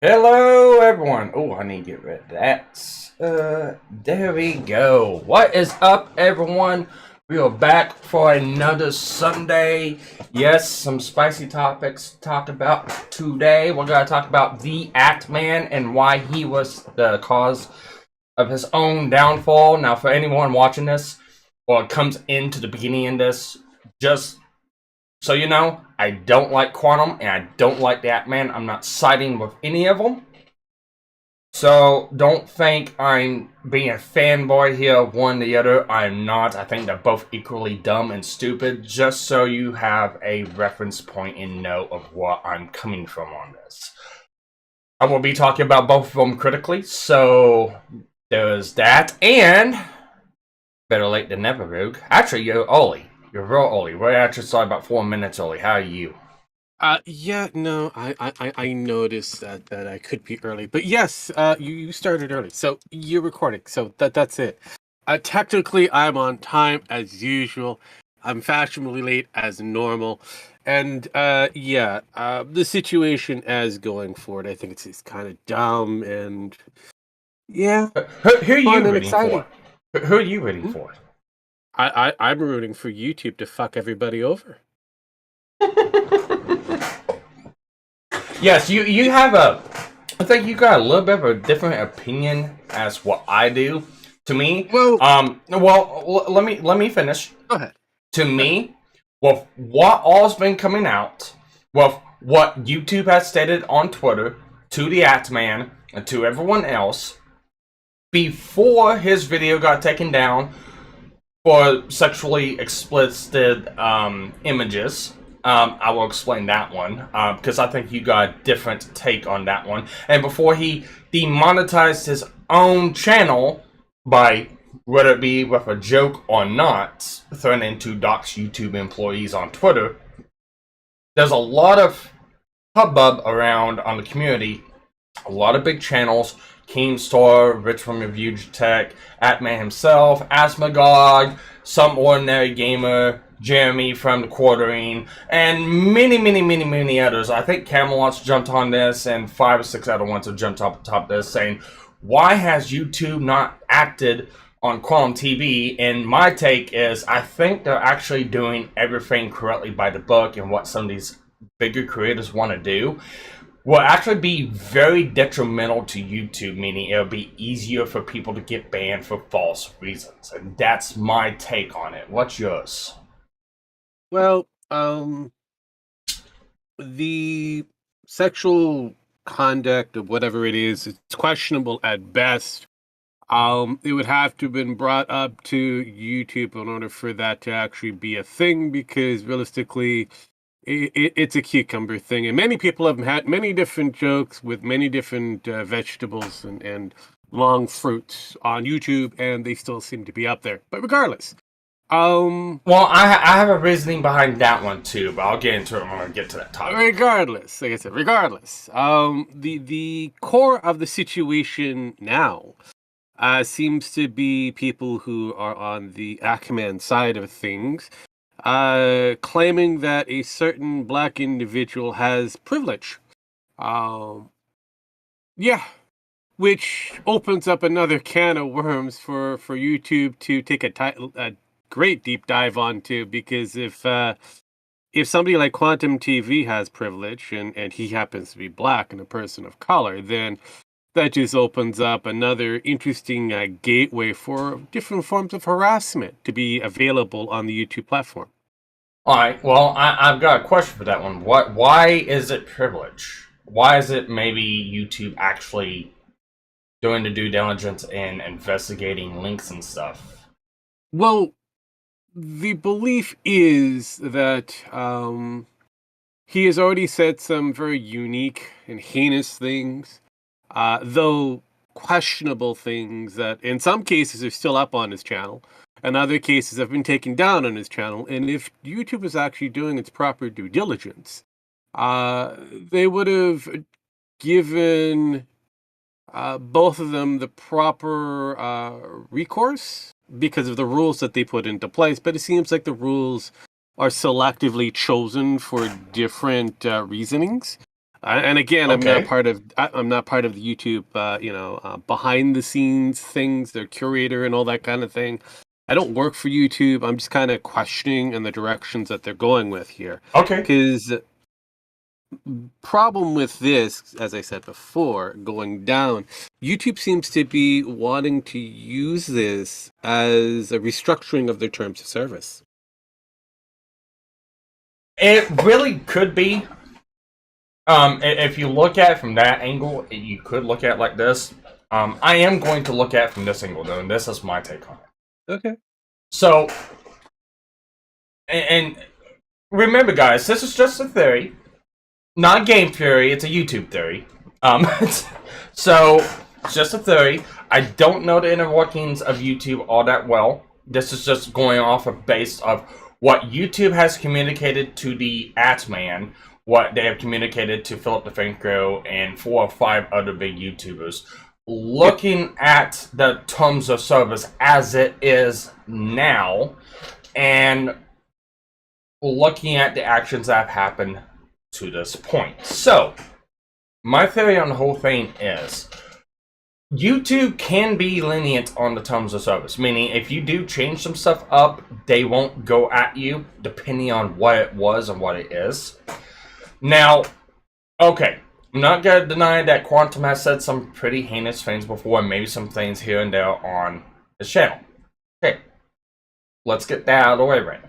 Hello, everyone. Oh, I need to get rid of that. There we go. What is up, everyone? We are back for another Sunday. Yes, some spicy topics to talk about today. We're going to talk about the Act Man and why he was the cause of his own downfall. Now, for anyone watching this, or comes into the beginning of this, just so you know, I don't like Quantum and I don't like the Act Man. I'm not siding with any of them. So don't think I'm being a fanboy here of one or the other. I'm not. I think they're both equally dumb and stupid, just so you have a reference point and know of what I'm coming from on this. I will be talking about both of them critically, so there's that. And better late than never, Rogue. Actually, you're Ollie. You're real Ollie. We're actually sorry about 4 minutes, Ollie. How are you? Yeah, no, I noticed that I could be early, but yes, you started early, so you're recording, so that's it. Technically, I'm on time as usual. I'm fashionably late as normal, and yeah, the situation as going forward, I think it's kind of dumb and yeah, Who are you fun and rooting for? exciting. Who are you rooting Hmm? for? I'm rooting for YouTube to fuck everybody over. Yes, you have a. I think you got a little bit of a different opinion as what I do. To me, Well, let me finish. go ahead. To Go ahead. me, with what all's been coming out, with what YouTube has stated on Twitter to the Act Man and to everyone else, before his video got taken down for sexually explicit images. I will explain that one because I think you got a different take on that one. And before he demonetized his own channel by whether it be with a joke or not, threatening to dox YouTube employees on Twitter, there's a lot of hubbub around on the community. A lot of big channels, Keemstar, Rich from Review Tech, Atman himself, Asmagog, Some Ordinary Gamer, Jeremy from the Quartering, and many others. I think Camelot's jumped on this, and 5 or 6 other ones have jumped up top of this, saying, why has YouTube not acted on Quantum TV? And my take is, I think they're actually doing everything correctly by the book and what some of these bigger creators want to do will actually be very detrimental to YouTube, meaning it'll be easier for people to get banned for false reasons. And that's my take on it. What's yours? Well, the sexual conduct of whatever it is, it's questionable at best. It would have to have been brought up to YouTube in order for that to actually be a thing, because realistically, it's a cucumber thing. And many people have had many different jokes with many different vegetables and long fruits on YouTube, and they still seem to be up there. But regardless, Well, I have a reasoning behind that one too, but I'll get into it when I get to that topic. regardless, like I said, regardless, the core of the situation now seems to be people who are on the Ackman side of things, claiming that a certain black individual has privilege. Um, yeah, which opens up another can of worms for YouTube to take a great deep dive onto, because if somebody like Quantum TV has privilege and he happens to be black and a person of color, then that just opens up another interesting gateway for different forms of harassment to be available on the YouTube platform. All right. Well, I've got a question for that one. What? Why is it privilege? Why is it maybe YouTube actually doing the due diligence and investigating links and stuff? Well, the belief is that he has already said some very unique and heinous things, though questionable things that in some cases are still up on his channel, and other cases have been taken down on his channel. And if YouTube is actually doing its proper due diligence, they would have given both of them the proper recourse because of the rules that they put into place. But it seems like the rules are selectively chosen for different reasonings. And again, Okay. I'm not part of the YouTube, behind the scenes things, their curator and all that kind of thing. I don't work for YouTube. I'm just kind of questioning in the directions that they're going with here. Okay. Because problem with this, as I said before, going down, YouTube seems to be wanting to use this as a restructuring of their terms of service. It really could be. If you look at it from that angle, you could look at it like this. I am going to look at it from this angle, though, and this is my take on it. Okay. So, and remember, guys, this is just a theory, not a game theory. It's a YouTube theory. So it's just a theory. I don't know the inner workings of YouTube all that well. This is just going off of base of what YouTube has communicated to the Atman, what they have communicated to Philip DeFranco and 4 or 5 other big YouTubers. Looking at the terms of service as it is now, and looking at the actions that have happened to this point. So, my theory on the whole thing is YouTube can be lenient on the terms of service, meaning if you do change some stuff up, they won't go at you depending on what it was and what it is. Now, okay, I'm not going to deny that Quantum has said some pretty heinous things before, and maybe some things here and there on his channel. Okay, let's get that out of the way right now.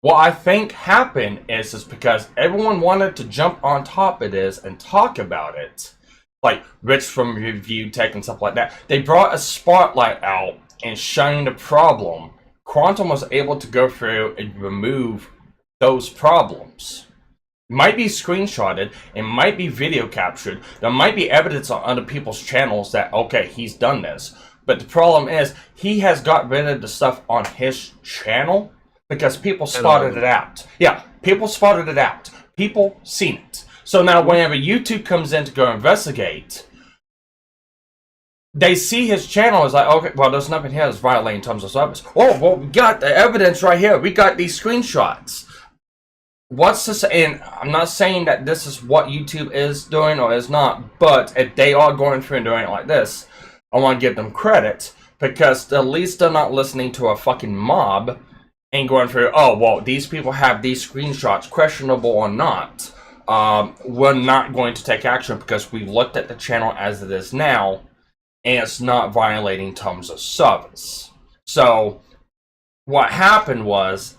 What I think happened is because everyone wanted to jump on top of this and talk about it, like Rich from Review Tech and stuff like that. They brought a spotlight out and shined the problem. Quantum was able to go through and remove those problems. It might be screenshotted, it might be video captured, there might be evidence on other people's channels that, okay, he's done this. But the problem is, he has got rid of the stuff on his channel because people spotted it out. Yeah, people spotted it out. People seen it. So now whenever YouTube comes in to go investigate, they see his channel is like, okay, well, there's nothing here that's violating terms of service. Oh, well, we got the evidence right here. We got these screenshots. What's this? And I'm not saying that this is what YouTube is doing or is not, but if they are going through and doing it like this, I want to give them credit because at least they're not listening to a fucking mob and going through, oh, well, these people have these screenshots, questionable or not. We're not going to take action because we looked at the channel as it is now, and it's not violating terms of service. So, what happened was,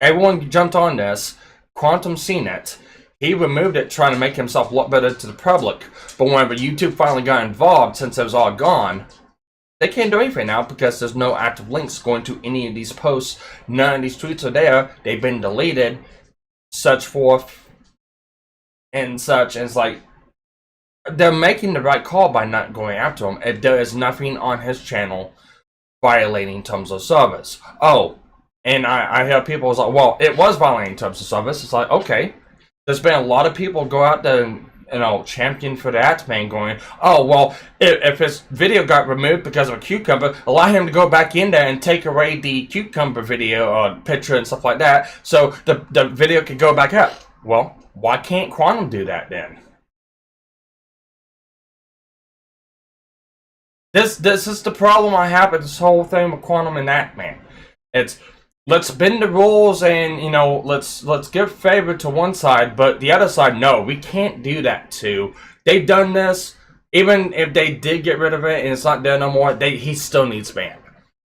everyone jumped on this, Quantum seen it, he removed it trying to make himself look better to the public, but whenever YouTube finally got involved, since it was all gone, they can't do anything now because there's no active links going to any of these posts. None of these tweets are there. They've been deleted, such forth, and such. And it's like, they're making the right call by not going after him. If there is nothing on his channel violating terms of service. Oh, and I hear people was like, well, it was violating terms of service. It's like, okay. There's been a lot of people go out there and, champion for that man going, oh, well, if his video got removed because of a cucumber, allow him to go back in there and take away the cucumber video or picture and stuff like that so the video could go back up. Well, why can't Quantum do that then? This is the problem I have with this whole thing with Quantum and that man. It's, let's bend the rules and, let's give favor to one side, but the other side, no, we can't do that too. They've done this, even if they did get rid of it and it's not there no more, he still needs banned.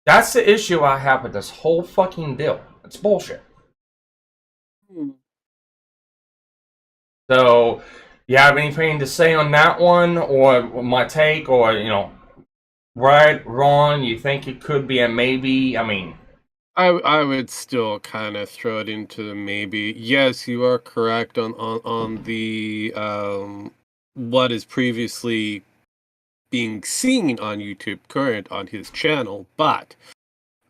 That's the issue I have with this whole fucking deal. It's bullshit. So, you have anything to say on that one, or my take, or, right, wrong, you think it could be a maybe? I mean, I would still kind of throw it into the maybe. Yes, you are correct on the what is previously being seen on YouTube current on his channel, but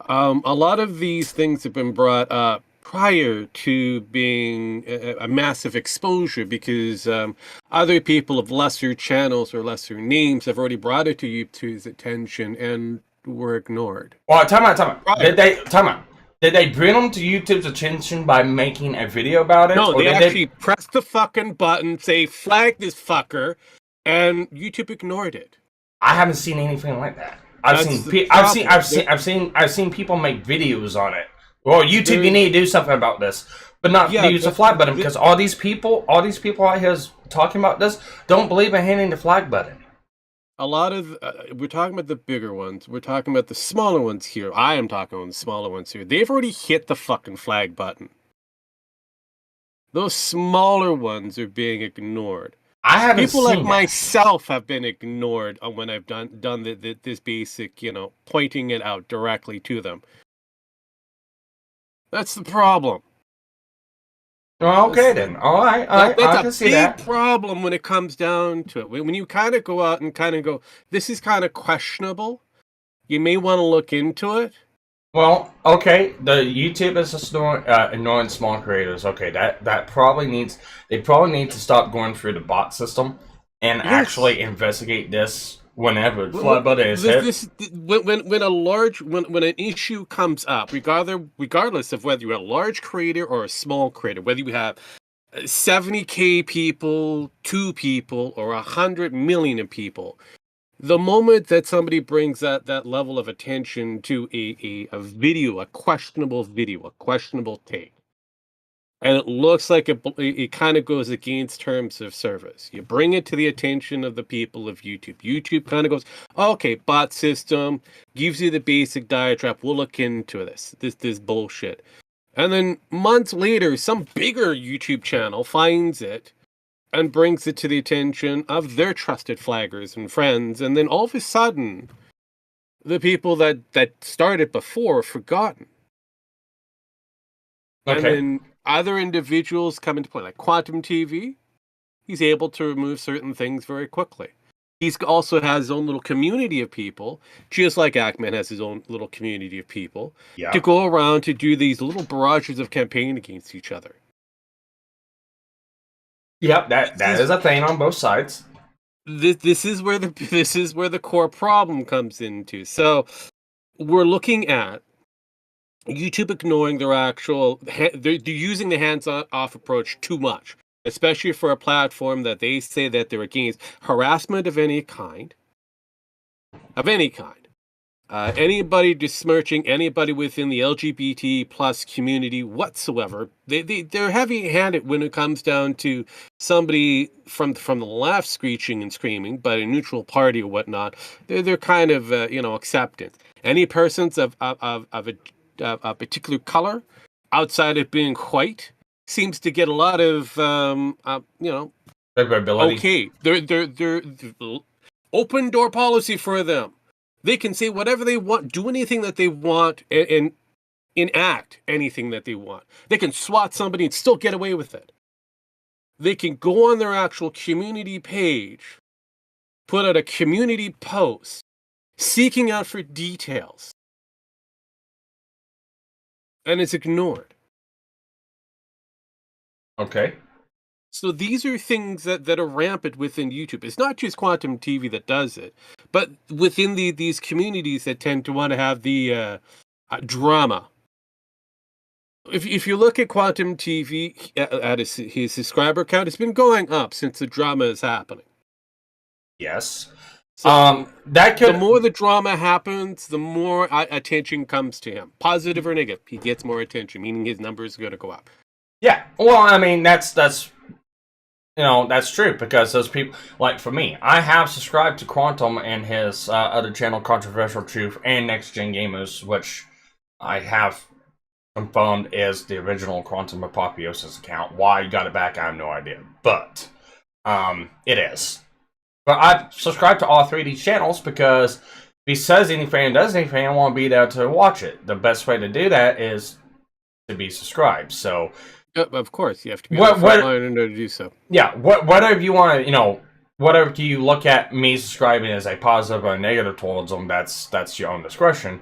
a lot of these things have been brought up prior to being a massive exposure because other people of lesser channels or lesser names have already brought it to YouTube's attention and were ignored. well, time out. Did they, time out. Did they bring them to YouTube's attention by making a video about it? No, or they did actually pressed the fucking button, say flag this fucker, and YouTube ignored it. I haven't seen anything like that. I've seen people make videos on it. Well, YouTube, you need to do something about this, but not use the flag button, because all these people out here talking about this don't believe in hitting the flag button. A lot of we're talking about the bigger ones. We're talking about the smaller ones here. I am talking about the smaller ones here. They've already hit the fucking flag button. Those smaller ones are being ignored. I haven't People seen like myself have been ignored when I've done this basic, pointing it out directly to them. That's the problem. Well, okay then. All right. I can see that. That's a big problem when it comes down to it. When you kind of go out and kind of go, this is kind of questionable, you may want to look into it. Well, okay, the YouTube is just ignoring small creators. Okay, that probably needs, they probably need to stop going through the bot system and actually investigate this whenever the flag button is hit. When an issue comes up, regardless of whether you're a large creator or a small creator, whether you have 70K people, 2 people, or 100 million people, the moment that somebody brings that level of attention to a video, a questionable video, a questionable take, and it looks like it kind of goes against terms of service, you bring it to the attention of the people of YouTube. YouTube kind of goes, okay, bot system, gives you the basic diatribe, we'll look into this bullshit. And then months later, some bigger YouTube channel finds it and brings it to the attention of their trusted flaggers and friends, and then all of a sudden, the people that started before are forgotten. Okay. And then other individuals come into play, like Quantum TV. He's able to remove certain things very quickly. He's also has his own little community of people, just like Ackman has his own little community of people, to go around to do these little barrages of campaign against each other. Yep, that is a thing on both sides. This is where the core problem comes into. So we're looking at YouTube ignoring their actual, they're using the hands-off approach too much, especially for a platform that they say that they're against harassment of any kind. Anybody besmirching anybody within the LGBT plus community whatsoever, they're heavy-handed when it comes down to somebody from the left screeching and screaming, but a neutral party or whatnot, they're kind of acceptant. Any persons of a particular color outside of being white seems to get a lot of okay. They're open door policy for them. They can say whatever they want, do anything that they want, and enact anything that they want. They can swat somebody and still get away with it. They can go on their actual community page, put out a community post, seeking out for details, and it's ignored. Okay. So these are things that are rampant within YouTube. It's not just Quantum TV that does it, but within these communities that tend to want to have the drama. If you look at Quantum TV at his subscriber count, it's been going up since the drama is happening. Yes. So the more the drama happens, the more attention comes to him, positive or negative. He gets more attention, meaning his numbers are going to go up. Yeah. Well, I mean that's true, because those people, like for me, I have subscribed to Quantum and his other channel, Controversial Truth, and Next Gen Gamers, which I have confirmed is the original Quantum Apopiosis account. Why you got it back, I have no idea, but it is. But I've subscribed to all 3 of these channels because if he says anything and does anything, I want to be there to watch it. The best way to do that is to be subscribed. So. Of course, you have to be on the front line in order to do so. Yeah, whatever you want to, whatever you look at me subscribing as a positive or a negative towards them, that's your own discretion.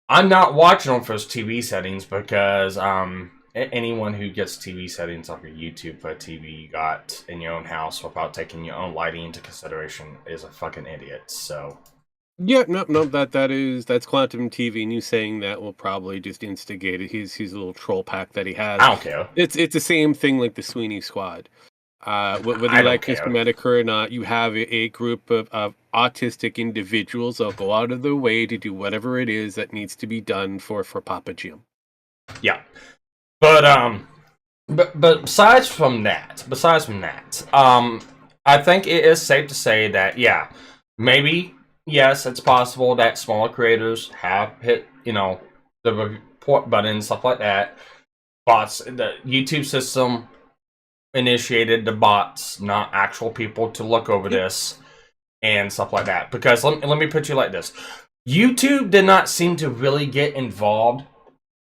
I'm not watching them for TV settings because anyone who gets TV settings off your YouTube for a TV you got in your own house without taking your own lighting into consideration is a fucking idiot. So Yeah, no, that's Quantum TV, and you saying that will probably just instigate it. His little troll pack that he has. I don't care. It's the same thing like the Sweeney Squad. Whether I you don't like Mr. care. Medica or not, you have a group of autistic individuals that'll go out of their way to do whatever it is that needs to be done for Papa Jim. Yeah, but besides from that, I think it is safe to say that yeah, maybe yes, it's possible that smaller creators have hit the report button and stuff like that. Bots, the YouTube system initiated the bots, not actual people, to look over this and stuff like that. Because let me put you like this: YouTube did not seem to really get involved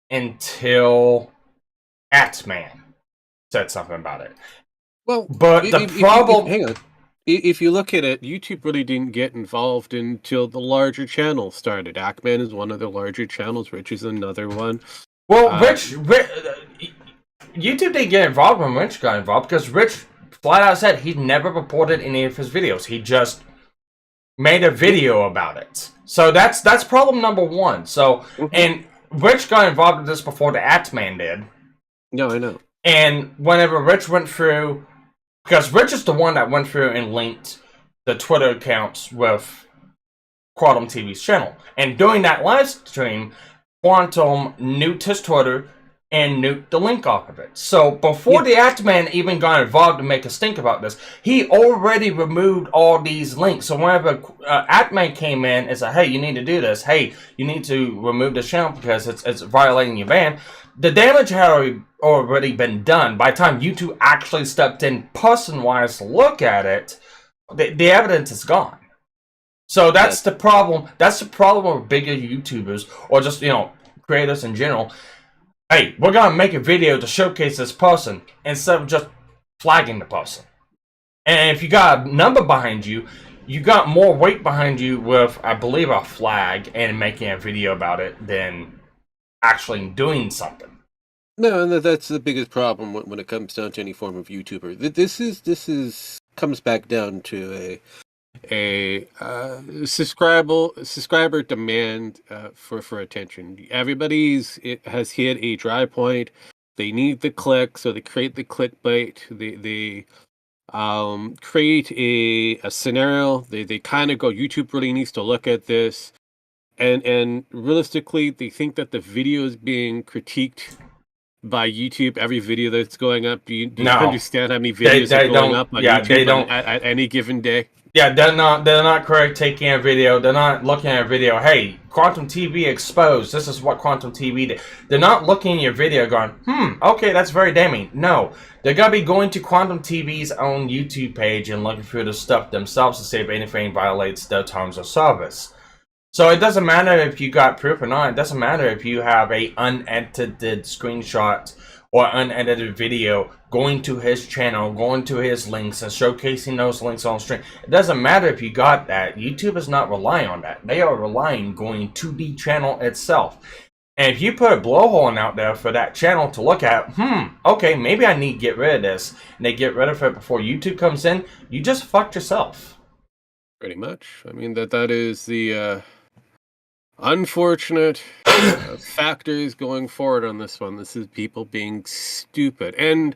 until Atman said something about it. Well, But the problem, hang on. If you look at it, YouTube really didn't get involved until the larger channels started. Ackman is one of the larger channels. Rich is another one. well, YouTube didn't get involved when Rich got involved because Rich flat out said he never reported any of his videos. He just made a video about it. So that's problem number one. So and Rich got involved in this before the Atman did. No, I know. And whenever Rich went through, because Rich is the one that went through and linked the Twitter accounts with Quantum TV's channel. And during that live stream, Quantum nuked his Twitter and nuked the link off of it. So before the Atman even got involved to make a stink about this, he already removed all these links. So whenever Atman came in and said, hey, you need to do this. Hey, you need to remove this channel because it's violating your ban. The damage had already been done. By the time YouTube actually stepped in person-wise to look at it, the evidence is gone. So that's the problem. That's the problem with bigger YouTubers or just, creators in general. Hey, we're going to make a video to showcase this person instead of just flagging the person. And if you got a number behind you, you got more weight behind you with, I believe, a flag and making a video about it than actually doing something. No, and that's the biggest problem when it comes down to any form of YouTuber. This is comes back down to a subscriber demand for attention. It has hit a dry point. They need the click, so they create the clickbait. They create a scenario. They kind of go, YouTube really needs to look at this, and realistically, they think that the video is being critiqued by YouTube. Every video that's going up. Do you understand how many videos are going up on YouTube at any given day? Yeah, they're not correct taking a video. They're not looking at a video. Hey, Quantum TV exposed. This is what Quantum TV did. They're not looking at your video going, okay, that's very damning. No, they're gonna be going to Quantum TV's own YouTube page and looking through the stuff themselves to see if anything violates their terms of service. So it doesn't matter if you got proof or not. It doesn't matter if you have a unedited screenshot or unedited video going to his channel, going to his links and showcasing those links on stream. It doesn't matter if you got that. YouTube is not relying on that. They are relying going to the channel itself. And if you put a blowhole out there for that channel to look at, okay, maybe I need to get rid of this, and they get rid of it before YouTube comes in, you just fucked yourself. Pretty much. I mean, that is the unfortunate factors going forward on this one. This is people being stupid. And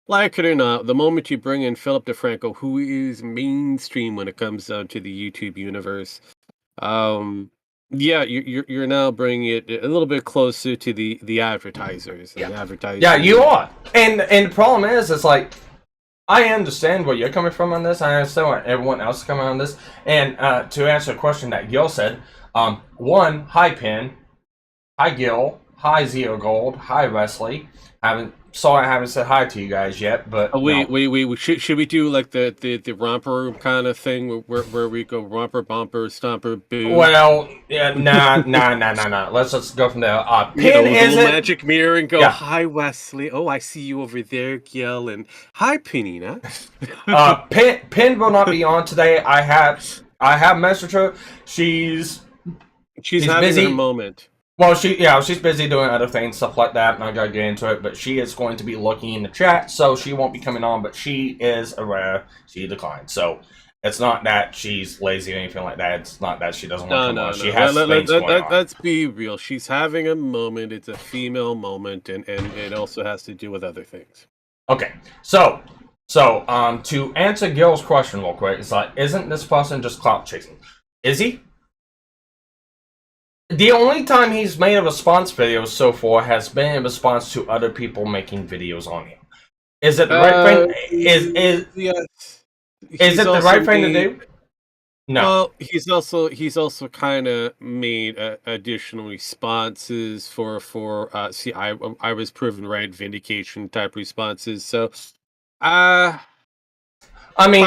like it or not, the moment you bring in Philip DeFranco, who is mainstream when it comes down to the YouTube universe, you're now bringing it a little bit closer to the advertisers. And the advertisers. Yeah, you are. And the problem is, it's like, I understand where you're coming from on this. I understand where everyone else is coming on this. And to answer a question that Gil said, one, hi Pin, hi Gil, hi Zero Gold, hi Wesley. I haven't said hi to you guys yet, but wait. Should we do like the romper kind of thing where we go romper, bumper, stomper, boo? Well, yeah, nah. Let's just go from there. Pin is a magic mirror and go, hi Wesley. Oh, I see you over there, Gil, and hi Penina. Pin will not be on today. I have messaged her. She's having busy. a moment. Well, she's busy doing other things, stuff like that, and I gotta get into it, but she is going to be looking in the chat, so she won't be coming on, but she is aware she declined. So, It's not that she's lazy or anything like that. It's not that she doesn't want to come on. She No. has things going on. Let's be real. She's having a moment. It's a female moment, and it also has to do with other things. Okay, so to answer Gil's question real quick, it's like, isn't this person just clout chasing? Is he? The only time he's made a response video so far has been in response to other people making videos on him. Is it the right thing? Yes. Is it the right thing to do? No. Well, he's also kind of made additional responses for see, I was proven right, vindication type responses. So, I mean,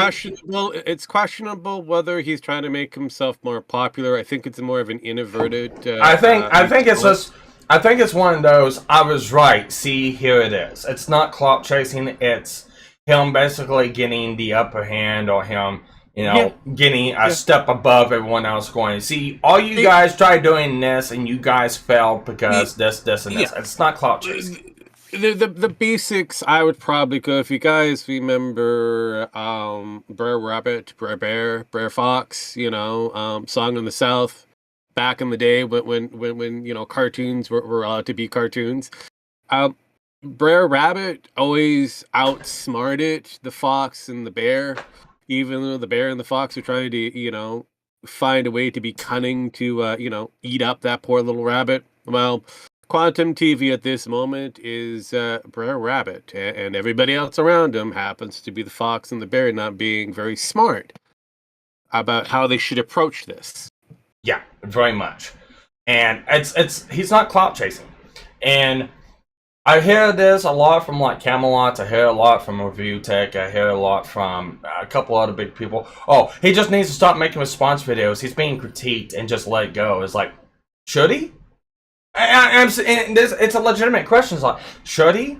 it's questionable whether he's trying to make himself more popular. I think it's more of an inadvertent. I think it's one of those. I was right. See, here it is. It's not clout chasing. It's him basically getting the upper hand, or him, getting a step above everyone else. Going, see, all you guys tried doing this, and you guys failed because this, and this. It's not clout chasing. The basics, I would probably go, if you guys remember Brer Rabbit, Brer Bear, Brer Fox, Song in the South, back in the day when cartoons were allowed to be cartoons. Brer Rabbit always outsmarted the fox and the bear, even though the bear and the fox are trying to, find a way to be cunning to, eat up that poor little rabbit. Well, Quantum TV at this moment is Brer Rabbit, and everybody else around him happens to be the fox and the bear, not being very smart about how they should approach this. Yeah, very much. And he's not clout chasing. And I hear this a lot from like Camelot. I hear a lot from Review Tech. I hear a lot from a couple other big people. Oh, he just needs to stop making response videos. He's being critiqued and just let it go. It's like, should he? It's a legitimate question. It's like, should he?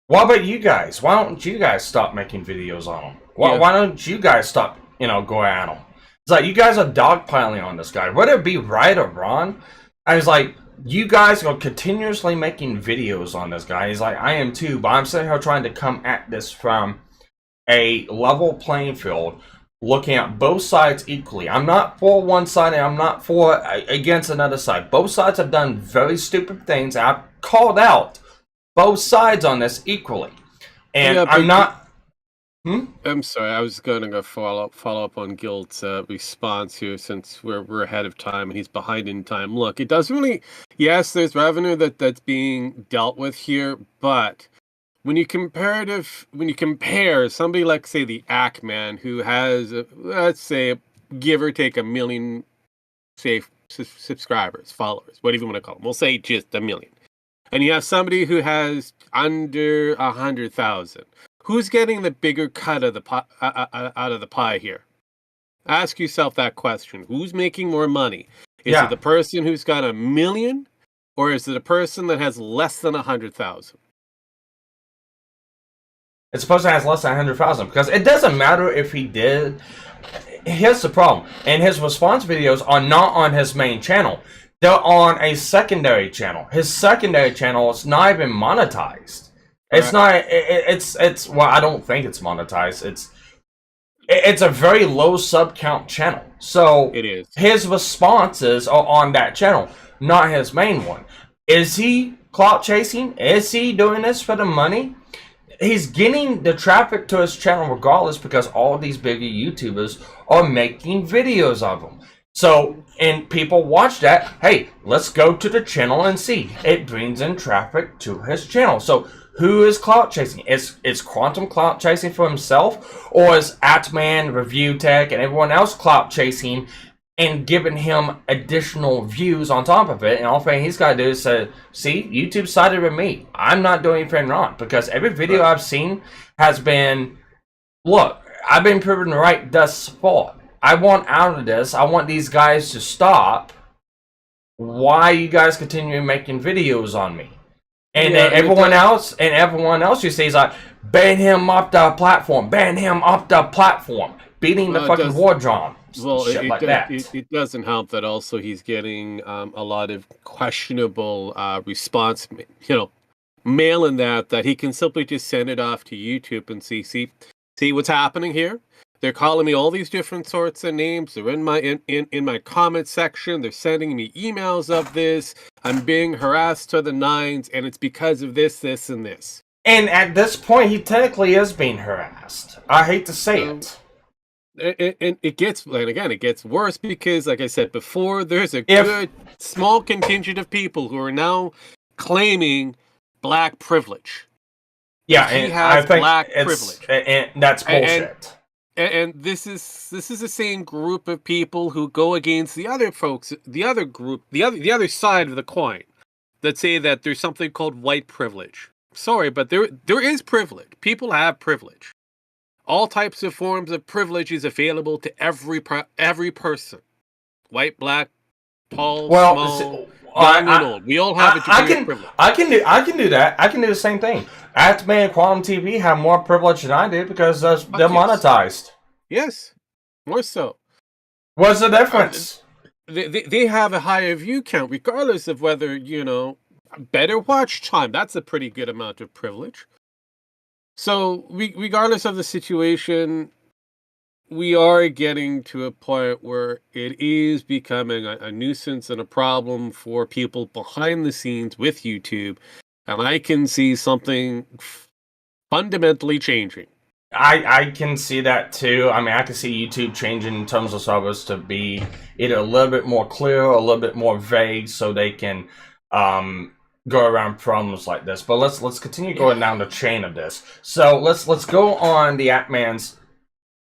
What about you guys? Why don't you guys stop making videos on him? Why don't you guys stop, going at him? It's like, you guys are dogpiling on this guy. Whether it be right or wrong, I was like, you guys are continuously making videos on this guy. He's like, I am too, but I'm sitting here trying to come at this from a level playing field, looking at both sides equally. I'm not for one side and I'm not for against another side. Both sides have done very stupid things. I've called out both sides on this equally. And I'm not... I'm sorry, I was going to go follow up on Gilt's response here, since we're ahead of time and he's behind in time. Look, it doesn't really... Yes, there's revenue that's being dealt with here, but when you compare somebody like, say, the Ackman, who has, let's say, give or take 1 million, say, subscribers, followers, whatever you want to call them. We'll say just 1 million. And you have somebody who has under 100,000. Who's getting the bigger cut of the out of the pie here? Ask yourself that question. Who's making more money? Is it the person who's got 1 million, or is it a person that has less than 100,000? It's supposed to have less than 100,000, because it doesn't matter if he did. Here's the problem. And his response videos are not on his main channel. They're on a secondary channel. His secondary channel is not even monetized. It's not. It's well, I don't think it's monetized. It's a very low sub count channel. So it is. His responses are on that channel, not his main one. Is he clout chasing? Is he doing this for the money? He's getting the traffic to his channel regardless, because all these bigger YouTubers are making videos of him. So, and people watch that. Hey, let's go to the channel and see. It brings in traffic to his channel. So, who is clout chasing? Is Quantum clout chasing for himself? Or is Atman, Review Tech, and everyone else clout chasing and giving him additional views on top of it? And all thing he's got to do is say, see, YouTube sided with me. I'm not doing anything wrong. Because every video I've seen has been, look, I've been proven right thus far. I want out of this. I want these guys to stop. Why are you guys continuing making videos on me? And then everyone else you see is like, ban him off the platform, ban him off the platform, beating the fucking war drum. Well, it doesn't help that also he's getting a lot of questionable response, mail in that he can simply just send it off to YouTube and see what's happening here. They're calling me all these different sorts of names. They're in my comment section. They're sending me emails of this. I'm being harassed to the nines, and it's because of this, this, and this. And at this point, he technically is being harassed. I hate to say it. And it gets worse because, like I said before, there's a good small contingent of people who are now claiming black privilege. Yeah, he and has I think black privilege, and that's bullshit. And this is the same group of people who go against the other folks, the other group, the other side of the coin, that say that there's something called white privilege. Sorry, but there is privilege. People have privilege. All types of forms of privilege is available to every person, white, black, tall, small, young, and old. We all have a degree of privilege. I can do that. I can do the same thing. Atman and Quantum TV have more privilege than I do because they're monetized. Yes, more so. What's the difference? They have a higher view count, regardless of whether, better watch time. That's a pretty good amount of privilege. So, regardless of the situation, we are getting to a point where it is becoming a nuisance and a problem for people behind the scenes with YouTube. And I can see something fundamentally changing. I can see that too. I mean, I can see YouTube changing in terms of service to be either a little bit more clear or a little bit more vague so they can go around problems like this. But let's continue going down the chain of this. So let's go on the Atman's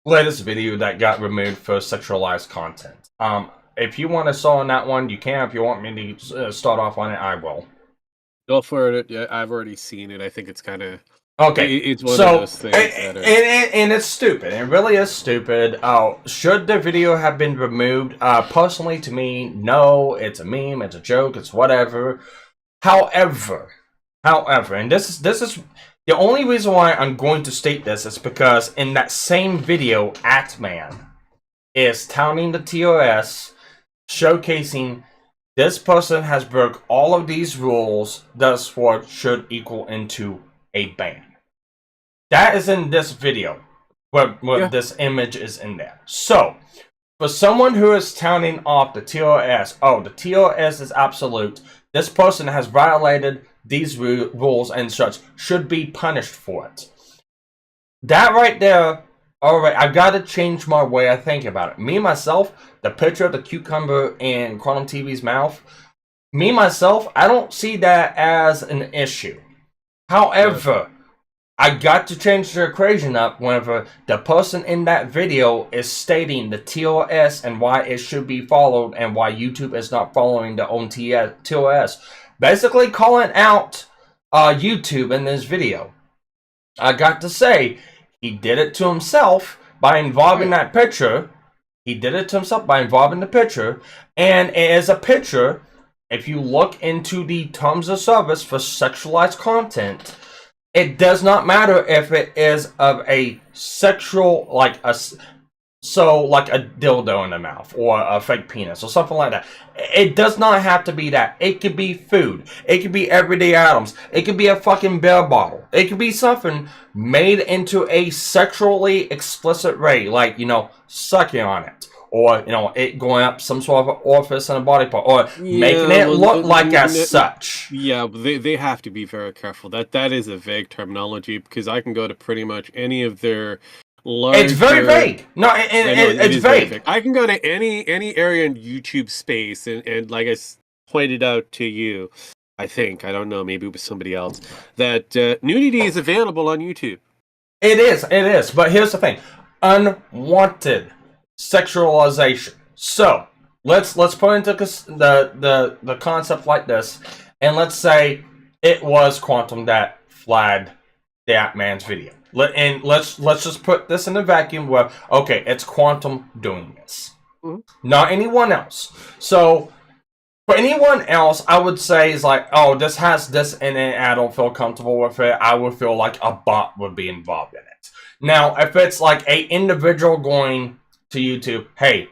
latest video that got removed for sexualized content. If you want to start on that one, you can. If you want me to start off on it, I will. Go for it. Yeah, I've already seen it. I think it's kind of okay. It's one of those things and it's stupid. It really is stupid. Should the video have been removed? Personally, to me, no. It's a meme. It's a joke. It's whatever. However, and this is the only reason why I'm going to state this is because in that same video, Atman is touting the TOS, showcasing this person has broke all of these rules, thus what should equal into a ban. That is in this video, where this image is in there. So, for someone who is touting off the TOS, the TOS is absolute, this person has violated these rules and such, should be punished for it. That right there, alright, I've got to change my way I think about it. Me, myself, the picture of the cucumber in Quantum TV's mouth, me, myself, I don't see that as an issue. However, I got to change the equation up whenever the person in that video is stating the TOS and why it should be followed and why YouTube is not following their own TOS. Basically calling out YouTube in this video. I got to say, he did it to himself by involving that picture. He did it to himself by involving the picture. And it is a picture, if you look into the terms of service for sexualized content, it does not matter if it is of a sexual, like a dildo in the mouth or a fake penis or something like that. It does not have to be that. It could be food. It could be everyday items. It could be a fucking beer bottle. It could be something made into a sexually explicit way, like, sucking on it. Or, it going up some sort of orifice in a body part. Or making it look like as such. Yeah, they have to be very careful. That is a vague terminology, because I can go to pretty much any of their larger... It's very vague. No, it's vague. I can go to any area in YouTube space, and like I pointed out to you, I think, I don't know, maybe it was somebody else, that nudity is available on YouTube. It is. But here's the thing. Unwanted sexualization. So let's put into the concept like this, and let's say it was Quantum that flagged the Atman's video. And let's just put this in a vacuum where, okay, it's Quantum doing this, not anyone else. So for anyone else, I would say is like, oh, this has this in it, I don't feel comfortable with it. I would feel like a bot would be involved in it. Now, if it's like a individual going to YouTube, hey,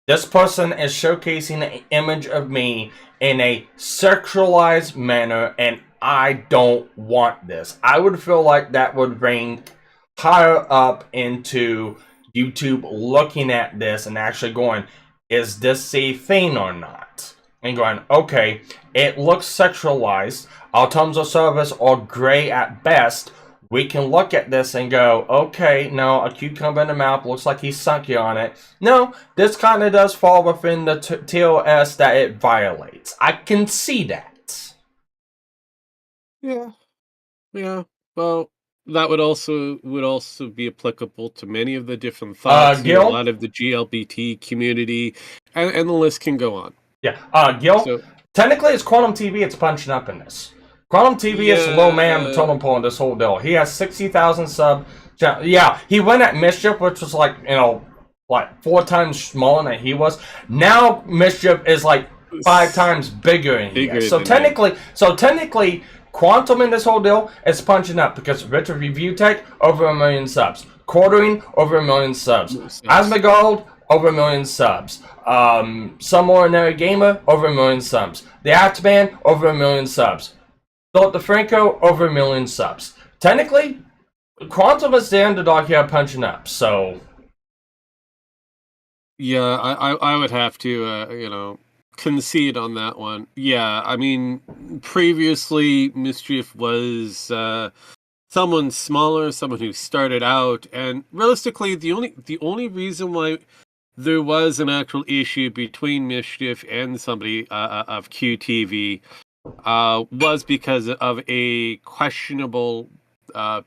this person is showcasing an image of me in a sexualized manner and I don't want this, I would feel like that would rank higher up into YouTube looking at this and actually going, is this a thing or not? And going, okay, it looks sexualized. Our terms of service are gray at best. We can look at this and go, okay, no, a cucumber in the mouth looks like he's sunky on it. No, this kind of does fall within the TOS that it violates. I can see that. Yeah. Well, that would also be applicable to many of the different thoughts, a Gil? lot of the GLBT community, and the list can go on. Yeah, Gil, So, technically it's Quantum TV it's punching up in this. Quantum TV is low man, the totem pole in this whole deal. He has 60,000 sub. Yeah, he went at Mischief, which was like, 4 times smaller than he was. Now Mischief is like 5 times bigger than he is. So technically, Quantum in this whole deal is punching up because Retro Review Tech over 1 million subs. Quartering over 1 million subs. Asmongold over 1 million subs. Some Ordinary Gamer over 1 million subs. The Actman over 1 million subs. Philip DeFranco over 1 million subs. Technically, Quantum is the underdog here punching up, so... Yeah, I would have to, concede on that one. Yeah, I mean, previously, Mischief was someone smaller, someone who started out, and realistically, the only reason why there was an actual issue between Mischief and somebody of QTV was because of a questionable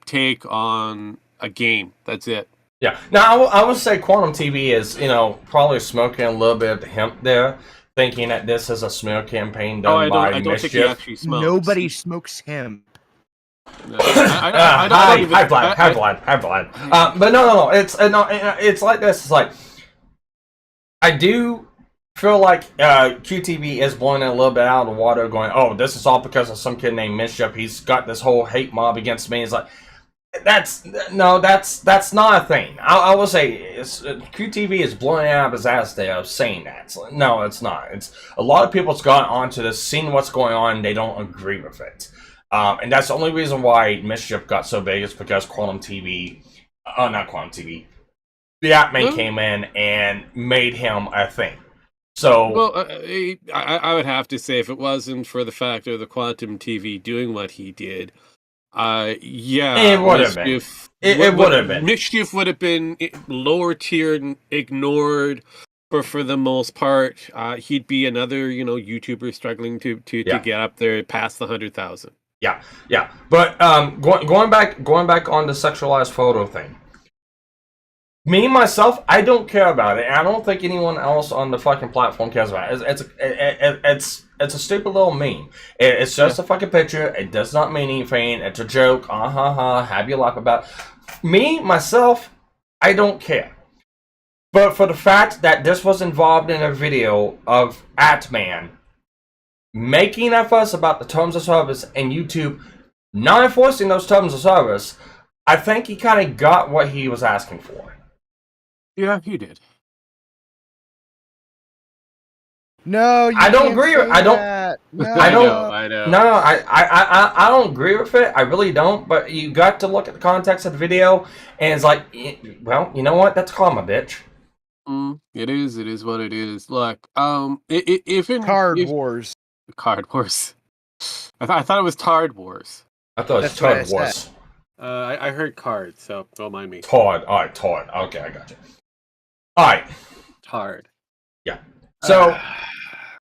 take on a game. That's it. Yeah. Now, I would say Quantum TV is, probably smoking a little bit of hemp there, thinking that this is a smear campaign done by I don't Mischief. think he actually smokes. Nobody smokes hemp. No, Hi, Vlad. But no. It's like this. It's like, I do feel like QTV is blowing it a little bit out of the water, going, oh, this is all because of some kid named Mischief. He's got this whole hate mob against me. It's like, that's not a thing. I will say QTV is blowing out of his ass there of saying that. So, no, it's not. It's a lot of people's gone onto this, seen what's going on, and they don't agree with it. And that's the only reason why Mischief got so big is because Quantum TV, not Quantum TV, the Atman came in and made him a thing. So, well, I would have to say if it wasn't for the fact of the Quantum TV doing what he did, it would have been. It would have been. Mischief would have been lower tiered and ignored for the most part. He'd be another, YouTuber struggling to get up there past the 100,000. Yeah. But going back on the sexualized photo thing. Me, myself, I don't care about it. And I don't think anyone else on the fucking platform cares about it. It's a stupid little meme. It's just a fucking picture. It does not mean anything. It's a joke. Have you laugh about it. Me, myself, I don't care. But for the fact that this was involved in a video of Atman making a fuss about the terms of service and YouTube not enforcing those terms of service, I think he kind of got what he was asking for. Yeah, he did. No, I don't agree. I don't. No. I know. No, I don't agree with it. I really don't. But you got to look at the context of the video, and it's like, well, you know what? That's karma, bitch. It is. It is what it is. Look, Card Wars. I thought it was Tard Wars. I thought it was Todd Wars. I heard card, so don't mind me. Todd. All right, Todd. Okay, I got you. All right. Tard. Yeah. So,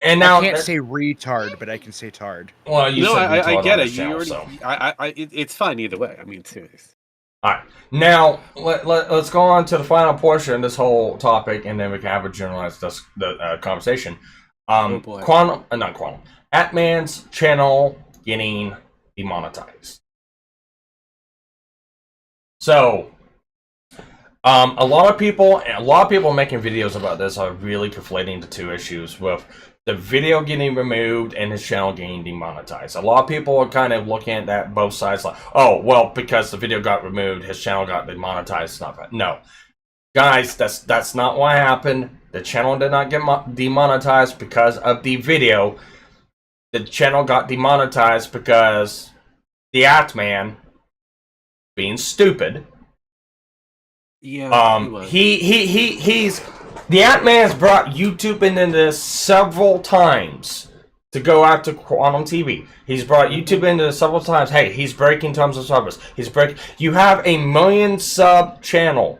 and now I can't say retard, but I can say tard. Well, I get it. Channel, you already, it's fine either way. I mean, serious. All right. Now let's go on to the final portion of this whole topic, and then we can have a generalized conversation. Not Quantum. Atman's channel getting demonetized. So, a lot of people making videos about this are really conflating the two issues with the video getting removed and his channel getting demonetized. A lot of people are kind of looking at that both sides like, oh, well, because the video got removed, his channel got demonetized. No, guys, that's not what happened. The channel did not get demonetized because of the video. The channel got demonetized because the Atman, being stupid, Yeah, He's the Ant-Man's brought YouTube into this several times to go out to Quantum TV. He's brought YouTube into this several times. Hey, he's breaking terms of service. You have a 1 million sub channel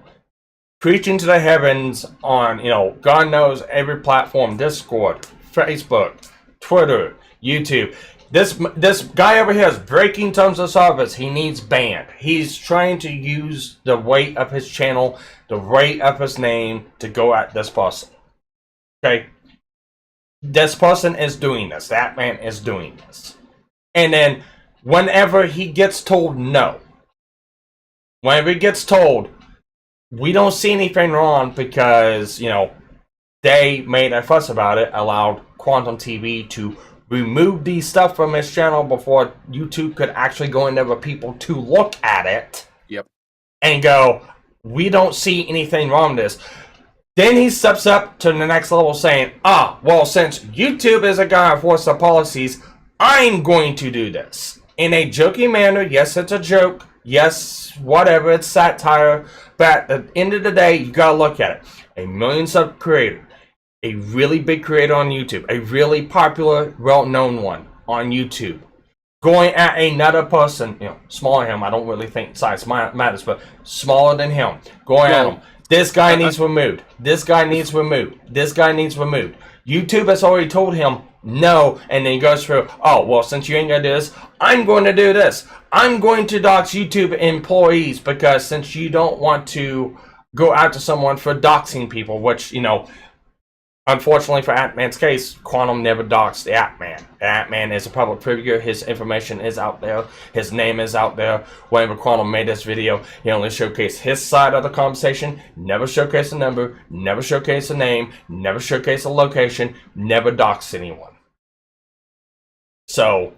preaching to the heavens on, God knows every platform, Discord, Facebook, Twitter, YouTube. This guy over here is breaking terms of service. He needs banned. He's trying to use the weight of his channel, the weight of his name to go at this person. Okay? This person is doing this. That man is doing this. And then whenever he gets told no, whenever he gets told, we don't see anything wrong because, they made a fuss about it, allowed Quantum TV to remove these stuff from his channel before YouTube could actually go in there for people to look at it. Yep. And go, we don't see anything wrong with this. Then he steps up to the next level saying, well, since YouTube is a guy who enforces the policies, I'm going to do this. In a joking manner, yes, it's a joke. Yes, whatever, it's satire. But at the end of the day, you gotta look at it. A 1 million sub creator. A really big creator on YouTube. A really popular, well-known one on YouTube. Going at another person, smaller than him. I don't really think size matters, but smaller than him. Going at him. This guy needs removed. This guy needs removed. This guy needs removed. YouTube has already told him no, and then he goes through, since you ain't gonna do this, I'm going to do this. I'm going to dox YouTube employees because since you don't want to go out to someone for doxing people, which, unfortunately for Ant-Man's case, Quantum never doxed the Ant-Man. The Ant-Man is a public figure. His information is out there. His name is out there. Whenever Quantum made this video, he only showcased his side of the conversation, never showcased a number, never showcased a name, never showcased a location, never doxed anyone. So,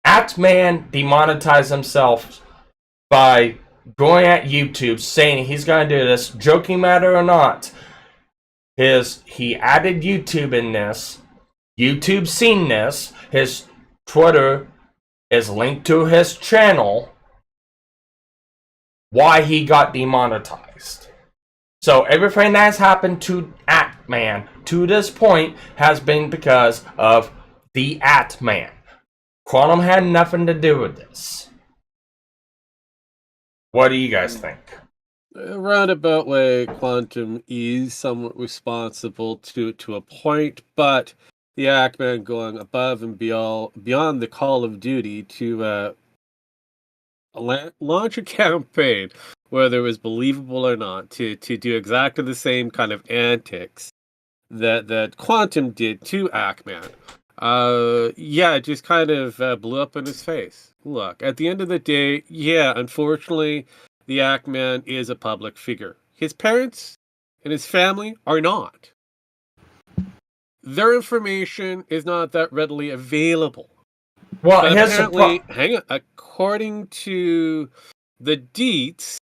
Ant-Man demonetized himself by going at YouTube, saying he's going to do this, joking matter or not. He added YouTube in this. YouTube seen this. His Twitter is linked to his channel. Why he got demonetized. So everything that's happened to Ant-Man to this point has been because of the Ant-Man. Quantum had nothing to do with this. What do you guys think? Roundabout way, Quantum is somewhat responsible to a point, but the Ant-Man going above and beyond the call of duty to launch a campaign, whether it was believable or not, to do exactly the same kind of antics that Quantum did to Ant-Man. It just kind of blew up in his face. Look, at the end of the day, unfortunately, the Ant-Man is a public figure. His parents and his family are not. Their information is not that readily available. Well, according to the deets,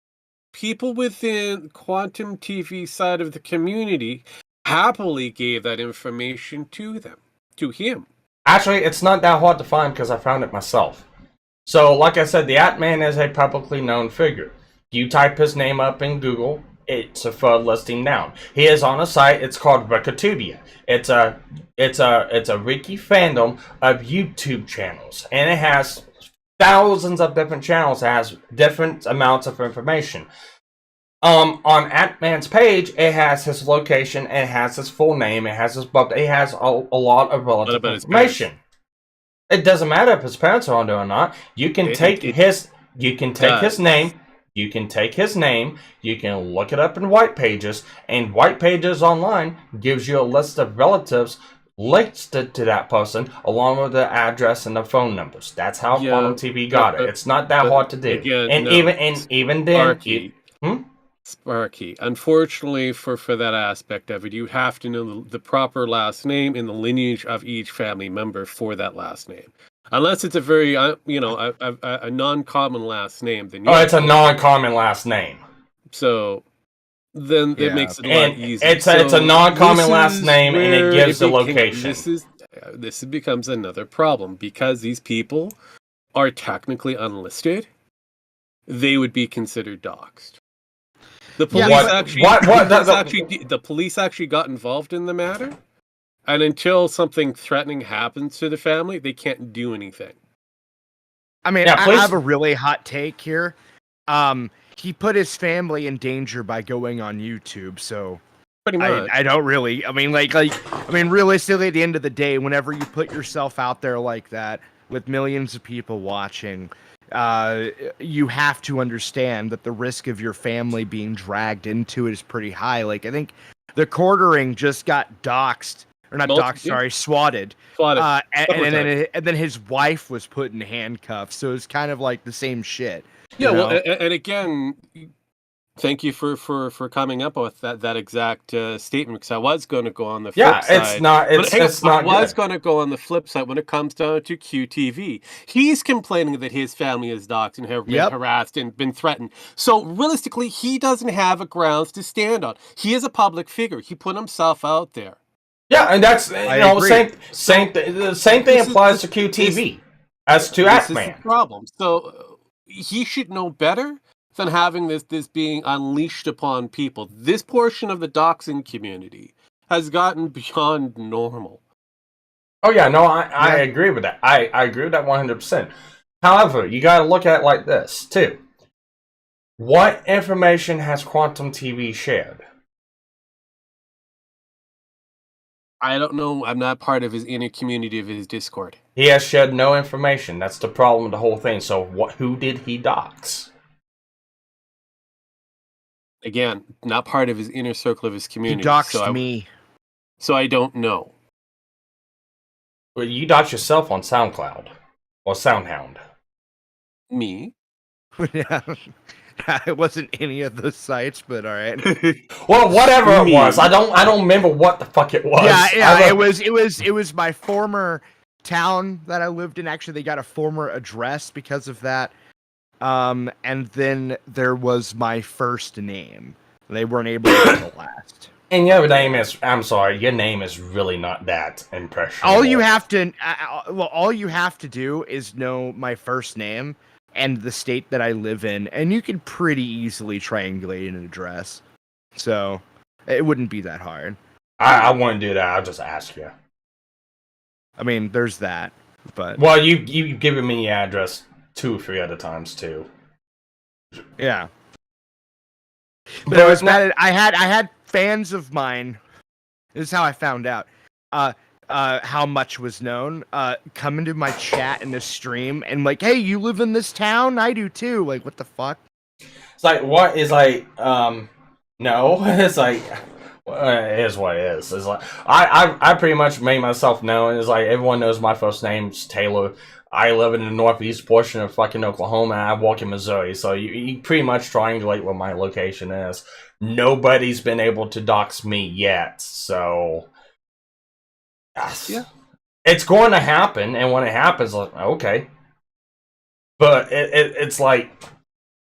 people within Quantum TV side of the community happily gave that information to him. Actually, it's not that hard to find because I found it myself. So, like I said, the Ant-Man is a publicly known figure. You type his name up in Google, it's a full listing down. He is on a site, it's called Wikitubia. It's a wiki fandom of YouTube channels, and it has thousands of different channels. It has different amounts of information. On Ant-Man's page, it has his location, it has his full name, it has his birthday, it has a lot of relative information. It doesn't matter if his parents are on there or not. You can take his name. You can take his name, you can look it up in White Pages, and White Pages online gives you a list of relatives listed to that person, along with the address and the phone numbers. That's how Quantum TV got it. It's not that hard to do. Again, even then... Sparky. Unfortunately, for that aspect of it, you have to know the proper last name and the lineage of each family member for that last name. Unless it's a very, a non-common last name. Then it's a non-common last name. So then it makes it a lot easier. It's a non-common last name, and it gives the location. This becomes another problem because these people are technically unlisted. They would be considered doxxed. The police the police actually got involved in the matter, and until something threatening happens to the family, they can't do anything. I mean, I have a really hot take here. He put his family in danger by going on YouTube, so pretty much. I don't really. I mean, realistically, at the end of the day, whenever you put yourself out there like that with millions of people watching, you have to understand that the risk of your family being dragged into it is pretty high. Like, I think the quartering just got doxxed, or not doxxed, sorry, swatted. And then his wife was put in handcuffs, so it's kind of like the same shit. Yeah, well, and again, thank you for coming up with that exact statement, because I was going to go on the flip side. I was going to go on the flip side when it comes down to QTV. He's complaining that his family is doxxed and have been harassed and been threatened. So realistically, he doesn't have a grounds to stand on. He is a public figure. He put himself out there. Yeah, and that's the same thing applies to QTV as to Actman. This is the problem. So he should know better than having this being unleashed upon people. This portion of the doxing community has gotten beyond normal. Oh yeah, no, I agree with that. I agree with that 100%. However, you got to look at it like this too. What information has Quantum TV shared? I don't know. I'm not part of his inner community of his Discord. He has shared no information. That's the problem with the whole thing. So who did he dox? Again, not part of his inner circle of his community. He doxed me. So I don't know. Well, you doxed yourself on SoundCloud. Or SoundHound. Me? Yeah. It wasn't any of those sites, but all right. Well, whatever it was, I don't remember what the fuck it was. Yeah, it was my former town that I lived in. Actually, they got a former address because of that. And then there was my first name. They weren't able to get the last. And your name is, I'm sorry, your name is really not that impressionable. All you have to do is know my first name and the state that I live in, and you can pretty easily triangulate an address. So it wouldn't be that hard. I wouldn't do that. I'll just ask you. I mean, there's that, but well, you've given me the address 2 or 3 other times too. Yeah, but it was not. I had fans of mine. This is how I found out. How much was known, come into my chat in the stream and like, hey, you live in this town? I do too. Like, what the fuck? It's like, what is like, no. It's like, it is what it is. It's like, I pretty much made myself known. It's like, everyone knows my first name's Taylor. I live in the northeast portion of fucking Oklahoma, and I walk in Missouri. So you pretty much triangulate what my location is. Nobody's been able to dox me yet, so... Yeah, it's going to happen, and when it happens, like, okay. But it's like,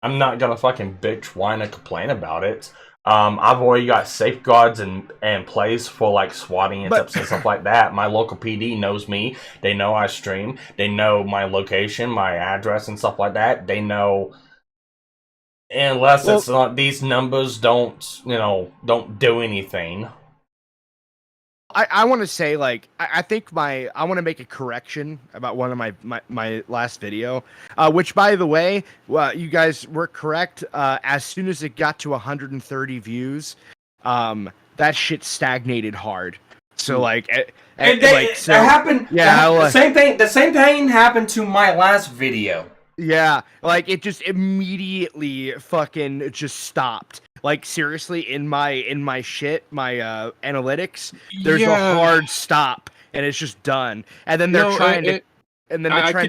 I'm not gonna fucking bitch, whine, and complain about it. I've already got safeguards in place for like swatting and stuff like that. My local PD knows me. They know I stream. They know my location, my address, and stuff like that. They know, unless it's not, these numbers don't do anything. I want to say, like, I think I want to make a correction about one of my last video, which, by the way, you guys were correct. As soon as it got to 130 views, that shit stagnated hard. So, like, it happened. Yeah, the same thing happened to my last video. Yeah, like, it just immediately fucking just stopped. Like, seriously, in my analytics, there's a hard stop, and it's just done. And then they're trying to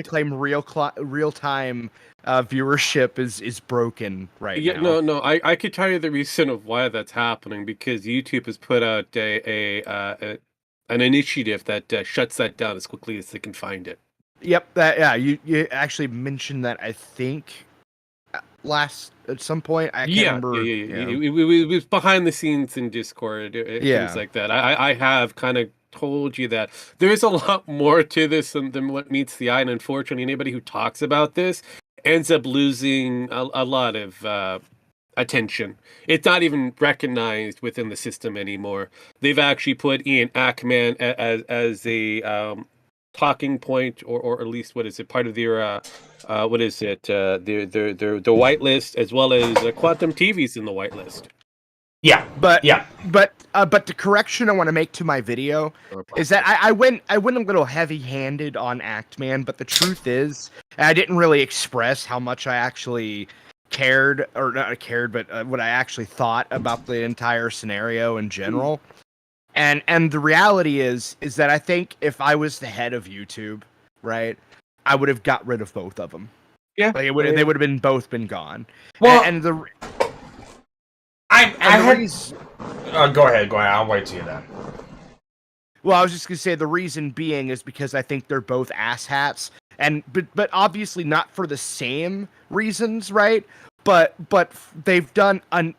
claim real time viewership is broken right now. No, I could tell you the reason of why that's happening, because YouTube has put out an initiative that shuts that down as quickly as they can find it. Yep, you actually mentioned that, I think, at some point. I can't remember. It was behind the scenes in Discord, things like that. I have kind of told you that there's a lot more to this than what meets the eye, and unfortunately, anybody who talks about this ends up losing a lot of attention. It's not even recognized within the system anymore. They've actually put in Ackman as a talking point, or at least what is it, part of their what is it, their whitelist, as well as Quantum TV's in the whitelist. Yeah, But yeah. but the correction I want to make to my video is that I went a little heavy-handed on Actman, but the truth is I didn't really express how much I actually cared, or not cared, but what I actually thought about the entire scenario in general. And the reality is that I think if I was the head of YouTube, right, I would have got rid of both of them. Yeah, Like they would have been both been gone. Well, and the go ahead. I'll wait till you're done. Well, I was just gonna say the reason being is because I think they're both asshats, but obviously not for the same reasons, right? But they've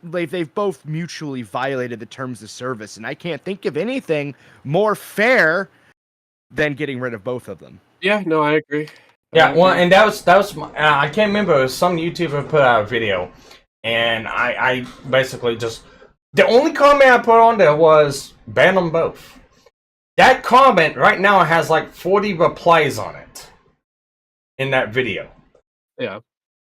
they've both mutually violated the terms of service, and I can't think of anything more fair than getting rid of both of them. Yeah, no, I agree. Yeah, well, and that was I can't remember. It was some YouTuber put out a video, and I basically just, the only comment I put on there was ban them both. That comment right now has like 40 replies on it in that video. Yeah.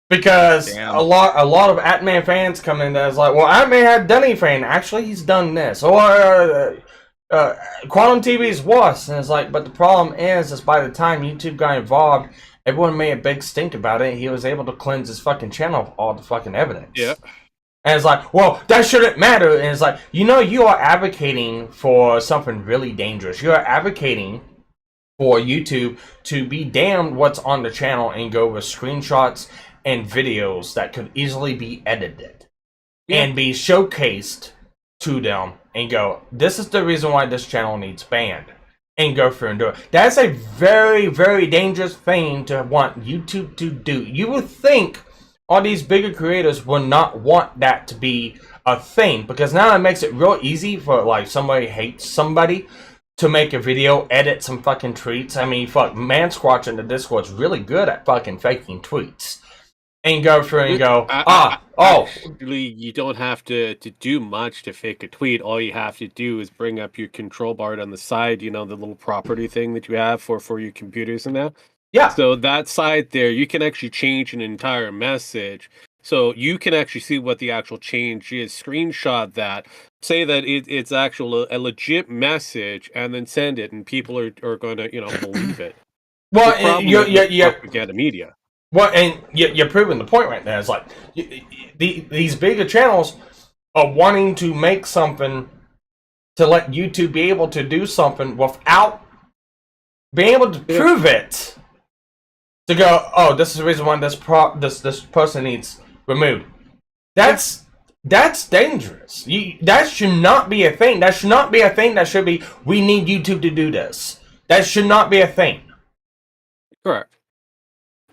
Because a lot of Atman fans come in that's like, well, Atman had done anything. Actually, he's done this. Or Quantum TV's worse. And it's like, but the problem is by the time YouTube got involved, everyone made a big stink about it. He was able to cleanse his fucking channel of all the fucking evidence. Yeah. And it's like, well, that shouldn't matter. And it's like, you are advocating for something really dangerous. You are advocating for YouTube to be damned what's on the channel and go with screenshots and videos that could easily be edited and be showcased to them and go, this is the reason why this channel needs banned, and go through and do it. That's a very, very dangerous thing to want YouTube to do. You would think all these bigger creators would not want that to be a thing, because now it makes it real easy for like somebody hates somebody to make a video, edit some fucking tweets. I mean, fuck, Man-Squatch in the Discord's really good at fucking faking tweets. And go through and go, Actually, you don't have to do much to fake a tweet. All you have to do is bring up your control bar on the side, the little property thing that you have for your computers and that. Yeah. So that side there, you can actually change an entire message. So you can actually see what the actual change is. Screenshot that. Say that it's actual a legit message, and then send it, and people are going to believe it. Well, you're propaganda media. Well, and you're proving the point right there. It's like these bigger channels are wanting to make something to let YouTube be able to do something without being able to prove it. To go, oh, this is the reason why this person needs removed. That's dangerous. That should not be a thing. That should not be a thing. That should be, we need YouTube to do this. That should not be a thing. Correct.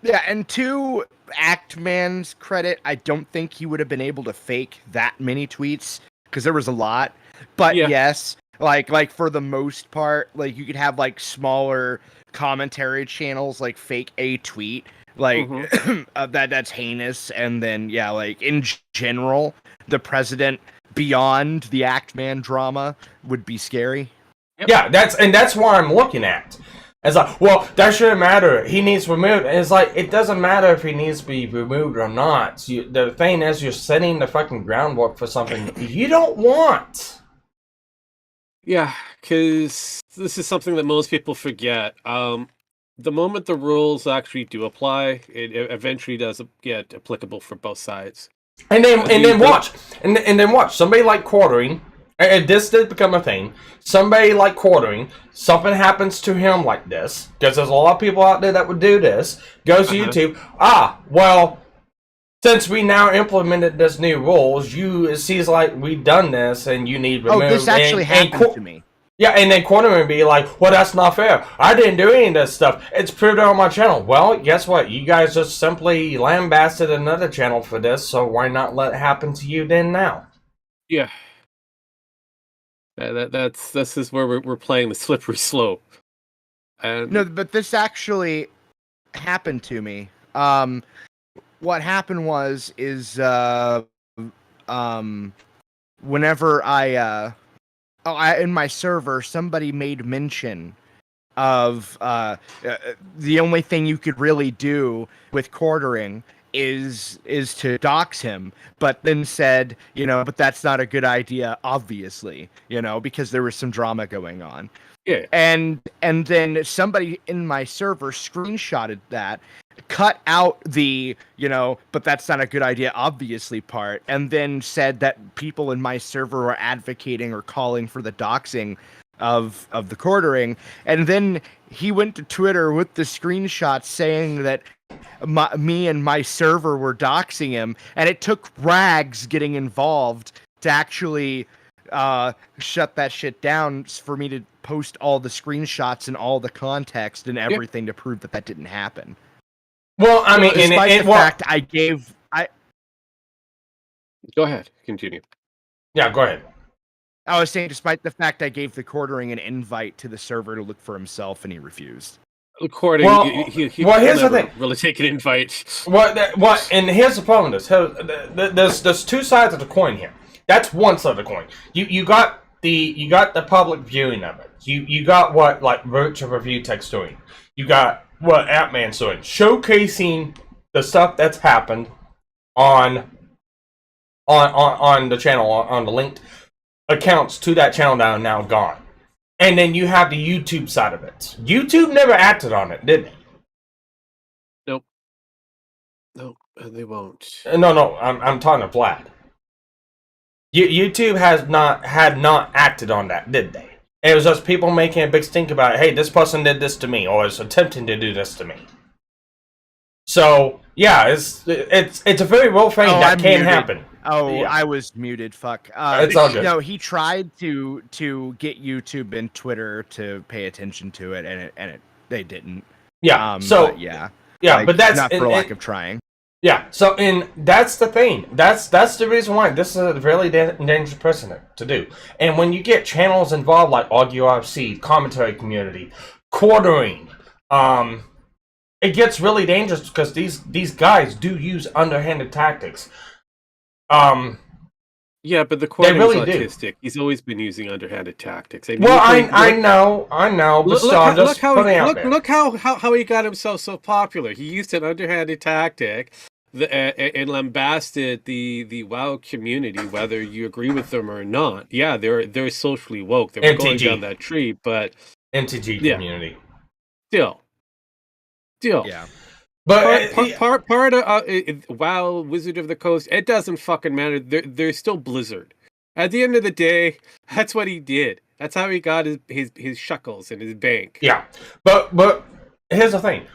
Yeah, and to Actman's credit, I don't think he would have been able to fake that many tweets, because there was a lot. But yes, like for the most part, like you could have like smaller commentary channels like fake a tweet, like that's heinous. And then like in general, the president beyond the Actman drama would be scary. Yep. Yeah, that's why I'm looking at. It's like, well, that shouldn't matter. He needs removed. And it's like, it doesn't matter if he needs to be removed or not. The thing is, you're setting the fucking groundwork for something you don't want. Yeah, because this is something that most people forget. The moment the rules actually do apply, it eventually does get applicable for both sides. And then watch somebody like Quartering. And this did become a thing. Somebody like Quartering, something happens to him like this, because there's a lot of people out there that would do this, goes to YouTube, well, since we now implemented this new rules, it seems like we've done this, and you need removed. Oh, this actually happened to me. Yeah, and then Quartering would be like, well, that's not fair. I didn't do any of this stuff. It's proved on my channel. Well, guess what? You guys just simply lambasted another channel for this, so why not let it happen to you then now? Yeah. This is where we're playing the slippery slope. And no, but this actually happened to me. What happened is whenever I in my server, somebody made mention of the only thing you could really do with quartering is to dox him, but then said, but that's not a good idea, obviously, because there was some drama going on. Yeah. And then somebody in my server screenshotted that, cut out the, but that's not a good idea, obviously part, and then said that people in my server were advocating or calling for the doxing of the quartering. And then he went to Twitter with the screenshot saying that me and my server were doxing him, and it took Rags getting involved to actually shut that shit down for me to post all the screenshots and all the context and everything to prove that didn't happen. Well, I mean, despite the fact I Go ahead, continue. Yeah, go ahead. I was saying, despite the fact I gave the quartering an invite to the server to look for himself, and he refused. According, well, here's the thing. Really take an invite. And here's the problem with this. There's two sides of the coin here. That's one side of the coin. You got the public viewing of it. You got what like Virtual Review Tech's doing. You got what Atman's doing, showcasing the stuff that's happened on the channel, on the linked accounts to that channel that are now gone. And then you have the YouTube side of it. YouTube never acted on it, did they? Nope. Nope, they won't. No, I'm talking to Vlad. YouTube had not acted on that, did they? It was just people making a big stink about it. Hey, this person did this to me, or is attempting to do this to me. So yeah, it's a very real thing that can happen. Oh, yeah. I was muted. Fuck. It's all good. No, he tried to get YouTube and Twitter to pay attention to it, and they didn't. Yeah. But that's not for lack of trying. Yeah. So that's the thing. That's the reason why this is a really dangerous precedent to do. And when you get channels involved like Argue RFC, commentary community, quartering, it gets really dangerous because these guys do use underhanded tactics. Yeah, but the quartering's really autistic. He's always been using underhanded tactics. I know. But look how he got himself so popular. He used an underhanded tactic and lambasted the WoW community, whether you agree with them or not. Yeah, they're socially woke. They were going down that tree, but MTG community. Still. Yeah. But part of WoW Wizard of the Coast, it doesn't fucking matter. They're still Blizzard. At the end of the day, that's what he did. That's how he got his shekels in his bank. Yeah, but here's the thing.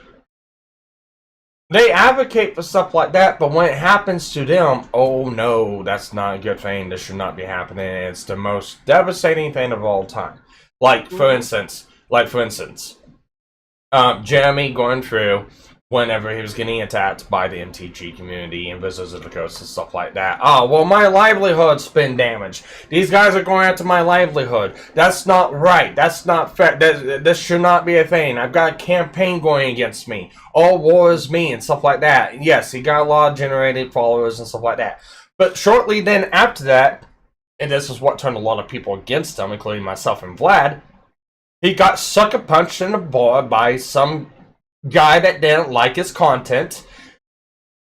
They advocate for stuff like that, but when it happens to them, oh no, that's not a good thing. This should not be happening. It's the most devastating thing of all time. Like for instance, Jeremy going through whenever he was getting attacked by the MTG community and Wizards of the Coast and stuff like that. Oh, well, my livelihood's been damaged. These guys are going after my livelihood. That's not right. That's not fair. This should not be a thing. I've got a campaign going against me. All war is me and stuff like that. Yes, he got a lot of generated followers and stuff like that. But shortly then after that, and this is what turned a lot of people against him, including myself and Vlad, he got sucker punched in the bar by some guy that didn't like his content.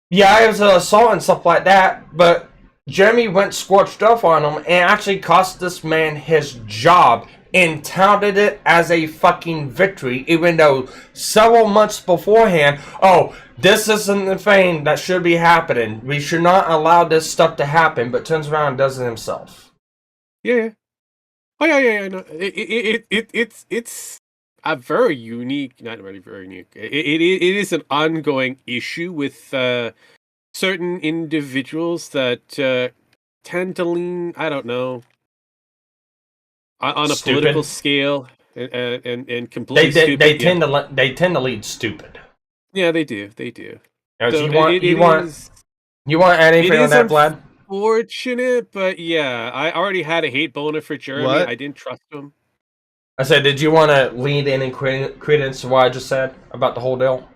Yeah, it was an assault and stuff like that, but Jeremy went scorched earth on him and actually cost this man his job and touted it as a fucking victory, even though several months beforehand, oh, this isn't the thing that should be happening. We should not allow this stuff to happen, but turns around and does it himself. Yeah. Oh yeah. No. It's a very unique, not really very unique. It is an ongoing issue with certain individuals that tend to lean, I don't know, on a stupid. Political scale and completely stupid. They tend to lead stupid. Yeah, they do. Now, So you want to add anything on that, Vlad? Fortunate, but yeah, I already had a hate boner for Jeremy. What? I didn't trust him. I said, did you want to lead in and credence to what I just said about the whole deal?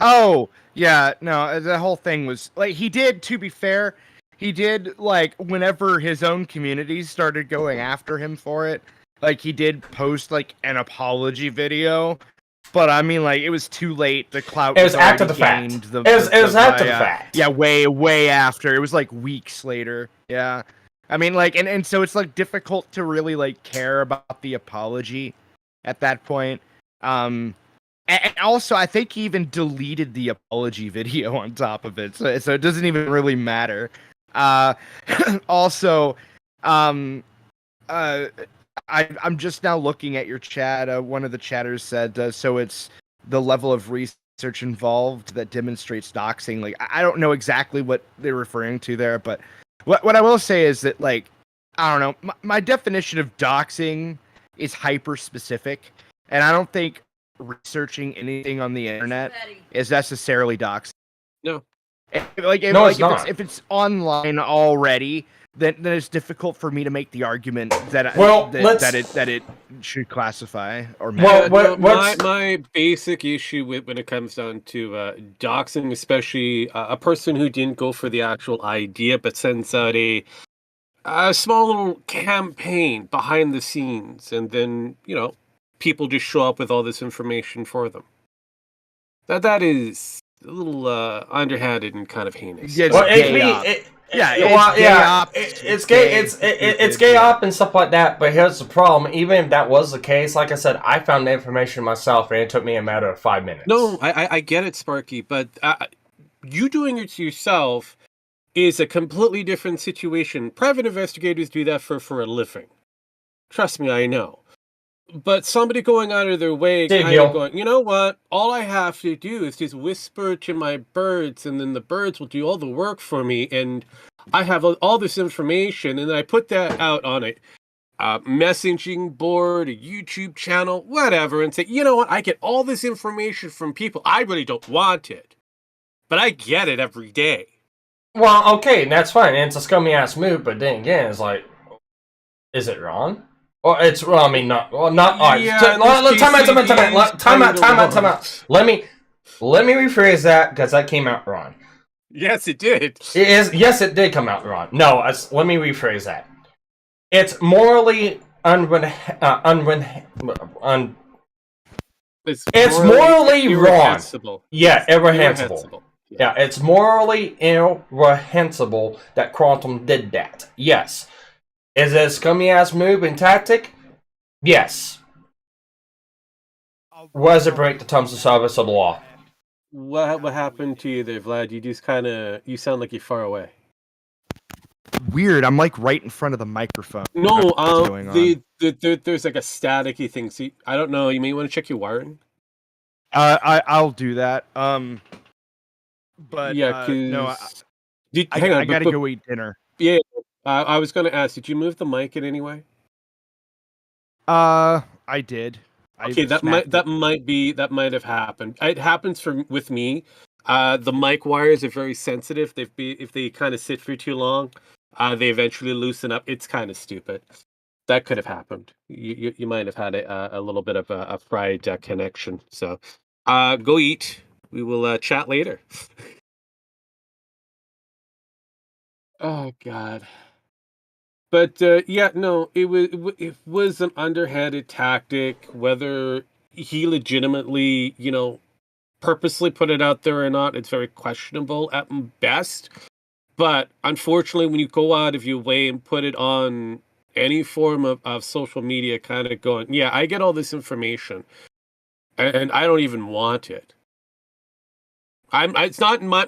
Oh, yeah, no, the whole thing was, like, he did, to be fair, he did, like, whenever his own community started going after him for it, like, he did post, like, an apology video. But I mean, like, it was too late. The clout It was after already the fact. gained. It was after the fact. Yeah, way after. It was like weeks later. Yeah, I mean, like, and so it's like difficult to really like care about the apology at that point. And also, I think he even deleted the apology video on top of it, so it doesn't even really matter. Also, I'm just now looking at your chat. One of the chatters said, so it's the level of research involved that demonstrates doxing. Like, I don't know exactly what they're referring to there, but what I will say is that, like, I don't know, my definition of doxing is hyper specific, and I don't think researching anything on the internet is necessarily doxing. No. If it's online already, then it's difficult for me to make the argument that it should classify or my basic issue when it comes down to doxing, especially a person who didn't go for the actual idea but sends out a small little campaign behind the scenes, and then people just show up with all this information for them. That is a little underhanded and kind of heinous. Yeah, it's gay op and stuff like that. But here's the problem: even if that was the case, like I said, I found the information myself, and it took me a matter of 5 minutes. No, I get it, Sparky, but you doing it yourself is a completely different situation. Private investigators do that for a living. Trust me, I know. But somebody going out of their way, kind of going, you know what? All I have to do is just whisper to my birds, and then the birds will do all the work for me. And I have all this information, and then I put that out on a messaging board, a YouTube channel, whatever, and say, you know what? I get all this information from people. I really don't want it, but I get it every day. Well, okay, that's fine. It's a scummy ass move, but then again, it's like, is it wrong? Well, it's I mean not. All right. Yeah, Time out. Let me rephrase that because that came out wrong. Yes, it did. Yes, it did come out wrong. No, let me rephrase that. It's morally it's morally wrong. Yeah, irreprehensible. Yeah, it's morally irreprehensible that Quantum did that. Yes. Is it a scummy ass move and tactic? Yes. Was it break the terms of service of the law? What happened to you there, Vlad? You sound like you're far away. Weird. I'm like right in front of the microphone. No, there's like a staticky thing. See, I don't know. You may want to check your wiring. I'll do that. But yeah, no, I gotta go eat dinner. Yeah. I was going to ask, did you move the mic in any way? I did. Okay, that might have happened. It happens with me. The mic wires are very sensitive. If they kind of sit for too long, they eventually loosen up. It's kind of stupid. That could have happened. You might have had a little bit of a fried connection. So, go eat. We will chat later. Oh God. But yeah, no, it was an underhanded tactic. Whether he legitimately, purposely put it out there or not, it's very questionable at best. But unfortunately, when you go out of your way and put it on any form of social media, kind of going, yeah, I get all this information, and I don't even want it. It's not my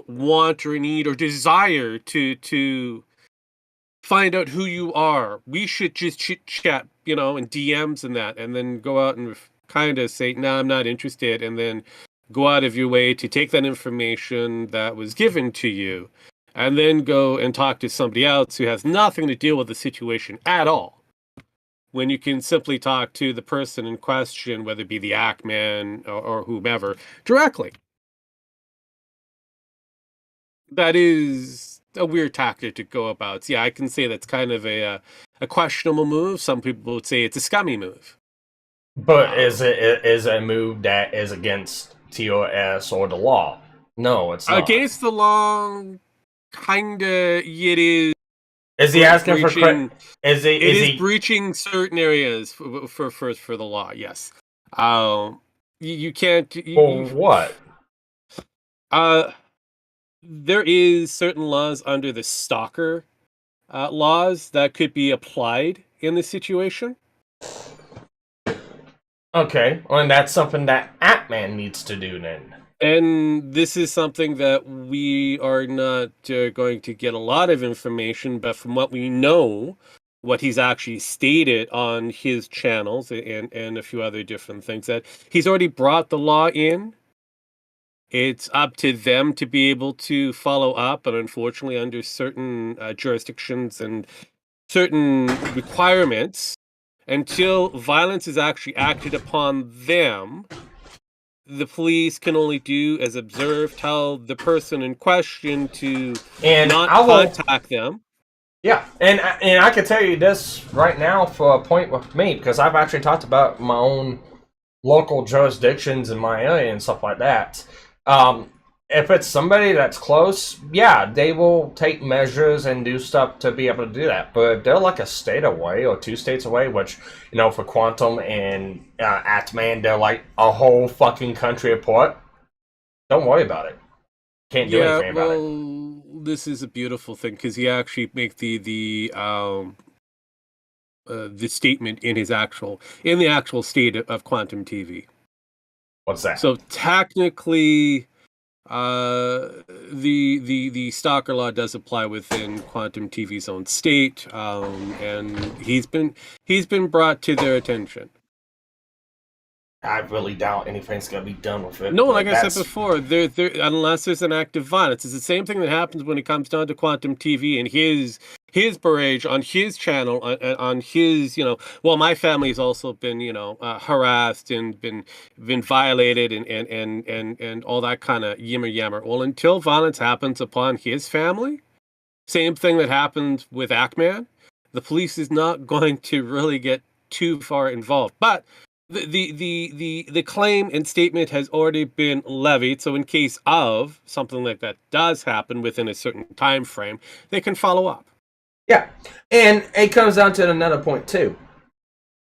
want or need or desire to find out who you are. We should just chit chat, in DMs and that, and then go out and kind of say, "No, I'm not interested," and then go out of your way to take that information that was given to you, and then go and talk to somebody else who has nothing to deal with the situation at all. When you can simply talk to the person in question, whether it be the Ackman or whomever, directly. That is a weird tactic to go about. Yeah, I can say that's kind of a questionable move. Some people would say it's a scummy move. But is it a move that is against TOS or the law? No, it's not. Against the law, kinda, it is. Is he asking for breaching- Is It is he? breaching certain areas for the law. Yes. You can't. For what? There is certain laws under the stalker laws that could be applied in this situation. Okay, well, and that's something that Atman needs to do then. And this is something that we are not going to get a lot of information, but from what we know, what he's actually stated on his channels and a few other different things, that he's already brought the law in. It's up to them to be able to follow up, but unfortunately, under certain jurisdictions and certain requirements, until violence is actually acted upon them, the police can only do as observe, tell the person in question to not contact them. Yeah, and I can tell you this right now for a point with me, because I've actually talked about my own local jurisdictions in my area and stuff like that. If it's somebody that's close, yeah, they will take measures and do stuff to be able to do that. But if they're like a state away or 2 states away, which, you know, for Quantum and Atman, they're like a whole fucking country apart. Don't worry about it. Can't do anything about it. This is a beautiful thing because he actually make the statement in the actual state of Quantum TV. What's that? So technically, the stalker law does apply within Quantum TV's own state, and he's been brought to their attention. I really doubt anything's gonna be done with it. No, like I said before, there unless there's an act of violence, it's the same thing that happens when it comes down to Quantum TV and his barrage on his channel, on his, you know, well, my family has also been, you know, harassed and been violated and all that kind of yammer. Well, until violence happens upon his family, same thing that happened with Ackman, the police is not going to really get too far involved. But the claim and statement has already been levied, so in case of something like that does happen within a certain time frame, they can follow up. Yeah, and it comes down to another point too.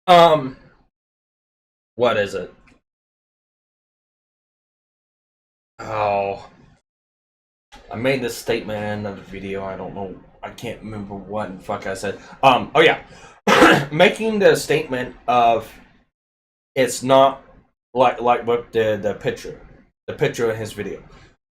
What is it? Oh, I made this statement in another video. I don't know. I can't remember what the fuck I said. Oh yeah, making the statement of it's not like with the picture in his video.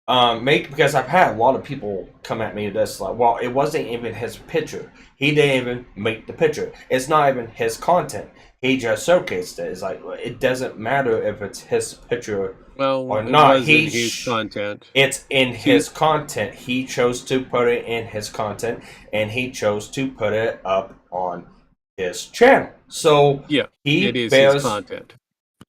Because I've had a lot of people come at me this like, well, it wasn't even his picture. He didn't even make the picture. It's not even his content. He just showcased it. It's like, it doesn't matter if it's his picture or not. His content. It's in his content. He chose to put it in his content, and he chose to put it up on his channel. So yeah, it is his content.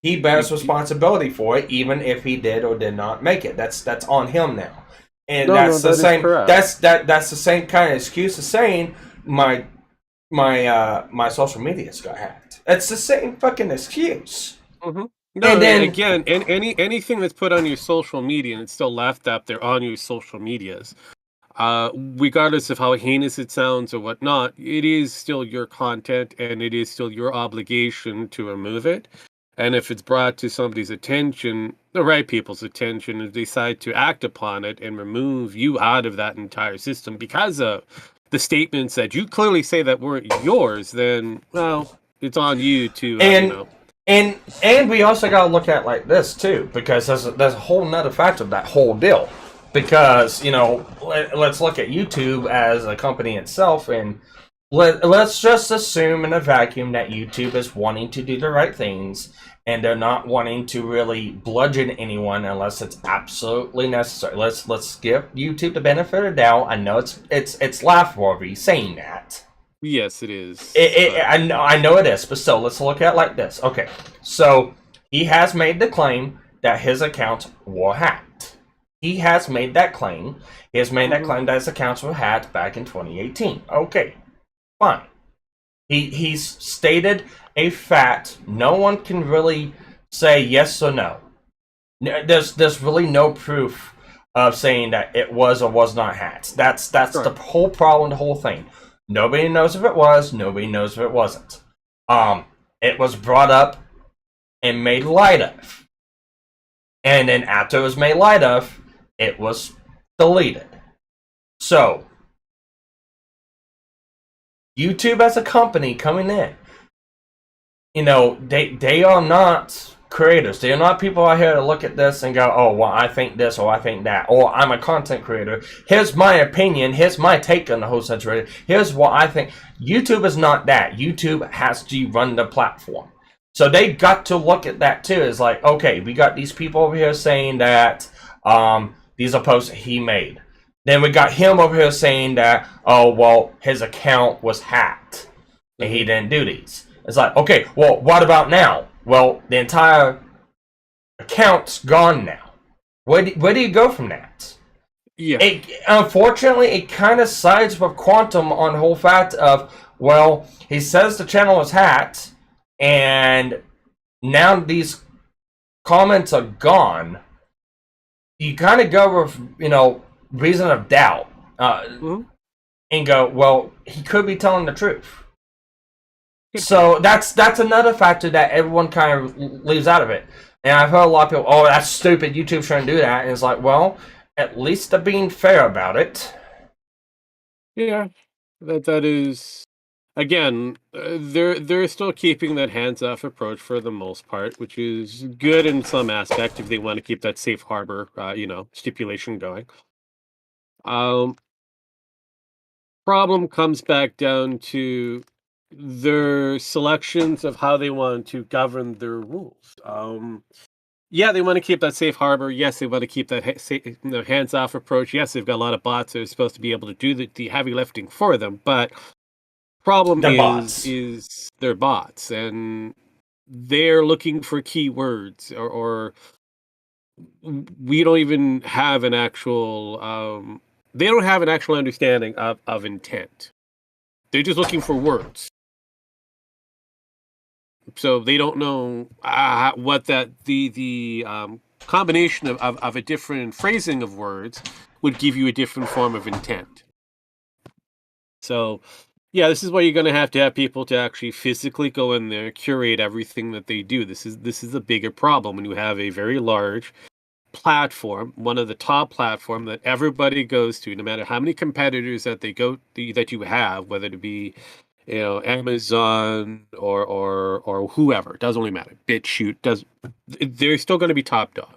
He bears responsibility for it, even if he did or did not make it. That's on him now, and that's the same. That's the same kind of excuse as saying my social media's got hacked. It's the same fucking excuse. Mm-hmm. No, and then again, anything that's put on your social media and it's still left up there on your social medias, regardless of how heinous it sounds or whatnot, it is still your content and it is still your obligation to remove it. And if it's brought to somebody's attention, the right people's attention, and decide to act upon it and remove you out of that entire system because of the statements that you clearly say that weren't yours, then, well, it's on you to, you know. And we also got to look at like this too, because there's a whole nother factor of that whole deal. Because, you know, let's look at YouTube as a company itself, and let's just assume in a vacuum that YouTube is wanting to do the right things, and they're not wanting to really bludgeon anyone unless it's absolutely necessary. Let's give YouTube the benefit of the doubt. I know it's laugh-worthy saying that. Yes, it is. I know it is, but still, let's look at it like this. Okay, so he has made the claim that his accounts were hacked. He has made that claim. He has made that claim that his accounts were hacked back in 2018. Okay, fine. He's stated a fact. No one can really say yes or no. There's really no proof of saying that it was or was not hacked. That's the whole problem, the whole thing. Nobody knows if it was. Nobody knows if it wasn't. It was brought up and made light of. And then after it was made light of, it was deleted. So, YouTube as a company coming in, you know, they are not creators. They are not people out here to look at this and go, oh, well, I think this or I think that. Or I'm a content creator. Here's my opinion. Here's my take on the whole situation. Here's what I think. YouTube is not that. YouTube has to run the platform. So they got to look at that too. It's like, okay, we got these people over here saying that these are posts he made. Then we got him over here saying that, oh, well, his account was hacked and he didn't do these. It's like, okay, well, what about now? Well, the entire account's gone now. Where do you go from that? Yeah. Unfortunately, it kind of sides with Quantum on the whole fact of, well, he says the channel was hacked, and now these comments are gone. You kind of go with, you know, reason of doubt, and go, well, he could be telling the truth. So that's another factor that everyone kind of leaves out of it. And I've heard a lot of people, oh, that's stupid, YouTube shouldn't do that. And it's like, well, at least they're being fair about it. Yeah, that is, again, they're still keeping that hands-off approach for the most part, which is good in some aspect if they want to keep that safe harbor, stipulation going. Problem comes back down to their selections of how they want to govern their rules. Yeah, they want to keep that safe harbor. Yes, they want to keep that hands-off approach. Yes, they've got a lot of bots that are supposed to be able to do the heavy lifting for them. But problem is they're bots, and they're looking for keywords, or we don't even have an actual. They don't have an actual understanding of intent. They're just looking for words. So they don't know what the combination of a different phrasing of words would give you a different form of intent. So, yeah, this is why you're going to have people to actually physically go in there, curate everything that they do. This is a bigger problem when you have a very large platform, one of the top platform that everybody goes to, no matter how many competitors that that you have, whether it be, you know, Amazon or whoever, it doesn't really matter. BitChute they're still going to be top dog.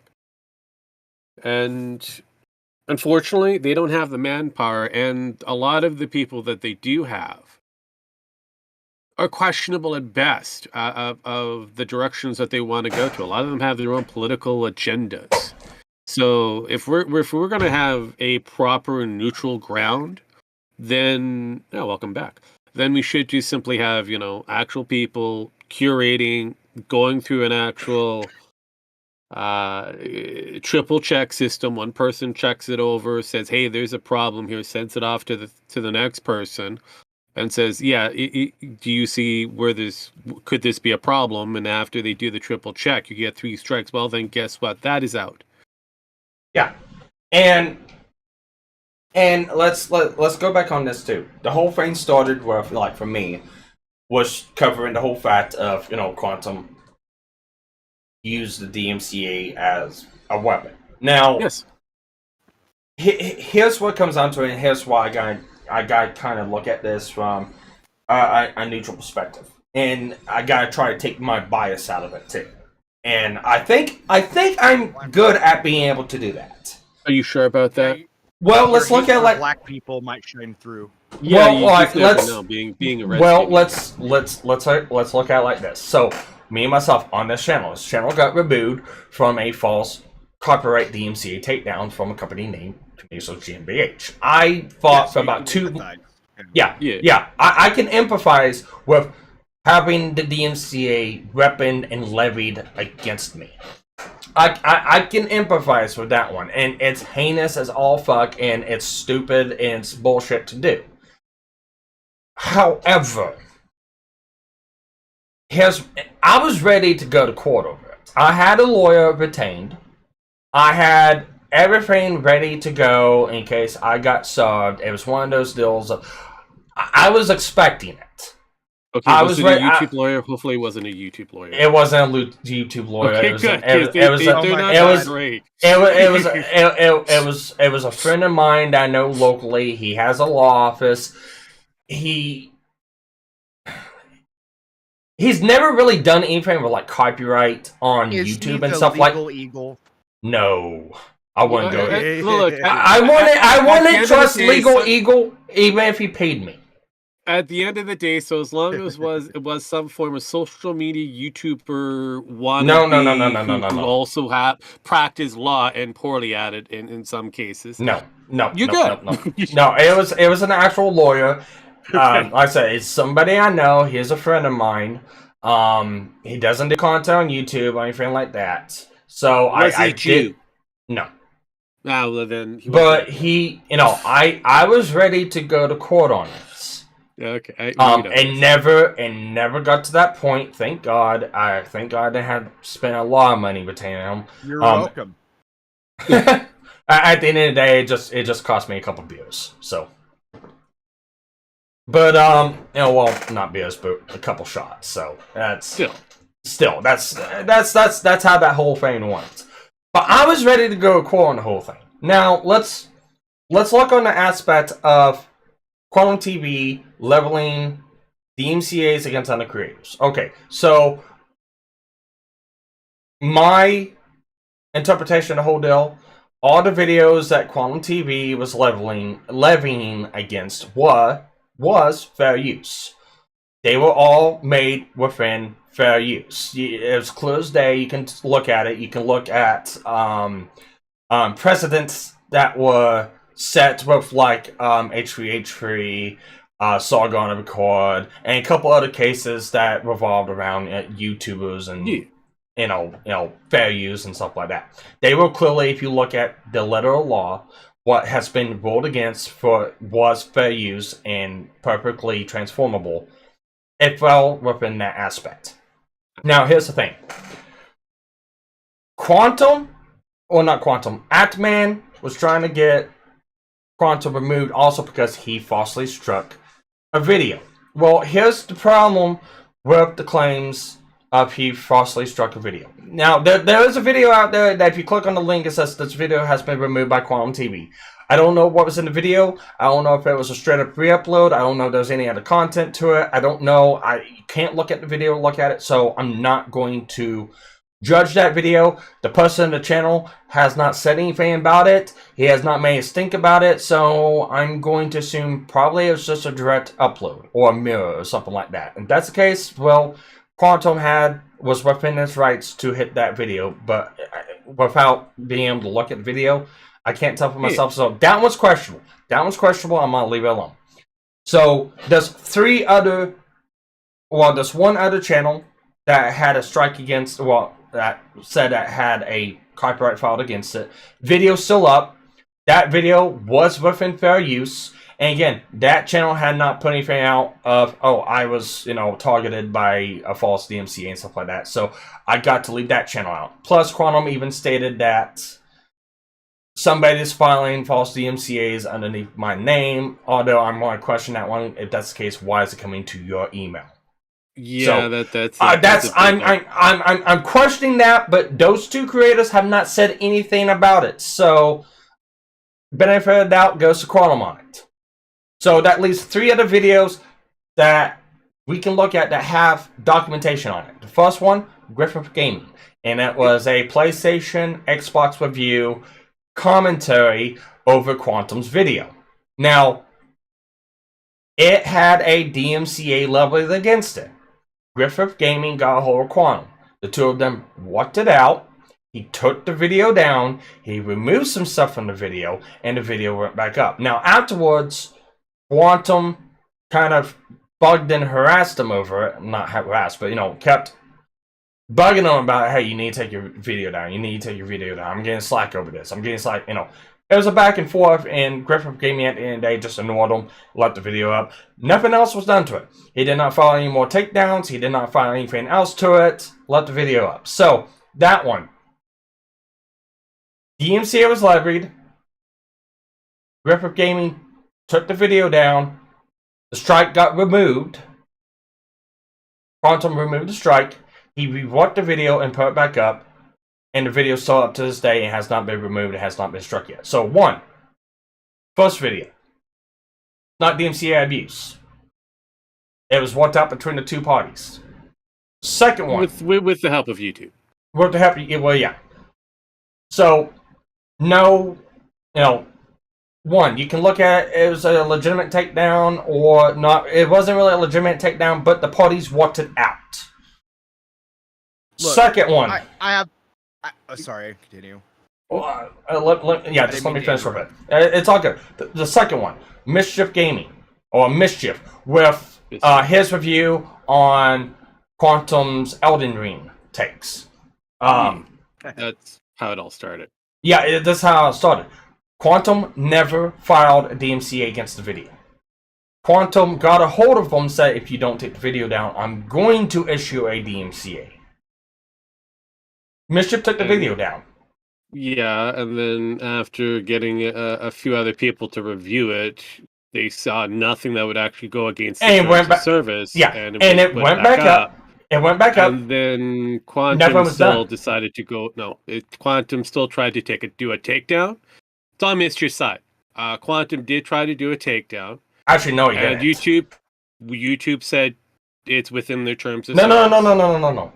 And unfortunately, they don't have the manpower, and a lot of the people that they do have are questionable at best of the directions that they want to go to. A lot of them have their own political agendas. So if we're going to have a proper neutral ground, then welcome back. Then we should just simply have, you know, actual people curating, going through an actual triple check system. One person checks it over, says, hey, there's a problem here, sends it off to the next person, and says, yeah, do you see where could this be a problem? And after they do the triple check, you get 3 strikes. Well, then guess what? That is out. Yeah, and let's go back on this too. The whole thing started with, like, for me, was covering the whole fact of, you know, Quantum used the DMCA as a weapon. Now, yes, here's what comes down to it, and here's why I got kind of look at this from a neutral perspective, and I gotta try to take my bias out of it too. And I think I'm good at being able to do that. Are you sure about that? Well, let's look at, like, black people might shine through. Yeah, well, like, let's know, being a red well, skin. let's look at it like this. So, me and myself on this channel got removed from a false copyright DMCA takedown from a company named GmbH. I fought for about 2. Yeah. I can empathize with having the DMCA weapon and levied against me. I can empathize with that one, and it's heinous as all fuck, and it's stupid, and it's bullshit to do. However, I was ready to go to court over it. I had a lawyer retained. I had everything ready to go in case I got served. It was one of those deals. I was expecting it. Okay, I was was it ready. a YouTube lawyer? Hopefully, it wasn't a YouTube lawyer. It wasn't a YouTube lawyer. Okay, It was. good. It was. Oh They're my not God. that great. It was a friend of mine that I know locally. He has a law office. He's never really done anything with like copyright on Is YouTube he and the stuff like. legal eagle? No, I wouldn't go. Look, I at the wouldn't end of trust the day, Legal so- Eagle even if he paid me. At the end of the day, so as long as it was some form of social media YouTuber wannabe who also practice law and poorly at it in some cases. No. You're good. No, it was an actual lawyer. Like I said, it's somebody I know. He's a friend of mine. He doesn't do content on YouTube or anything like that. So I did. No. Ah, well then. I was ready to go to court on this. Okay. And never got to that point. Thank God. Thank God I had spent a lot of money retaining him. You're welcome. At the end of the day, it just cost me a couple beers. So, but not beers, but a couple shots. So that's still that's how that whole thing went. But I was ready to go to court on the whole thing. Now let's look on the aspect of Quantum TV leveling DMCAs against other creators. Okay, so my interpretation of the whole deal, all the videos that Quantum TV was levying against was fair use. They were all made within fair use. It was clear as day. You can look at it. You can look at precedents that were set with like H3H3, Saga on a Record, and a couple other cases that revolved around YouTubers and fair use and stuff like that. They were clearly, if you look at the letter of law, what has been ruled against was fair use and perfectly transformable. It fell within that aspect. Now, here's the thing. Atman was trying to get Quantum removed also because he falsely struck a video. Well, here's the problem with the claims of he falsely struck a video. Now, there is a video out there that if you click on the link, it says this video has been removed by Quantum TV. I don't know what was in the video. I don't know if it was a straight up re-upload. I don't know if there's any other content to it. I don't know. I can't look at the video, look at it, so I'm not going to judge that video. The person in the channel has not said anything about it. He has not made us think about it, so I'm going to assume probably it was just a direct upload or a mirror or something like that. If that's the case, well, Quantum was within his rights to hit that video, but without being able to look at the video, I can't tell for myself. So that was questionable. I'm gonna leave it alone. So there's there's one other channel that had a strike against, that said that had a copyright filed against it. Video's still up. That video was within fair use. And again, that channel had not put anything out of, I was, targeted by a false DMCA and stuff like that. So I got to leave that channel out. Plus, Quantum even stated that somebody's filing false DMCAs underneath my name. Although I'm going to question that one. If that's the case, why is it coming to your email? Yeah, so, I'm questioning that, but those two creators have not said anything about it. So, benefit of the doubt goes to Quantum on it. So that leaves 3 other videos that we can look at that have documentation on it. The first one, Griffith Gaming, and that was a PlayStation, Xbox review commentary over Quantum's video. Now, it had a DMCA leveled against it. Griffith Gaming got a hold of Quantum. The two of them worked it out. He took the video down. He removed some stuff from the video, and the video went back up. Now, afterwards, Quantum kind of bugged and harassed him over it. Not harassed, but, kept bugging him about, hey, you need to take your video down. You need to take your video down. I'm getting slack over this. I'm getting slack, It was a back and forth, and Griffith Gaming at the end of the day just ignored him, left the video up. Nothing else was done to it. He did not file any more takedowns. He did not file anything else to it. Left the video up. So, that one. DMCA was levied. Gripper Gaming took the video down. The strike got removed. Quantum removed the strike. He reworked the video and put it back up. And the video is still up to this day. It has not been removed. It has not been struck yet. So, first video. Not DMCA abuse. It was worked out between the two parties. Second one. With the help of YouTube. With the help of, well, yeah. So, no, one, you can look at it as a legitimate takedown or not. It wasn't really a legitimate takedown, but the parties worked it out. Look, second one. Sorry, continue. Just let me finish for a bit. It's all good. The second one, Mischief Gaming, or Mischief, with his review on Quantum's Elden Ring takes. That's how it all started. Yeah, that's how it started. Quantum never filed a DMCA against the video. Quantum got a hold of them and said, if you don't take the video down, I'm going to issue a DMCA. Mischief took the video down. Yeah, and then after getting a few other people to review it, they saw nothing that would actually go against the service. Yeah, and it went back up. It went back up. And then Quantum still decided to go. No, Quantum still tried to do a takedown. It's on Mischief's side. Quantum did try to do a takedown. Actually, no, he didn't. And YouTube said it's within their terms of service. No.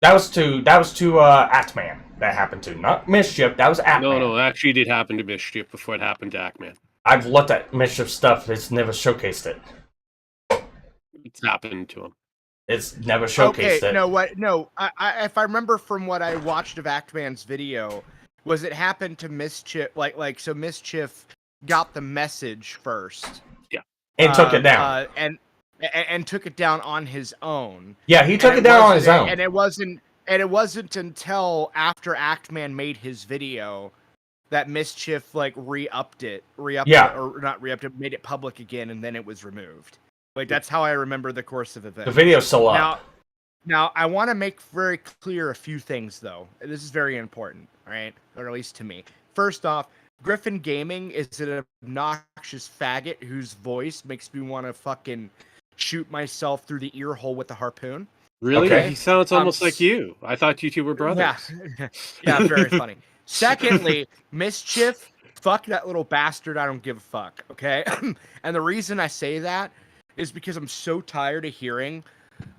That was to Actman. That happened to, not Mischief. That was Actman. No, actually, it did happen to Mischief before it happened to Actman. I've looked at Mischief stuff. It's never showcased it. It's happened to him. It's never showcased it. No, if I remember from what I watched of Actman's video, was it happened to Mischief, so Mischief got the message first. Yeah. And took it down. And took it down on his own. Yeah, he took it down on his own. And it wasn't until after Actman made his video that Mischief re-upped it, made it public again, and then it was removed. That's how I remember the course of events. The video's still up. Now I want to make very clear a few things, though. This is very important, all right? Or at least to me. First off, Griffin Gaming is an obnoxious faggot whose voice makes me want to fucking shoot myself through the ear hole with a harpoon. Really? Okay. He sounds almost like you. I thought you two were brothers. Yeah, very funny. Secondly, Mischief, fuck that little bastard. I don't give a fuck, okay? And the reason I say that is because I'm so tired of hearing,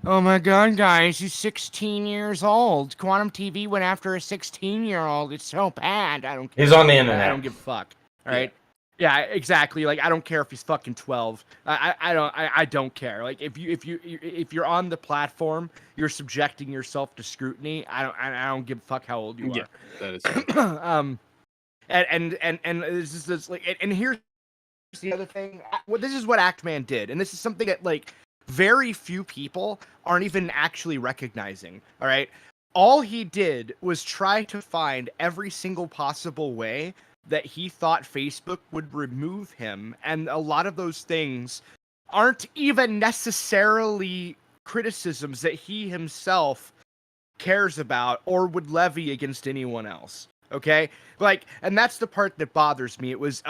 oh my god, guys, he's 16 years old. Quantum TV went after a 16-year-old. It's so bad. I don't care. He's on the internet. I don't give a fuck. All right? Yeah, exactly. I don't care if he's fucking 12. I don't care. If you're on the platform, you're subjecting yourself to scrutiny. I don't give a fuck how old you are. Yeah, that is true. And this is and here's the other thing. This is what Actman did, and this is something that very few people aren't even actually recognizing. All right, all he did was try to find every single possible way that he thought Facebook would remove him, and a lot of those things aren't even necessarily criticisms that he himself cares about or would levy against anyone else. Okay, and that's the part that bothers me. It was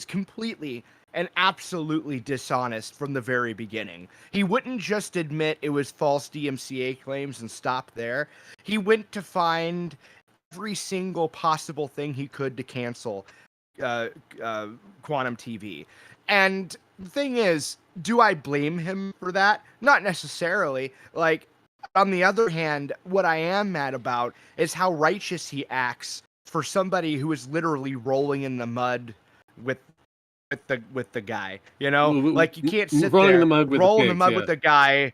completely and absolutely dishonest from the very beginning. He wouldn't just admit it was false DMCA claims and stop there. He went to find every single possible thing he could to cancel Quantum TV. And the thing is, do I blame him for that? Not necessarily. On the other hand, what I am mad about is how righteous he acts for somebody who is literally rolling in the mud with the guy. You can't sit rolling there, the mud with the guy.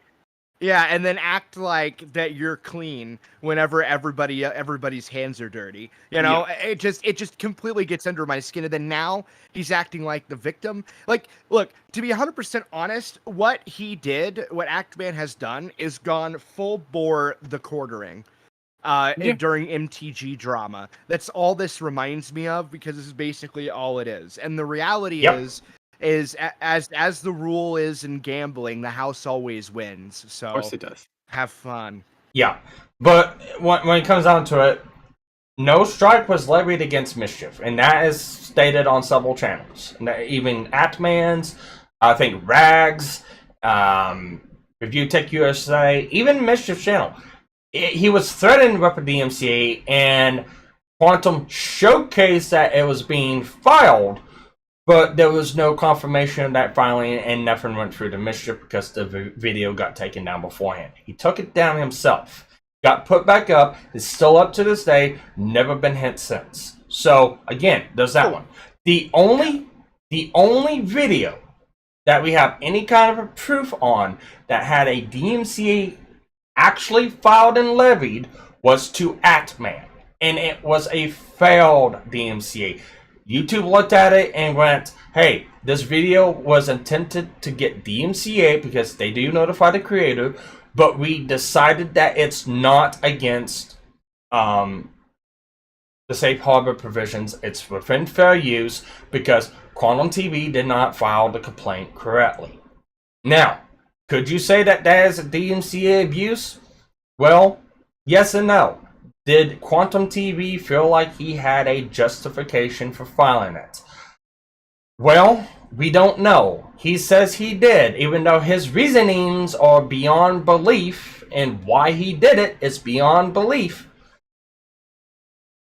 Yeah, and then act like that you're clean whenever everybody's hands are dirty. It just completely gets under my skin. And then now he's acting like the victim. Look, to be 100% honest, what Actman has done is gone full bore the quartering during MTG drama. That's all this reminds me of, because this is basically all it is. And the reality is as the rule is in gambling, the house always wins. So of course it does. Have fun. Yeah, but when it comes down to it, no strike was levied against Mischief, and that is stated on several channels. Even Atman's, I think Rags, Review Tech USA, even Mischief's channel. He was threatened with a DMCA, and Quantum showcased that it was being filed, but there was no confirmation of that filing, and nothing went through to Mischief because the video got taken down beforehand. He took it down himself. Got put back up. It's still up to this day. Never been hit since. So again, there's that one. The only video that we have any kind of a proof on that had a DMCA actually filed and levied was to Atman, and it was a failed DMCA. YouTube looked at it and went, "Hey, this video was intended to get DMCA because they do notify the creator." But we decided that it's not against the safe harbor provisions. It's within fair use because Quantum TV did not file the complaint correctly. Now, could you say that that is a DMCA abuse? Well, yes and no. Did Quantum TV feel like he had a justification for filing it? Well, we don't know. He says he did, even though his reasonings are beyond belief, and why he did it is beyond belief.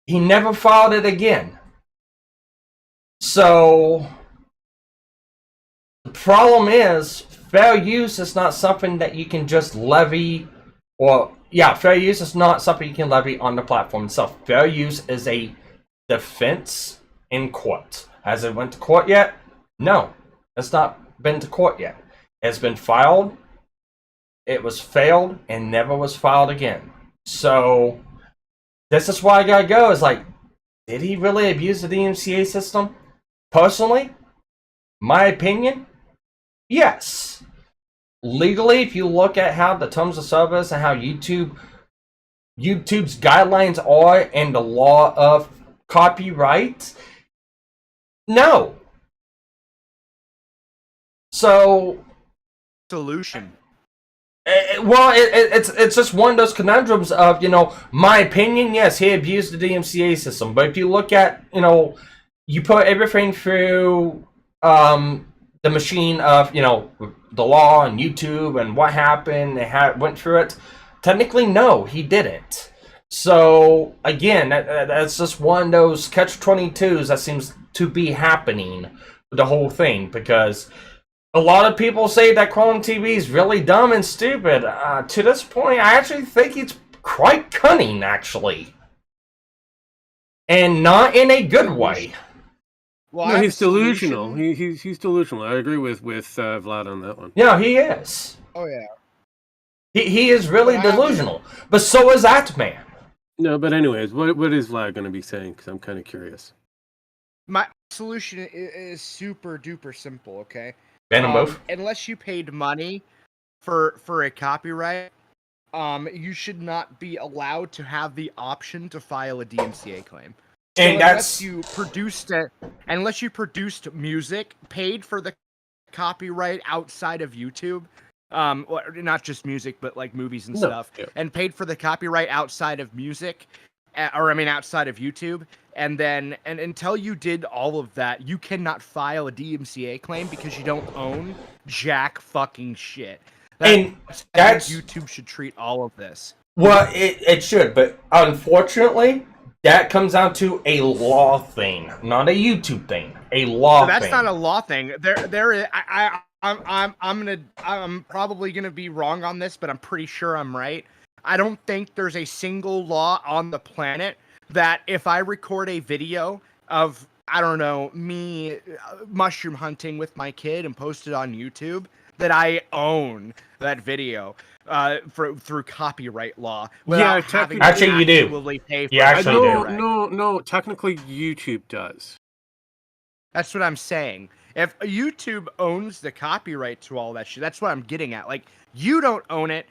He never filed it again. So, the problem is, fair use is not something that you can just levy, fair use is not something you can levy on the platform itself. Fair use is a defense in court. Has it went to court yet? No, it's not been to court yet. It's been filed, it was failed, and never was filed again. So, this is why I gotta go. Is like, did he really abuse the DMCA system? Personally, my opinion, yes. Legally, if you look at how the terms of service and how YouTube's guidelines are and the law of copyright, no. So, Solution. It's just one of those conundrums of, my opinion, yes, he abused the DMCA system. But if you look at, you put everything through the machine of, the law and YouTube and what happened and went through it, technically, no, he didn't. So, again, that's just one of those catch-22s that seems to be happening with the whole thing, because a lot of people say that Quantum TV is really dumb and stupid. To this point, I actually think he's quite cunning, actually. And not in a good way. Well, no, he's delusional. He's delusional. I agree with Vlad on that one. Yeah, he is. Oh, yeah. He is really delusional. But so is Atman. No, but anyways, what is Vlad going to be saying? Because I'm kind of curious. My solution is super duper simple, okay? Unless you paid money for a copyright, you should not be allowed to have the option to file a DMCA claim. And unless you produced music, paid for the copyright outside of YouTube, not just music, but like movies and stuff, and paid for the copyright outside of music, outside of YouTube, and until you did all of that, you cannot file a DMCA claim because you don't own jack fucking shit. That's YouTube should treat all of this. Well, it should, but unfortunately, that comes down to a law thing, not a YouTube thing. A law thing. That's not a law thing. I'm probably gonna be wrong on this, but I'm pretty sure I'm right. I don't think there's a single law on the planet that if I record a video of, I don't know, me mushroom hunting with my kid and post it on YouTube, that I own that video through copyright law. Yeah, actually you do. No, technically YouTube does. That's what I'm saying. If YouTube owns the copyright to all that shit, that's what I'm getting at. Like, you don't own it,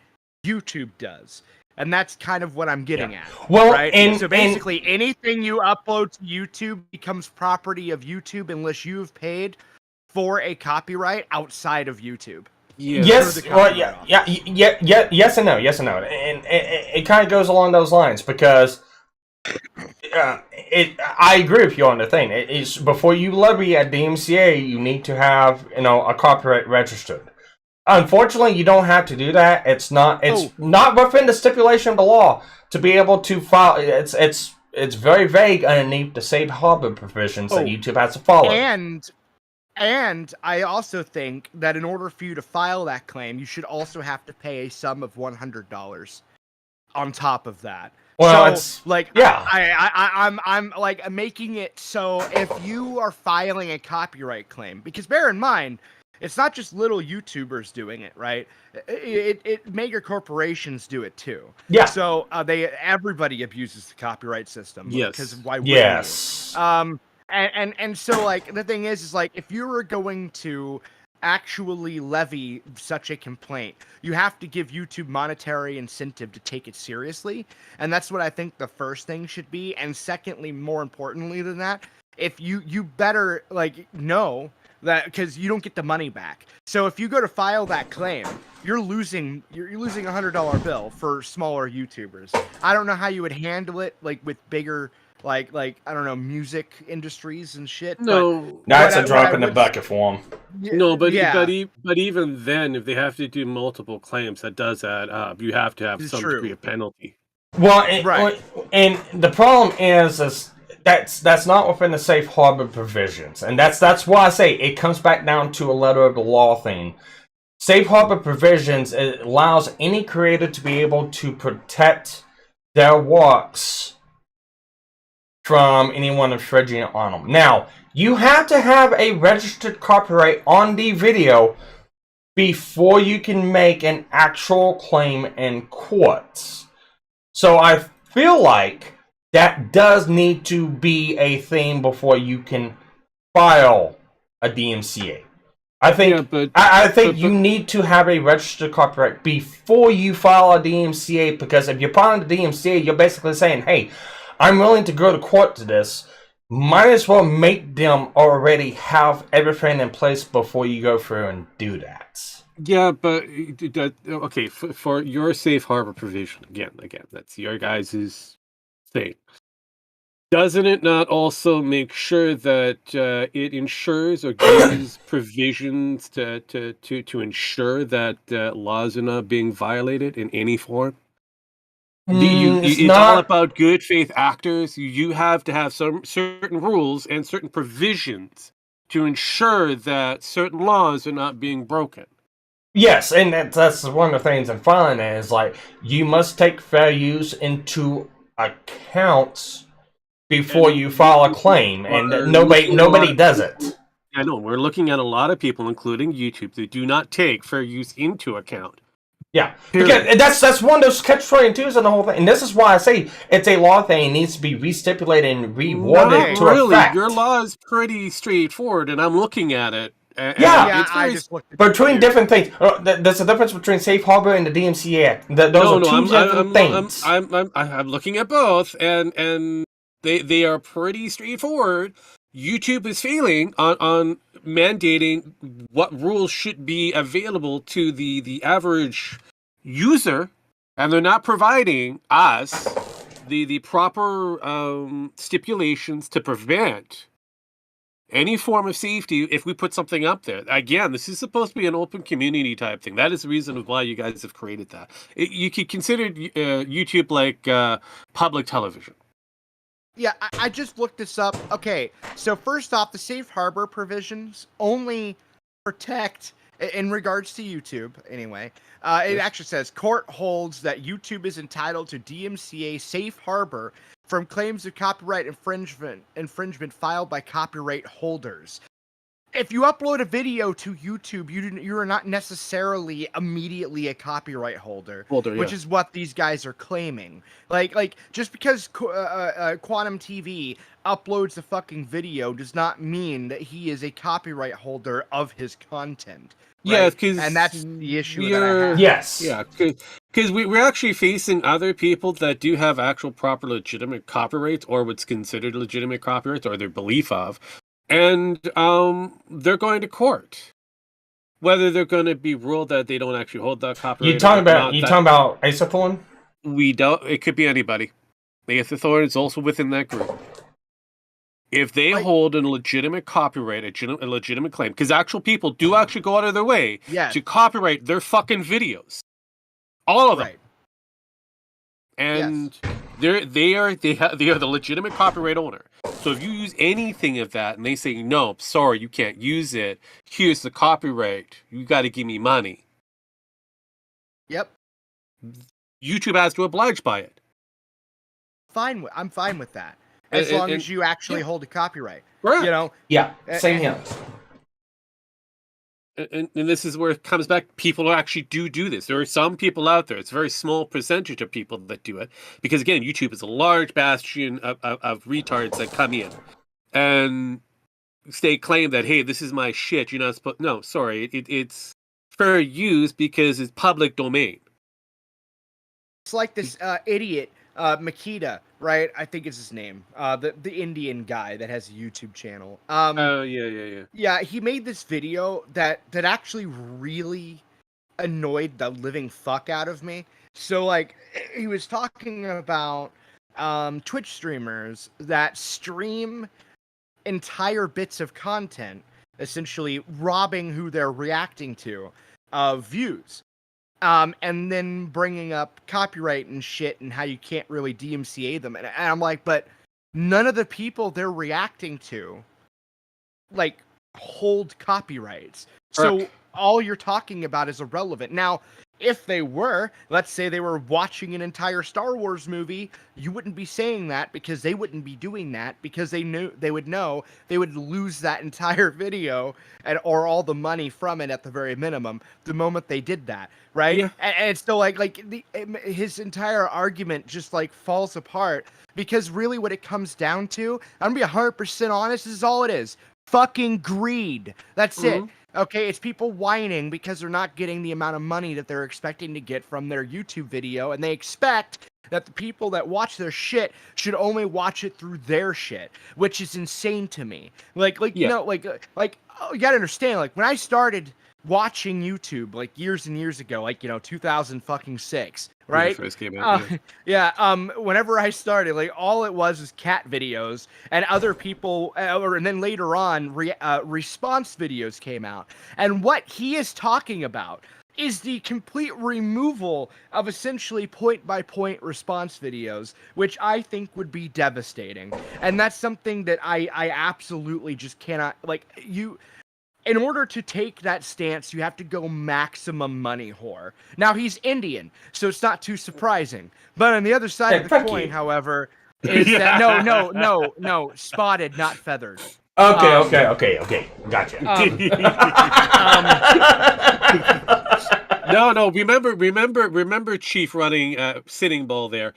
YouTube does. And that's kind of what I'm getting at. Well, right? So basically, anything you upload to YouTube becomes property of YouTube unless you've paid for a copyright outside of YouTube. Yeah. Yes, well, yes and no, and it kind of goes along those lines, because I agree with you on the thing. It's before you levy at DMCA, you need to have a copyright registered. Unfortunately, you don't have to do that. It's not not within the stipulation of the law to be able to file. It's very vague underneath the safe harbor provisions that YouTube has to follow. And I also think that in order for you to file that claim, you should also have to pay a sum of $100 on top of that. Well, so, it's like, yeah. I'm like making it so if you are filing a copyright claim, because bear in mind, it's not just little YouTubers doing it, right? It major corporations do it too. Yeah. So everybody abuses the copyright system. Yes. Because why wouldn't Yes. you? And so like the thing is like if you were going to actually levy such a complaint, you have to give YouTube monetary incentive to take it seriously, and that's what I think the first thing should be. And secondly, more importantly than that, if you better like know that because you don't get the money back. So if you go to file that claim, you're losing $100 bill for smaller YouTubers. I don't know how you would handle it like with bigger like I don't know, music industries and shit. No, that's a drop in the bucket for them. No, but even then, if they have to do multiple claims, that does add up. You have to have some degree of penalty. Well, and the problem is that's not within the safe harbor provisions, and that's why I say it comes back down to a letter of the law thing. Safe harbor provisions, it allows any creator to be able to protect their works from anyone infringing on them. Now, you have to have a registered copyright on the video before you can make an actual claim in courts. So I feel like that does need to be a thing before you can file a DMCA. I think I think you need to have a registered copyright before you file a DMCA, because if you're filing a DMCA, you're basically saying, hey, I'm willing to go to court to this. Might as well make them already have everything in place before you go through and do that. Yeah, but okay, for your safe harbor provision, again, that's your guys' thing. Doesn't it not also make sure that it ensures or gives provisions to ensure that laws are not being violated in any form? It's all about good faith actors. You have to have some certain rules and certain provisions to ensure that certain laws are not being broken. Yes, and that's one of the things in filing it is like you must take fair use into account before you file a claim, and nobody does it. I know we're looking at a lot of people, including YouTube, that do not take fair use into account. Yeah, because that's one of those catch-22s in the whole thing, and this is why I say it's a law thing. It needs to be restipulated and reworded to effect. Your law is pretty straightforward, and I'm looking at it. I just looked at between different things. There's a difference between safe harbor and the DMCA Act. Those are two different things. I'm looking at both, and they are pretty straightforward. YouTube is failing on mandating what rules should be available to the average user, and they're not providing us the proper stipulations to prevent any form of safety if we put something up there. Again, this is supposed to be an open community type thing. That is the reason why you guys have created that. You could consider YouTube like public television. Yeah, I just looked this up. Okay, so first off, the safe harbor provisions only protect, in regards to YouTube, anyway, it actually says, court holds that YouTube is entitled to DMCA safe harbor from claims of copyright infringement filed by copyright holders. If you upload a video to YouTube, you are not necessarily immediately a copyright holder, which is what these guys are claiming. Like just because Quantum TV uploads a fucking video does not mean that he is a copyright holder of his content. Right? Yeah, and that's the issue that I have. Yes. Yeah, because we're actually facing other people that do have actual proper legitimate copyrights, or what's considered legitimate copyrights, or their belief of. And they're going to court. Whether they're going to be ruled that they don't actually hold that copyright. You talking about acerthorn? We don't. It could be anybody. Acerthorn is also within that group. If they hold a legitimate copyright, a legitimate claim, because actual people do actually go out of their way to copyright their fucking videos, all of them, and they are the legitimate copyright owner. So if you use anything of that and they say no, sorry, you can't use it. Here's the copyright. You got to give me money. Yep. YouTube has to oblige by it. I'm fine with that. As long as you actually hold a copyright. Right. You know? Yeah, same here. And this is where it comes back. People actually do this. There are some people out there. It's a very small percentage of people that do it. Because, again, YouTube is a large bastion of retards that come in. And they claim that, hey, this is my shit. You're not supposed... No, sorry. It's fair use because it's public domain. It's like this idiot... Makita, right? I think is his name. The Indian guy that has a YouTube channel. Yeah. Yeah, he made this video that actually really annoyed the living fuck out of me. So, like, he was talking about Twitch streamers that stream entire bits of content, essentially robbing who they're reacting to of views. And then bringing up copyright and shit and how you can't really DMCA them. And I'm like, but none of the people they're reacting to, like, hold copyrights. So all you're talking about is irrelevant. Now, if they were, let's say they were watching an entire Star Wars movie, you wouldn't be saying that because they wouldn't be doing that because they would know they would lose that entire video or all the money from it at the very minimum the moment they did that, right? Yeah. And so his entire argument just like falls apart because really what it comes down to, I'm gonna be 100% honest, this is all it is. Fucking greed. That's it. Okay, it's people whining because they're not getting the amount of money that they're expecting to get from their YouTube video, and they expect that the people that watch their shit should only watch it through their shit, which is insane to me. You know, you gotta understand, like, when I started watching YouTube, like, years and years ago, like, 2006, right? When it first came out, Whenever I started, like, all it was cat videos, and other people, and then later on, response videos came out. And what he is talking about is the complete removal of essentially point-by-point response videos, which I think would be devastating. And that's something that I absolutely just cannot, in order to take that stance, you have to go maximum money whore. Now, he's Indian, so it's not too surprising. But on the other side of the coin, however, is that no, spotted, not feathered. Okay. Gotcha. No. Remember, Chief running Sitting Bull there.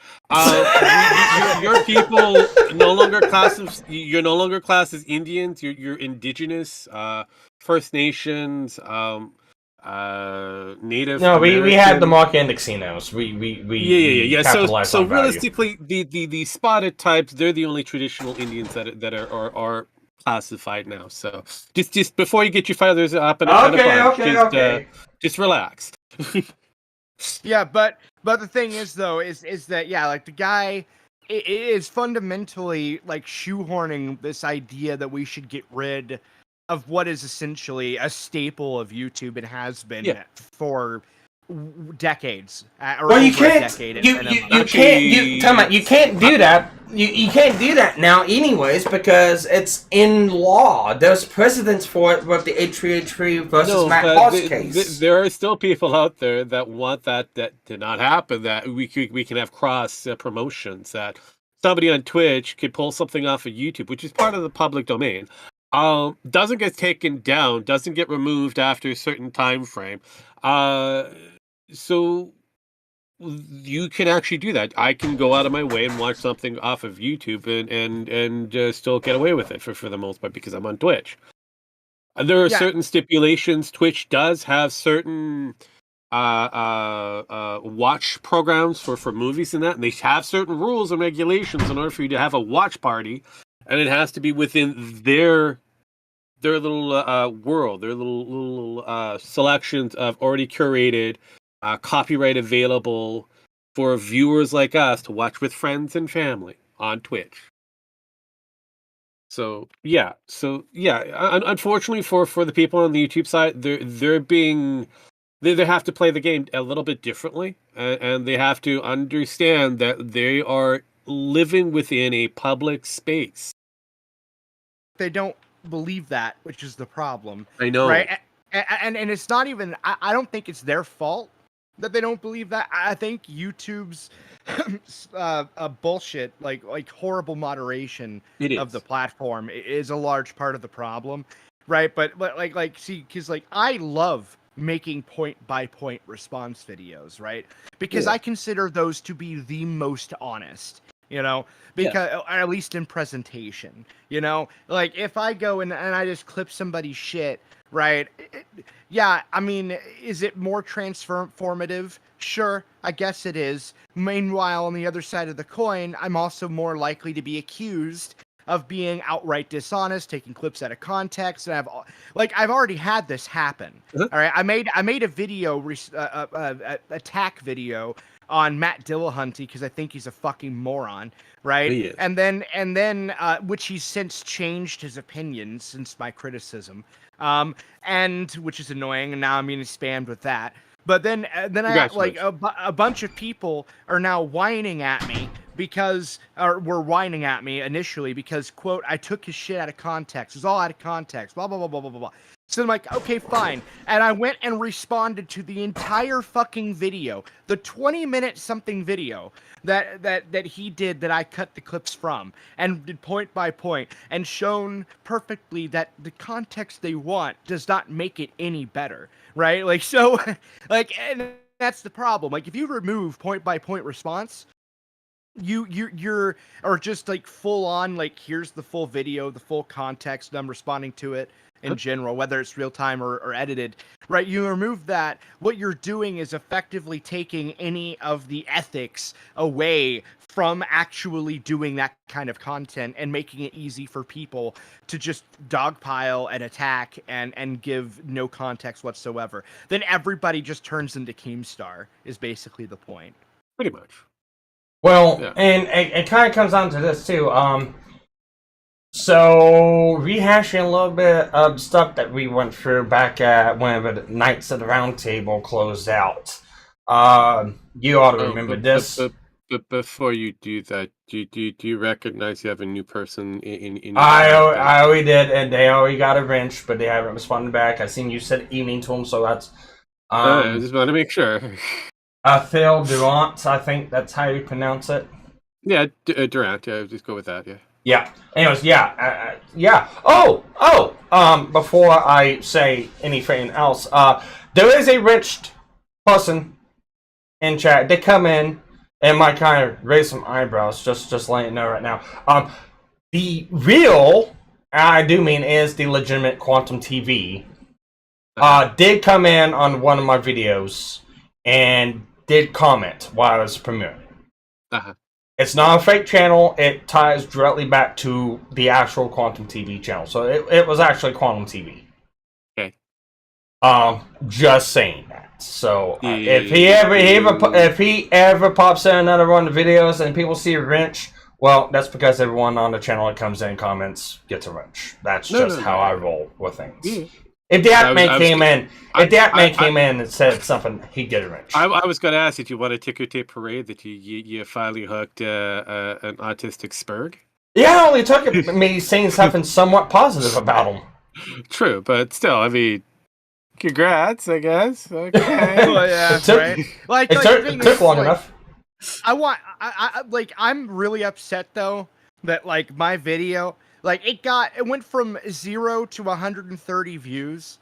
Your people no longer class you're no longer classed as Indians. You're indigenous, First Nations, Native. No, we had the Mark Indexinos. We So realistically, the spotted types, they're the only traditional Indians that are classified now. So just before you get your feathers up and okay. Just relax. Yeah, but the thing is though is that like the guy is fundamentally like shoehorning this idea that we should get rid of what is essentially a staple of YouTube and has been for decades. Well, you can't. You can't do that. You can't do that now, anyways, because it's in law. There's precedents for it with the H3H3 versus Matt Boss case. There are still people out there that want that to not happen. That we can have cross promotions. That somebody on Twitch could pull something off of YouTube, which is part of the public domain. Doesn't get taken down, doesn't get removed after a certain time frame. So you can actually do that. I can go out of my way and watch something off of YouTube and still get away with it for the most part because I'm on Twitch. There are certain stipulations. Twitch does have certain watch programs for movies and that, and they have certain rules and regulations in order for you to have a watch party, and it has to be within their little world, their little selections of already curated, copyright available for viewers like us to watch with friends and family on Twitch. So yeah, unfortunately for the people on the YouTube side, they have to play the game a little bit differently, and they have to understand that they are living within a public space. They don't believe that, which is the problem. I know, right? And it's not even. I don't think it's their fault that they don't believe that. I think YouTube's bullshit, like horrible moderation of the platform, is a large part of the problem, right? But like see, because like I love making point-by-point response videos, right? Because I consider those to be the most honest, because at least in presentation, like if I go and I just clip somebody's shit, right? Yeah, I mean, is it more transformative? Sure, I guess it is. Meanwhile, on the other side of the coin, I'm also more likely to be accused of being outright dishonest, taking clips out of context, and I've already had this happen. All right, I made a video, attack video on Matt Dillahunty because I think he's a fucking moron, right? And then which he's since changed his opinion since my criticism, and which is annoying, and now I'm being spammed with that. But then I like a bunch of people are now whining at me were whining at me initially because, quote, I took his shit out of context. It was all out of context, blah, blah, blah, blah, blah, blah. So I'm like, okay, fine. And I went and responded to the entire fucking video, the 20-minute something video that he did that I cut the clips from and did point by point and shown perfectly that the context they want does not make it any better, right? Like, so, like, and that's the problem. Like, if you remove point by point response, you're or just like full on, like, here's the full video, the full context, and I'm responding to it in general, whether it's real time or edited, right? You remove that, what you're doing is effectively taking any of the ethics away from actually doing that kind of content and making it easy for people to just dogpile and attack and give no context whatsoever. Then everybody just turns into Keemstar, is basically the point. Pretty much. Well, and it kind of comes down to this too. So rehashing a little bit of stuff that we went through back at whenever the Knights of the Round Table closed out. You ought to remember this. But before you do that, do you recognize you have a new person in I already did, and they already got a wrench, but they haven't responded back. I seen you said evening to them, so that's. I just want to make sure. Phil Durant, I think that's how you pronounce it. Yeah, Durant. Yeah, just go with that. Yeah. Yeah. Anyways, yeah. Before I say anything else, there is a wrenched person in chat. They come in and might kind of raise some eyebrows. Just letting you know right now. The real, I do mean, is the legitimate Quantum TV. Did come in on one of my videos and did comment while I was premiering. It's not a fake channel. It ties directly back to the actual Quantum TV channel. So it was actually Quantum TV. Okay. Just saying that. So if he ever pops in another one of the videos and people see a wrench, well, that's because everyone on the channel that comes in and comments gets a wrench. That's just how I roll with things. Yeah. If the Atman came in and said something, he'd get a wrench. I was going to ask, did you want a ticker tape parade that you finally hooked an autistic Spurg? Yeah, it only took me saying something somewhat positive about him. True, but still, I mean, congrats, I guess. Okay. Well, yeah, it took long enough. I'm really upset though that like my video. Like it went from 0 to 130 views,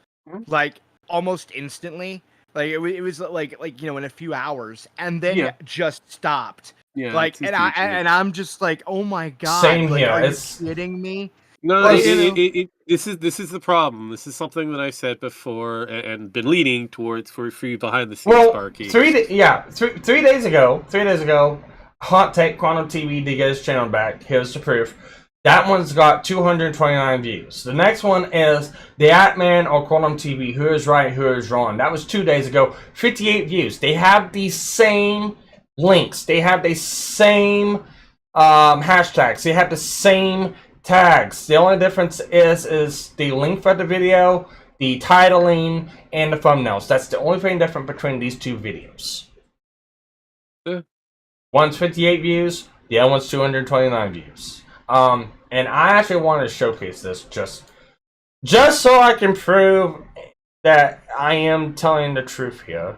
like almost instantly. Like it was like in a few hours, and then just stopped. Yeah, like and I'm just like, oh my god, same here. Are you kidding me? No, this is the problem. This is something that I said before and been leaning towards for you behind the scenes, Sparky. 3 days ago, Hot Take Quantum TV did get his channel back. Here's the proof. That one's got 229 views. The next one is the Atman or Quantum TV. Who is right, who is wrong? That was 2 days ago. 58 views. They have the same links. They have the same hashtags. They have the same tags. The only difference is the link for the video, the titling, and the thumbnails. That's the only thing different between these two videos. Yeah. One's 58 views, the other one's 229 views. And I actually wanted to showcase this just so I can prove that I am telling the truth here.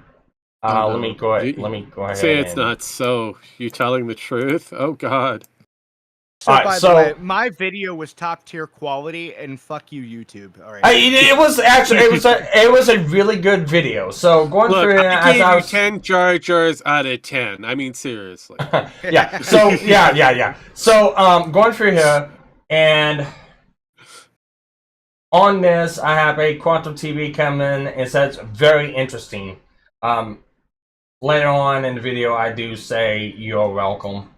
Let me go ahead. Say it's not so. You telling the truth? Oh God. So by the way, my video was top tier quality, and fuck you, YouTube. All right. It was actually it was a really good video. So going through it, I gave you 10 Jar Jars out of 10. I mean, seriously. Yeah. So yeah. So going through here, and on this, I have a Quantum TV coming. It says very interesting. Later on in the video, I do say you're welcome.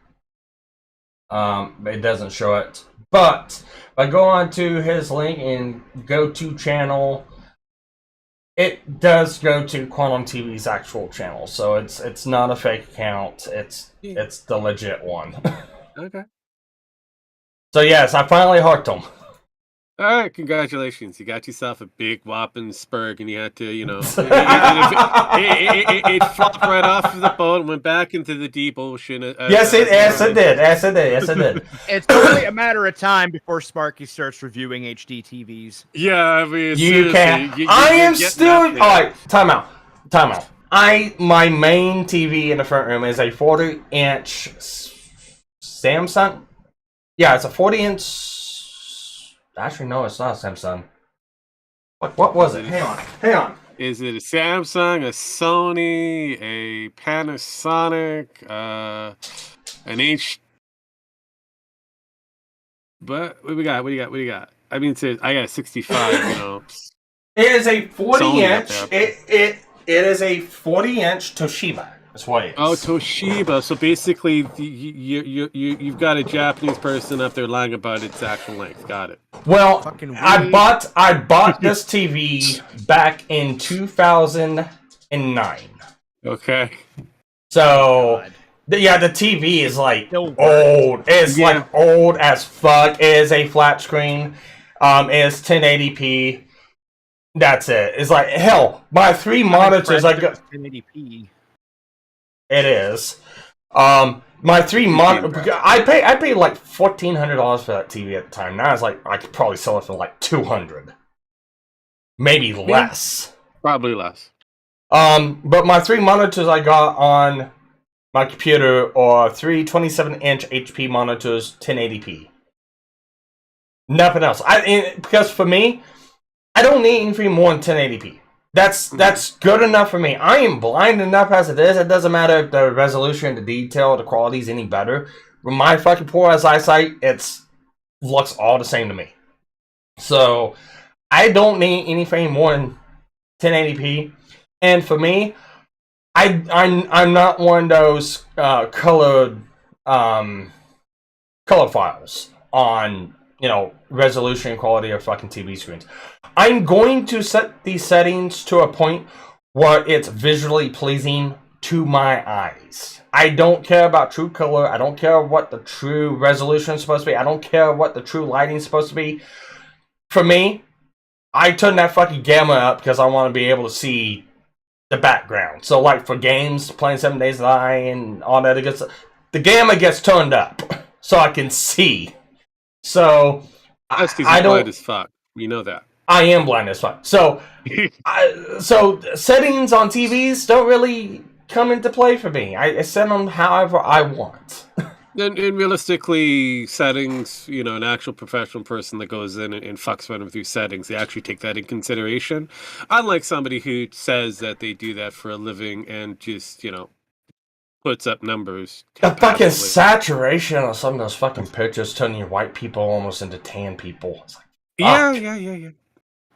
It doesn't show it, but if I go on to his link and go to channel, it does go to Quantum TV's actual channel, so it's not a fake account. It's the legit one. Okay. So yes, I finally hooked him. All right, congratulations! You got yourself a big whopping Spurg, and you had to, it flopped right off of the boat and went back into the deep ocean. Yes, it did. It's only a matter of time before Sparky starts reviewing HD TVs. Yeah, I mean, you can. I am still. All right, time out. My main TV in the front room is a 40-inch Samsung. Yeah, it's a 40-inch. Actually, no, it's not a Samsung. What was it? Hang on. Is it a Samsung, a Sony, a Panasonic, an H? But what do we got? I mean, I got a 65. It is a 40-inch. It is a 40-inch Toshiba. That's what it is. Oh, Toshiba. So basically, you've got a Japanese person up there lying about its actual length. Got it. Well, I bought this TV back in 2009. Okay. So, the TV is like old. It's like old as fuck. It is a flat screen. It's 1080p. That's it. It's like hell. My 3 monitors. I got 1080p. It is. My 3 monitors. I paid like $1,400 for that TV at the time. Now it's like I could probably sell it for like $200, maybe less. Probably less. But my 3 monitors I got on my computer are 3 27-inch HP monitors, 1080p. Nothing else. Because for me, I don't need anything more than 1080p. That's good enough for me. I am blind enough as it is. It doesn't matter if the resolution, the detail, the quality is any better. With my fucking poor ass eyesight, it looks all the same to me. So I don't need anything more than 1080p. And for me, I'm not one of those colored color files on resolution and quality of fucking TV screens. I'm going to set these settings to a point where it's visually pleasing to my eyes. I don't care about true color. I don't care what the true resolution is supposed to be. I don't care what the true lighting is supposed to be. For me, I turn that fucking gamma up because I want to be able to see the background. So like for games, playing 7 Days to Die and all that, the gamma gets turned up so I can see. So that's because you're blind as fuck. You know that. I am blind as fuck. So, so settings on TVs don't really come into play for me. I set them however I want. And realistically, settings, an actual professional person that goes in and fucks around with your settings, they actually take that in consideration. Unlike somebody who says that they do that for a living and just, puts up numbers. The fucking saturation of some of those fucking pictures turning your white people almost into tan people. It's like, yeah.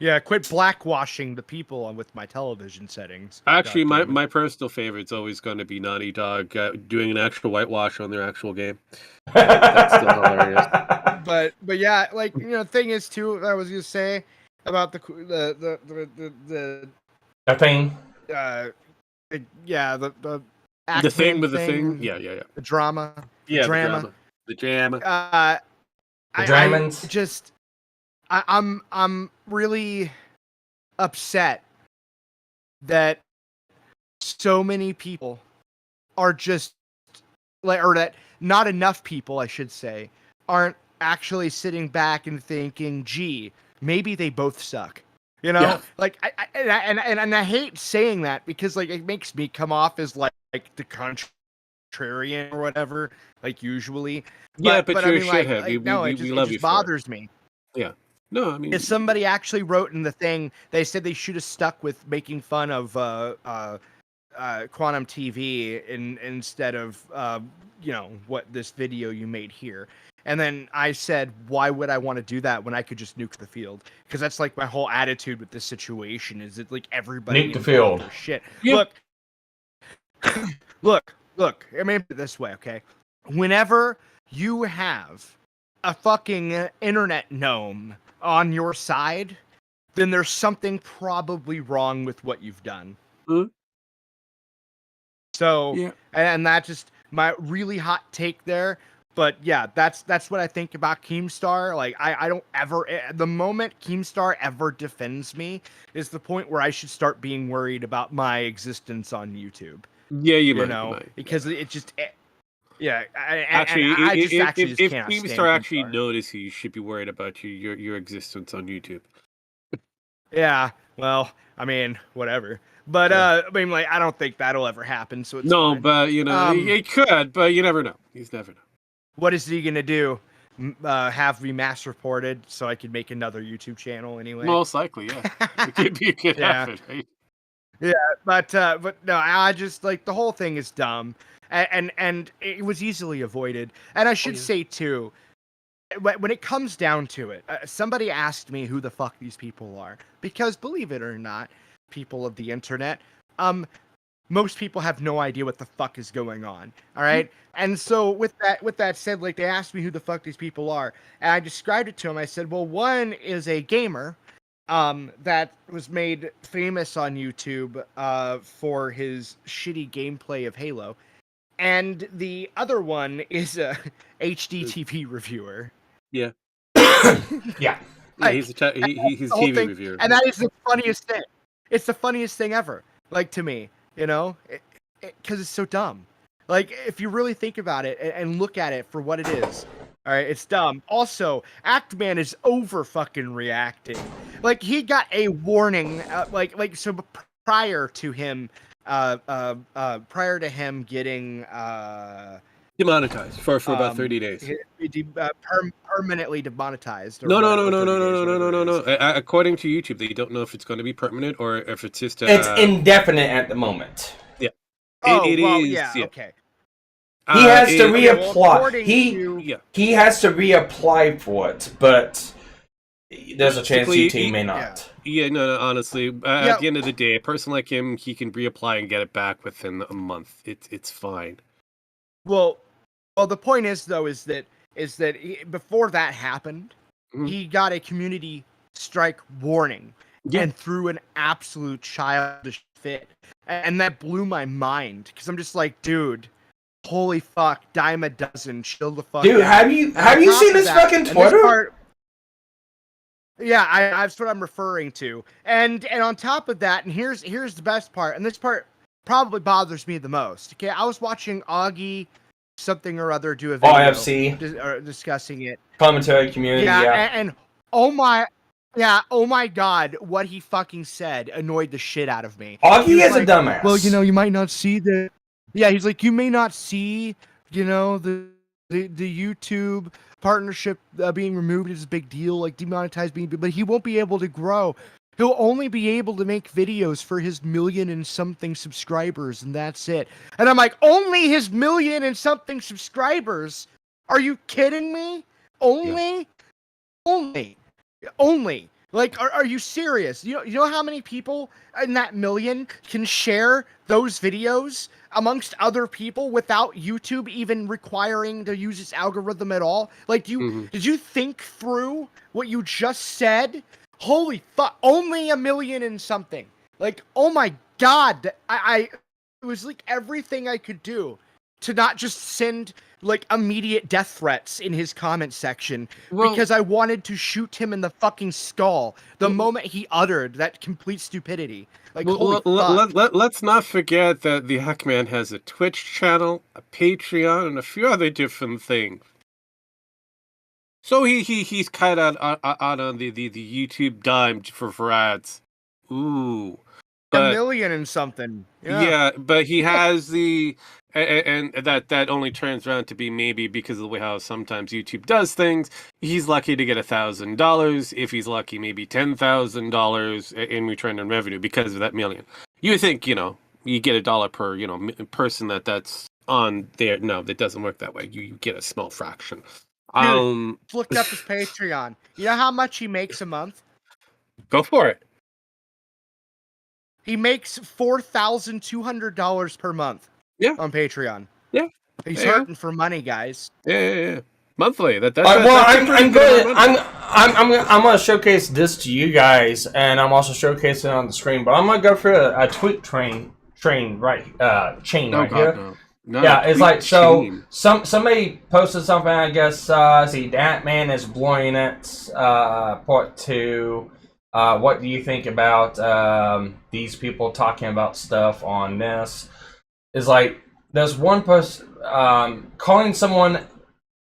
Yeah, quit blackwashing the people with my television settings. Actually, my personal favorite's always going to be Naughty Dog doing an actual whitewash on their actual game. That's still hilarious. But yeah, like thing is too. I was gonna say about the thing. Yeah, the The thing Ackman with the thing? thing, Yeah. the drama, Yeah, the drama. drama. The I Dramans. just, I'm really upset that so many people are just like, or that not enough people, I should say, aren't actually sitting back and thinking, gee, maybe they both suck. You know, Yeah. like I hate saying that because like it makes me come off as like the contrarian or whatever, like usually. Yeah, but But I you're a mean, shithead. no, We it love you just for it. bothers me. Yeah. No, I mean, If somebody actually wrote in the thing, they said they should have stuck with making fun of Quantum TV instead of what this video you made here. And then I said, why would I want to do that when I could just nuke the field? Because that's like my whole attitude with this situation is that like everybody Nuke the field. shit. Yeah. Look. I mean, put it this way, okay? Whenever you have a fucking internet gnome on your side, then there's something probably wrong with what you've done. Mhm. So, Yeah. and that's just my really hot take there. But yeah, that's what I think about Keemstar. Like, I don't ever, the moment Keemstar ever defends me is the point where I should start being worried about my existence on YouTube. Yeah, you You might. know, because it just, yeah. Actually, I just if cannot stand Keemstar actually Keemstar. notices, you should be worried about your existence on YouTube. Yeah, well, I mean, whatever. But Yeah. I mean, like, I don't think that'll ever happen. So it's No, fine. but he could, but you never know. He's never know. What is he gonna do? Have me mass reported so I could make another YouTube channel anyway? Most likely, yeah. It could Yeah. happen, right? But no, I just like the whole thing is dumb, and it was easily avoided. And I should say too, when it comes down to it, somebody asked me who the fuck these people are, because believe it or not, people of the internet, most people have no idea what the fuck is going on. All right. And so with that said, like they asked me who the fuck these people are, and I described it to them. I said, well, one is a gamer, that was made famous on YouTube, for his shitty gameplay of Halo, and the other one is a HDTV reviewer. Yeah. Yeah. Yeah, he's he's The whole TV thing, reviewer. and that is the funniest thing. It's the funniest thing ever. Like to me, you know, because it's so dumb. Like if you really think about it and look at it for what it is, all right, it's dumb. Also, Actman is over fucking reacting. Like he got a warning, so prior to him getting Demonetized for about 30 days. permanently demonetized. No. According to YouTube, they don't know if it's going to be permanent or if it's just. It's indefinite at the moment. Yeah. It is. Yeah. Yeah. Okay. He has to reapply. Well, he has to reapply for it, but there's a chance Basically, UT may not. Yeah, no, honestly, at the end of the day, a person like him, he can reapply and get it back within a month. It's fine. Well, the point is though, is that before that happened, he got a community strike warning and threw an absolute childish fit, and that blew my mind because I'm just like, dude, holy fuck, dime a dozen, chill the fuck Dude, out. have you seen his fucking Twitter? Yeah, that's what I'm referring to. And on top of that, and here's the best part, and this part probably bothers me the most. Okay, I was watching Augie something or other do a video OFC discussing it. Commentary community, yeah. And oh my god, what he fucking said annoyed the shit out of me. Augie is a dumbass. Well, you might not see the. Yeah, he's like, you may not see, the YouTube partnership being removed is a big deal, like demonetized being, but he won't be able to grow. He'll only be able to make videos for his 1,000,000 and something subscribers, and that's it. And I'm like, only his 1,000,000 and something subscribers? Are you kidding me? Only? Like, are you serious? You know how many people in that 1,000,000 can share those videos amongst other people without YouTube even requiring to use its algorithm at all? Like, did you think through what you just said? Holy fuck! Only 1,000,000 and something. Like, oh my god! It was like everything I could do to not just send like immediate death threats in his comment section because I wanted to shoot him in the fucking skull the moment he uttered that complete stupidity. Like, holy fuck. Let's not forget that the Hackman has a Twitch channel, a Patreon, and a few other different things. So he's kind of out on the YouTube dime for ads. Ooh. But, $1 million and something. Yeah, but he has the... And that only turns around to be maybe because of the way how sometimes YouTube does things. He's lucky to get $1,000. If he's lucky, maybe $10,000 in return on revenue because of that $1 million. You would think, you get $1 per, person that's on there. No, that doesn't work that way. You get a small fraction. Dude, looked up his Patreon. You know how much he makes a month? Go for it. He makes $4,200 per month. Yeah. On Patreon. Yeah. He's hurting for money, guys. Yeah. Monthly. That's I'm good. I'm gonna showcase this to you guys, and I'm also showcasing it on the screen. But I'm gonna go for a tweet chain right here. No, yeah, it's like chain. So somebody posted something. I guess the Ant-Man is blowing it. Part 2. What do you think about these people talking about stuff on this? Is like there's one person calling someone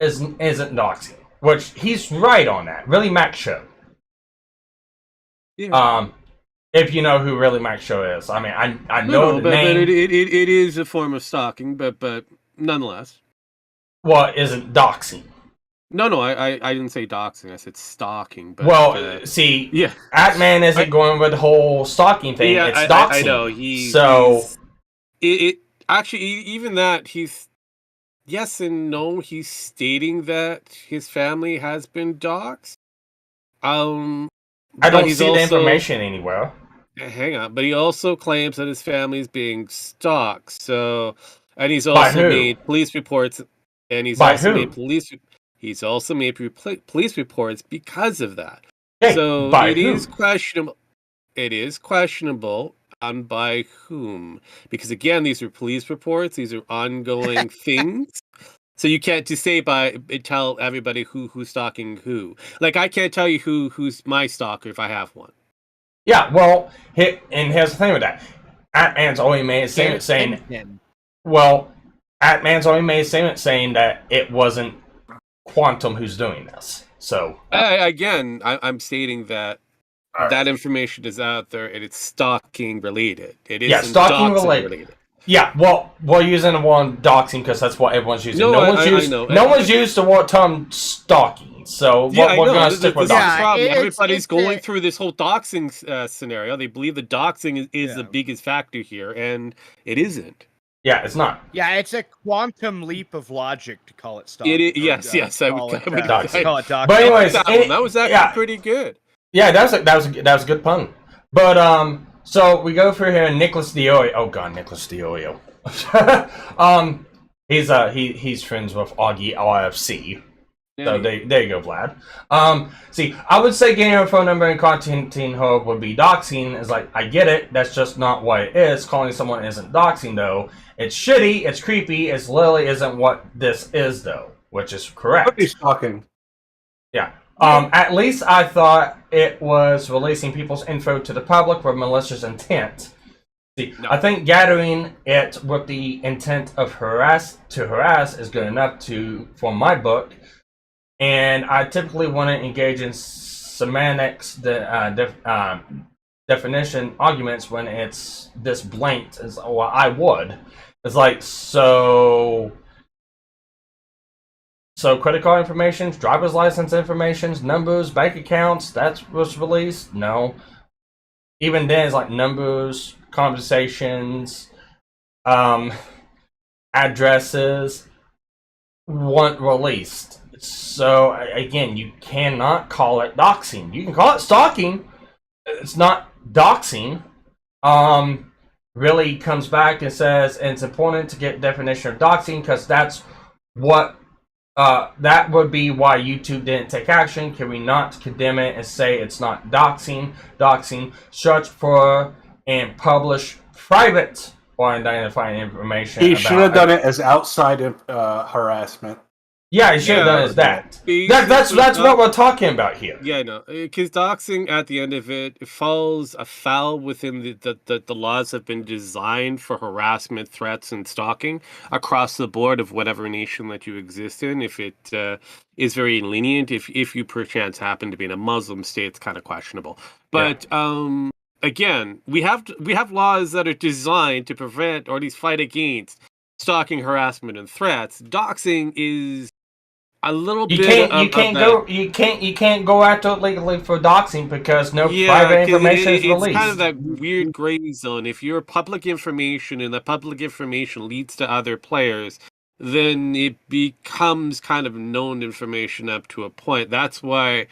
isn't doxing, which he's right on that. Really, Mac Show. Yeah. If you know who Really Mac Show is, I mean, I know the name. But it is a form of stalking, but nonetheless. Well, isn't doxing. No, I didn't say doxing. I said stalking. But, well, see, yeah, Atman isn't going with the whole stalking thing. Yeah, it's doxing. I know. Actually, even that, he's... Yes and no, he's stating that his family has been doxxed. I don't see the information anywhere. Hang on. But he also claims that his family is being stalked. So... And he's also made police reports... And he's also made police... He's also made police reports because of that. Hey, so it is questionable. It is questionable on by whom, because again, these are police reports. These are ongoing things. So you can't just say tell everybody who's stalking who. Like I can't tell you who's my stalker if I have one. Yeah, well, and here's the thing with that. Atman's only made a statement saying. Well, Atman's only made a statement saying that it wasn't Quantum who's doing this. So I'm stating that that information is out there and it's stalking related. It isn't stalking related. Yeah, well, we're using the one doxing because that's what everyone's using. No one's used the term stalking. So we're going to stick with doxing. Everybody's going through this whole doxing scenario. They believe the doxing is the biggest factor here, and it isn't. Yeah, it's not. Yeah, it's a quantum leap of logic to call it stalking. Yes. I would call it doxing. But anyways, that was actually pretty good. Yeah, that was a good pun. But so we go through here, Nicholas Diorio. Oh God, Nicholas Diorio. He's friends with Augie RFC. So there you go, Vlad. See, I would say getting a phone number and contacting her would be doxing. Is like, I get it. That's just not what it is. Calling someone isn't doxing, though. It's shitty. It's creepy. It's literally isn't what this is, though. Which is correct. He's talking. Yeah. At least I thought it was releasing people's info to the public with malicious intent. See, no. I think gathering it with the intent of harass is good enough for my book. And I typically want to engage in semantics, definition arguments when it's this blanked. I would. It's like, so credit card information, driver's license information, numbers, bank accounts, that was released? No. Even then, it's like numbers, conversations, addresses weren't released. So, again, you cannot call it doxing. You can call it stalking. It's not doxing. Really comes back and says it's important to get definition of doxing because that's what that would be why YouTube didn't take action. Can we not condemn it and say it's not doxing? Search for and publish private or identifying information. He should have done it as outside harassment. Yeah, he should have done it as that. That's what we're talking about here. Yeah, no, because doxing at the end of it falls afoul within the laws have been designed for harassment, threats, and stalking across the board of whatever nation that you exist in. If it is very lenient, if you perchance happen to be in a Muslim state, it's kind of questionable. But again, we have laws that are designed to prevent or at least fight against stalking, harassment, and threats. Doxing is a little You bit. You can't go after it legally for doxing because no private information is released. It's kind of that weird gray zone. If you're public information and the public information leads to other players, then it becomes kind of known information up to a point. That's why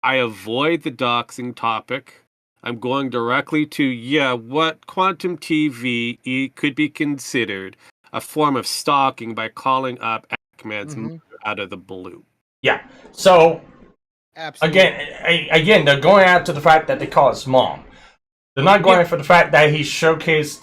I avoid the doxing topic. I'm going directly to what Quantum TV could be considered a form of stalking by calling up Ackman's out of the blue. Yeah. So Absolutely. again, they're going out to the fact that they call his mom. They're not going for the fact that he showcased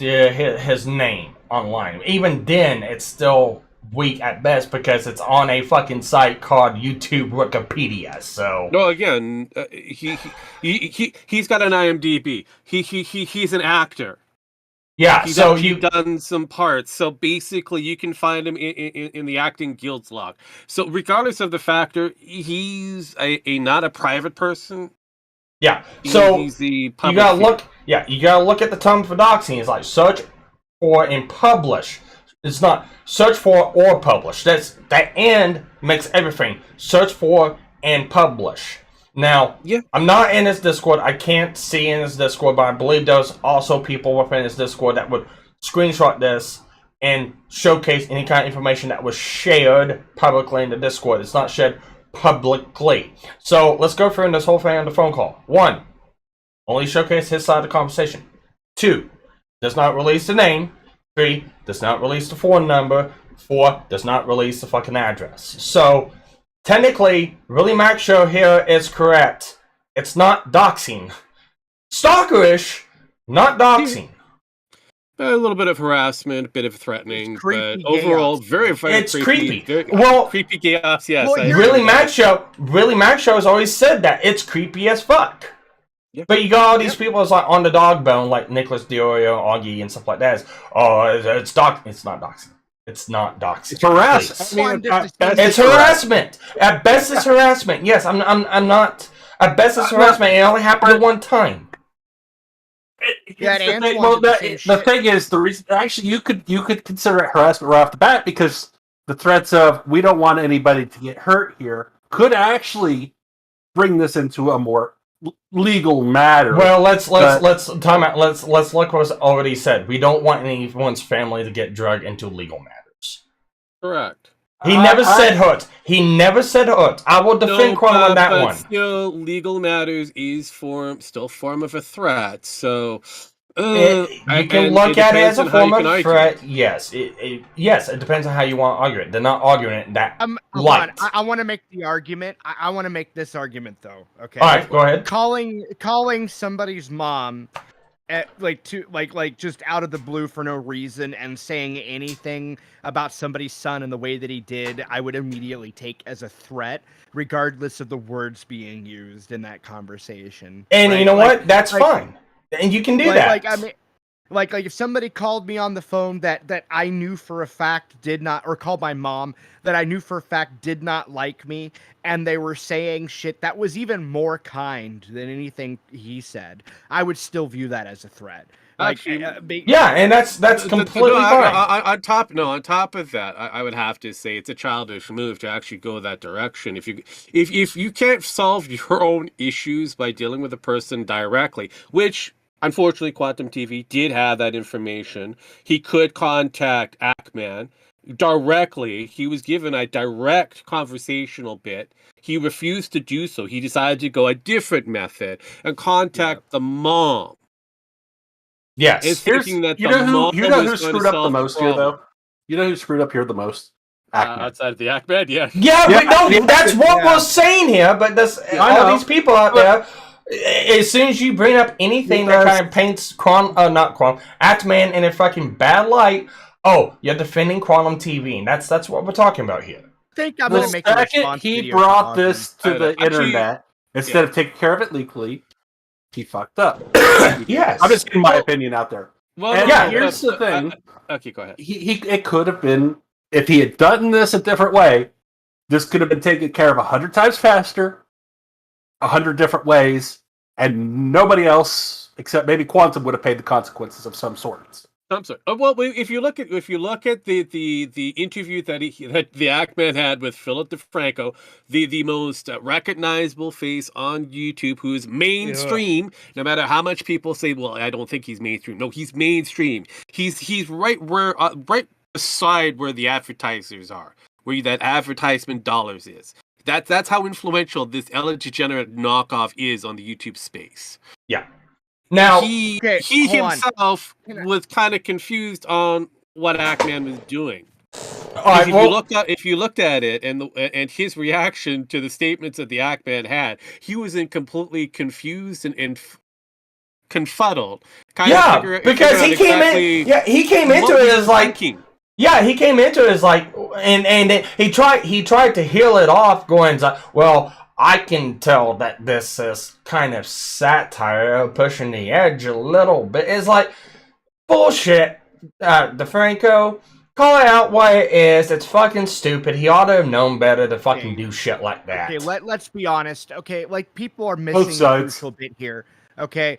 his name online. Even then, it's still weak at best because it's on a fucking site called YouTube Wikipedia. So no, again, he's got an IMDb. He's an actor. Yeah, he's so you've done some parts. So basically, you can find him in the acting guild's log. So regardless of the factor, he's not a private person. Yeah. So he's the you gotta look. Yeah, you gotta look at the term for doxing. It's like search for and publish. It's not search for or publish. That and makes everything. Search for and publish. Now, I'm not in his Discord. I can't see in his Discord, but I believe there's also people within his Discord that would screenshot this and showcase any kind of information that was shared publicly in the Discord. It's not shared publicly. So let's go through this whole thing on the phone call. 1, only showcase his side of the conversation. 2, does not release the name. 3, does not release the phone number. 4, does not release the fucking address. So technically, Really Mac Show here is correct. It's not doxing. Stalkerish, not doxing. A little bit of harassment, a bit of threatening, but overall, very it's creepy. creepy. Creepy chaos, yes. Well, Really Mac Show has always said that. It's creepy as fuck. Yep. But you got all these people that's like on the dog bone, like Nicholas Diorio, Augie, and stuff like that. It's doxing. It's not doxing. It's not doxing. It's harassment. It's harassment. At best, it's harassment. Yes, I'm not. At best, it's harassment. It only happened one time. The thing is, the reason actually you could consider it harassment right off the bat because the threats of we don't want anybody to get hurt here could actually bring this into a more legal matter. Well, let's time out. Let's look what's already said. We don't want anyone's family to get dragged into legal matters. Correct. He never said hurt. He never said hurt. I will defend Crow on that one. Still, legal matters is still form of a threat. So you can look at it as a form of threat. Yes, it depends on how you want to argue it. They're not arguing it that light. I want to make the argument. I want to make this argument though. Okay. All right, go ahead. Calling somebody's mom just out of the blue for no reason and saying anything about somebody's son in the way that he did, I would immediately take as a threat, regardless of the words being used in that conversation. And you know what? That's fine. And you can do that. Like if somebody called me on the phone that I knew for a fact did not, or called my mom that I knew for a fact did not like me, and they were saying shit that was even more kind than anything he said, I would still view that as a threat. And that's completely fine. On top of that, I would have to say it's a childish move to actually go that direction. If you can't solve your own issues by dealing with a person directly, which unfortunately, Quantum TV did have that information. He could contact Ackman directly. He was given a direct conversational bit. He refused to do so. He decided to go a different method and contact the mom. Yes. You know who screwed up the most here, though? You know who screwed up here the most? Outside of the Ackman, Yeah, but no, that's what we're saying here. But all these people out there, as soon as you bring up anything that kind of paints Atman in a fucking bad light, oh, you're defending Quantum TV, and that's what we're talking about here. I think I'm The gonna make a second response he video brought for this to the internet, instead of taking care of it legally, he fucked up. Yes. I'm just getting my opinion out there. Well, And yeah, here's the thing. Okay, go ahead. It could have been, if he had done this a different way, this could have been taken care of 100 times faster, 100 different ways, and nobody else except maybe Quantum would have paid the consequences of some sort. I'm sorry. Well, if you look at the interview that the Ackman had with Philip DeFranco, the most recognizable face on YouTube, who is mainstream. No matter how much people say, "Well, I don't think he's mainstream." No, he's mainstream. He's right where right beside where the advertisers are, where that advertisement dollars is. That's how influential this Ellen DeGenerate knockoff is on the YouTube space. Yeah. Now he hold himself was kind of confused on what Ackman was doing. Right, If you looked at it and his reaction to the statements that the Ackman had, he was in completely confused and confuddled. Because he came into it as like, yeah, he came into it as like, and he tried to heal it off, going, well, I can tell that this is kind of satire, pushing the edge a little bit. It's like, bullshit, DeFranco. Call it out what it is. It's fucking stupid. He ought to have known better to fucking do shit like that. Okay, let's be honest. Okay, like, people are missing a crucial bit here. Okay,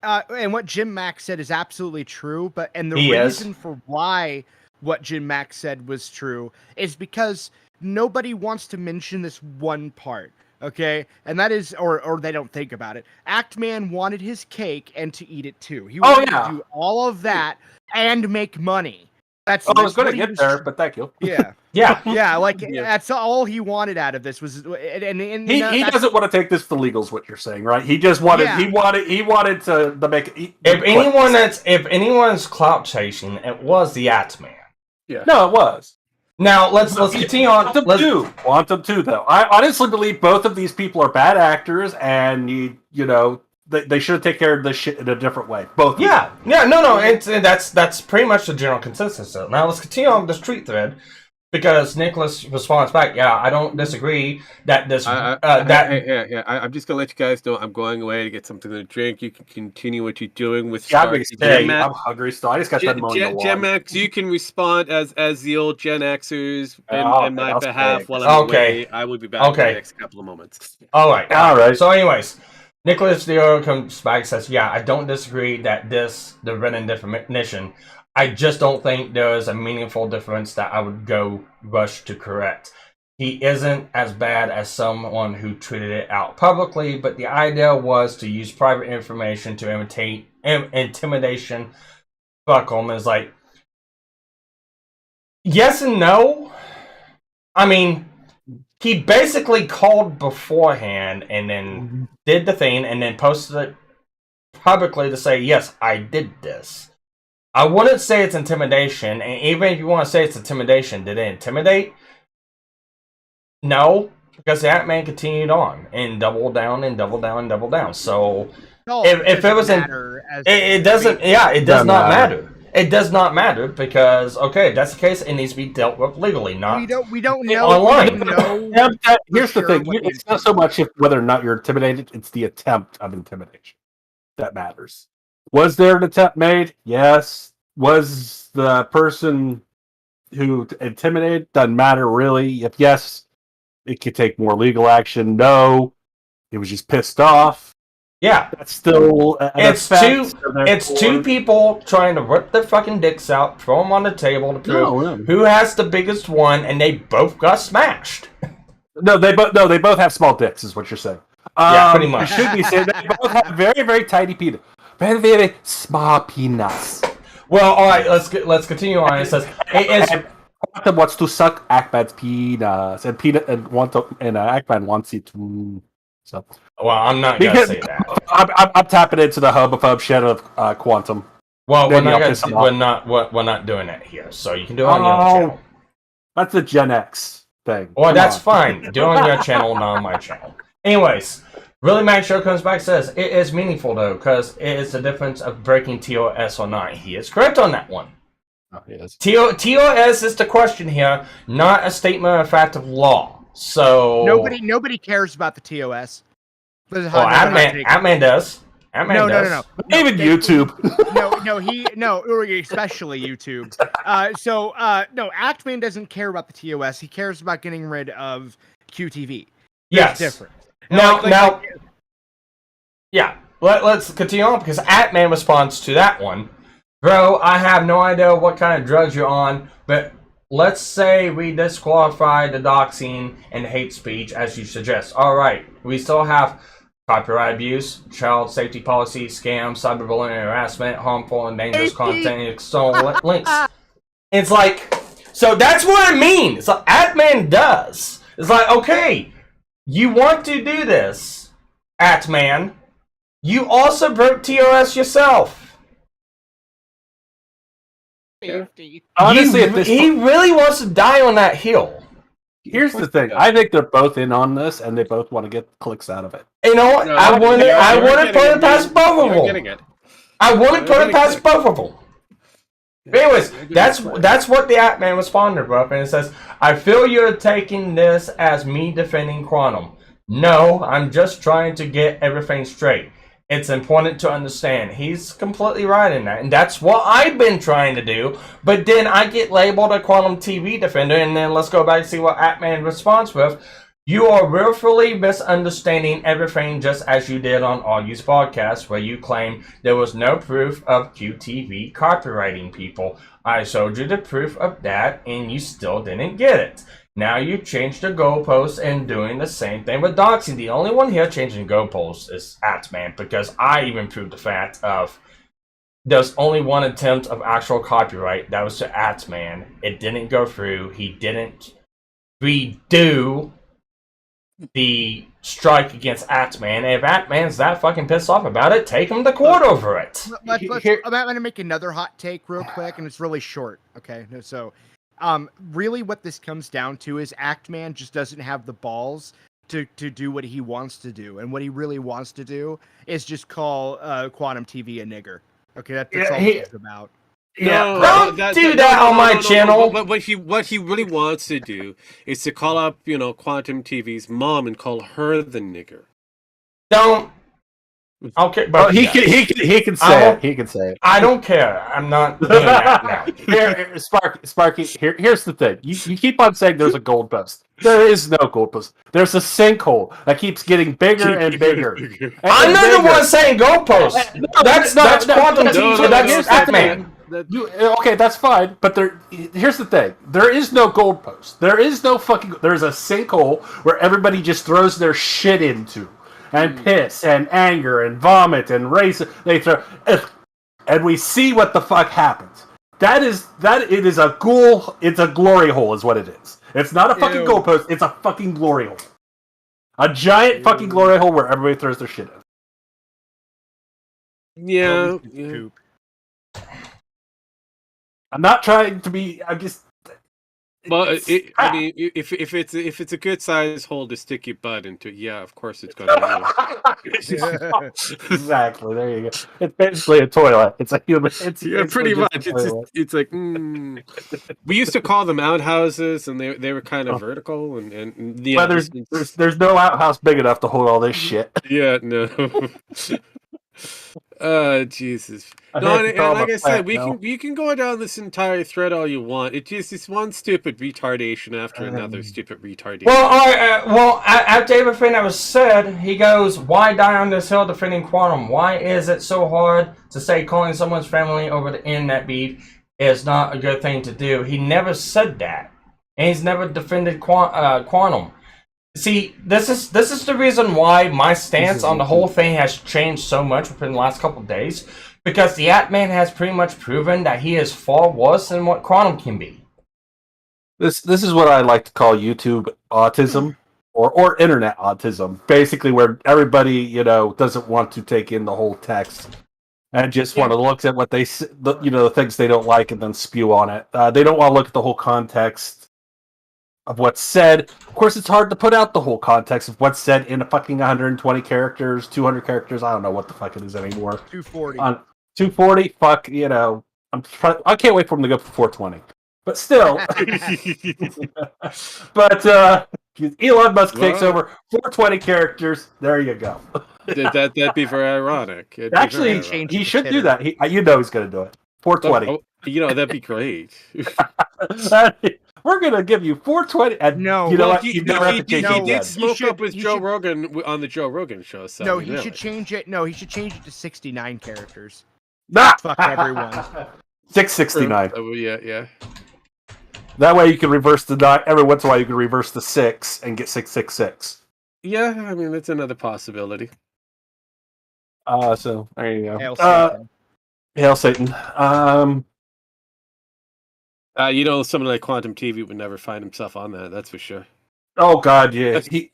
and what Jim Mack said is absolutely true. And the reason for why what Jim Mack said was true is because nobody wants to mention this one part. Okay, and that is, or they don't think about it. Actman wanted his cake and to eat it too. He wanted to do all of that and make money. I was going to get there, but thank you. Yeah, yeah. Like that's all he wanted out of this was, and he doesn't want to take this to legals. What you're saying, right? He just wanted, he wanted to make. If anyone's clout chasing, it was the Atman. Yeah, no, it was. Now let's continue on. Quantum 2, though. I honestly believe both of these people are bad actors, and they should take care of this shit in a different way. Both. Yeah. No. That's pretty much the general consensus. Now let's continue on this tweet thread, because Nicholas responds back. Yeah, I don't disagree that this. I'm just gonna let you guys know I'm going away to get something to drink. You can continue what you're doing with. I'm hungry still. I just got done mowing the lawn. Gen X, you can respond as the old Gen Xers in my behalf while I'm away. I will be back in the next couple of moments. All right. So, anyways, Nicholas Dior comes back and says, "Yeah, I don't disagree that the written definition. I just don't think there is a meaningful difference that I would go rush to correct. He isn't as bad as someone who tweeted it out publicly, but the idea was to use private information to intimidation. Fuck him." Is like, yes and no. I mean, he basically called beforehand and then did the thing and then posted it publicly to say, yes, I did this. I wouldn't say it's intimidation, and even if you want to say it's intimidation, did it intimidate? No, because that man continued on and doubled down and doubled down and doubled down. So if it was it doesn't. Yeah, it does not matter. It does not matter because if that's the case, it needs to be dealt with legally, not we don't know online. Here's the thing: it's not so much whether or not you're intimidated; it's the attempt of intimidation that matters. Was there an attempt made? Yes. Was the person who intimidated? Doesn't matter really. If yes, it could take more legal action. No, it was just pissed off. Yeah, that's still it's two people trying to rip their fucking dicks out, throw them on the table to prove who has the biggest one, and they both got smashed. They both have small dicks, is what you're saying. Yeah, pretty much. It should be said they both have very, very tiny penis. Very, very small penis. Well, all right, let's continue on. It says Quantum wants to suck Ackman's penis, and Ackman wants it to. So, well, I'm not gonna say that. I'm tapping into the homophobe shit of Quantum. Well, we're not doing it here, so you can do it on your own channel. That's a Gen X thing. Well, that's fine. Do it on your channel, not on my channel. Anyways, Really Mad Show comes back and says, it is meaningful though, because it is the difference of breaking TOS or not. He is correct on that one. Oh, yes. TOS is the question here, not a statement of fact of law. So Nobody cares about the TOS. Well, Atman does. Atman does. No. Even YouTube. Especially YouTube. No, Actman doesn't care about the TOS. He cares about getting rid of QTV. Yes. Different. Yeah. Let's continue on because Atman responds to that one. Bro, I have no idea what kind of drugs you're on, but let's say we disqualify the doxing and hate speech as you suggest. All right, we still have copyright abuse, child safety policy, scam, cyberbullying, harassment, harmful and dangerous content, external links. It's like, so that's what it means. It's like Atman does. It's like, okay, you want to do this, Atman. You also broke TOS yourself. Honestly, at this he really wants to die on that hill. Here's the thing. I think they're both in on this, and they both want to get clicks out of it. You know what? I want to put it past both of them. I want to put it past both of them. Anyways, that's what the Atman responded with, and it says, I feel you're taking this as me defending Quantum. No, I'm just trying to get everything straight. It's important to understand. He's completely right in that. And that's what I've been trying to do. But then I get labeled a Quantum TV defender. And then let's go back and see what Atman responds with. You are willfully misunderstanding everything just as you did on Augie's podcast, where you claim there was no proof of QTV copywriting people. I showed you the proof of that and you still didn't get it. Now you changed the goalposts and doing the same thing with doxing. The only one here changing goalposts is Atman, because I even proved the fact of there's only one attempt of actual copyright. That was to Atman. It didn't go through. He didn't redo the strike against Atman. If Atman's that fucking pissed off about it, take him to court over it. I'm going to make another hot take real quick, and it's really short. Okay, so... really what this comes down to is Actman just doesn't have the balls to do what he wants to do. And what he really wants to do is just call Quantum TV a nigger. Okay, that's all it's about. Don't do that on my channel. What he really wants to do is to call up, Quantum TV's mom and call her the nigger. Don't. Okay, but he can say it. He can say it. I don't care. I'm not doing that now. Here, Sparky. Here's the thing. You keep on saying there's a goalpost. There is no goalpost. There's a sinkhole that keeps getting bigger and bigger. I'm not the one saying goalpost. That's Quantum TV. That's Atman. Okay, that's fine. But here's the thing. There is no goalpost. There is no fucking. There's a sinkhole where everybody just throws their shit into. And piss, and anger, and vomit, and race. They throw, and we see what the fuck happens. It is a ghoul. It's a glory hole, is what it is. It's not a fucking goalpost. It's a fucking glory hole. A giant fucking glory hole where everybody throws their shit in. Yeah. I'm not trying to be. I'm just. Well, I mean, if it's a good size hole to stick your butt into, yeah, of course it's gonna be. Exactly. There you go. It's basically a toilet. It's a human. It's pretty much. It's like we used to call them outhouses, and they were kind of vertical, and yeah. But there's no outhouse big enough to hold all this shit. Yeah, no. Oh, Jesus. No, and like I said, we can go down this entire thread all you want. It's one stupid retardation after another stupid retardation. Well, after everything that was said, he goes, why die on this hill defending Quantum? Why is it so hard to say calling someone's family over the internet beef is not a good thing to do? He never said that. And he's never defended Quantum. See, this is the reason why my stance on the whole thing has changed so much within the last couple of days, because the Atman has pretty much proven that he is far worse than what Quantum can be. This is what I like to call YouTube autism or internet autism, basically where everybody doesn't want to take in the whole text and just want to look at what they the things they don't like and then spew on it. They don't want to look at the whole context. of what's said. Of course, it's hard to put out the whole context of what's said in a fucking 120 characters, 200 characters. I don't know what the fuck it is anymore. 240. On 240, fuck, you know, I can't wait for them to go for 420. But still, but Elon Musk takes over 420 characters. There you go. That'd be very ironic. Actually, he should do that. You know he's going to do it. 420. That'd be great. We're going to give you 420. And No, you know well, what? he You never have to change it did again. smoke up with Joe Rogan on the Joe Rogan show. So no, he should change it. No, he should change it to 69 characters. Nah! Fuck everyone. 669. Yeah. That way you can reverse the 9. Every once in a while you can reverse the 6 and get 666. Yeah, I mean, that's another possibility. So there you go. Hail Satan. Hail Satan. Someone like Quantum TV would never find himself on that. That's for sure. Oh God, yeah. He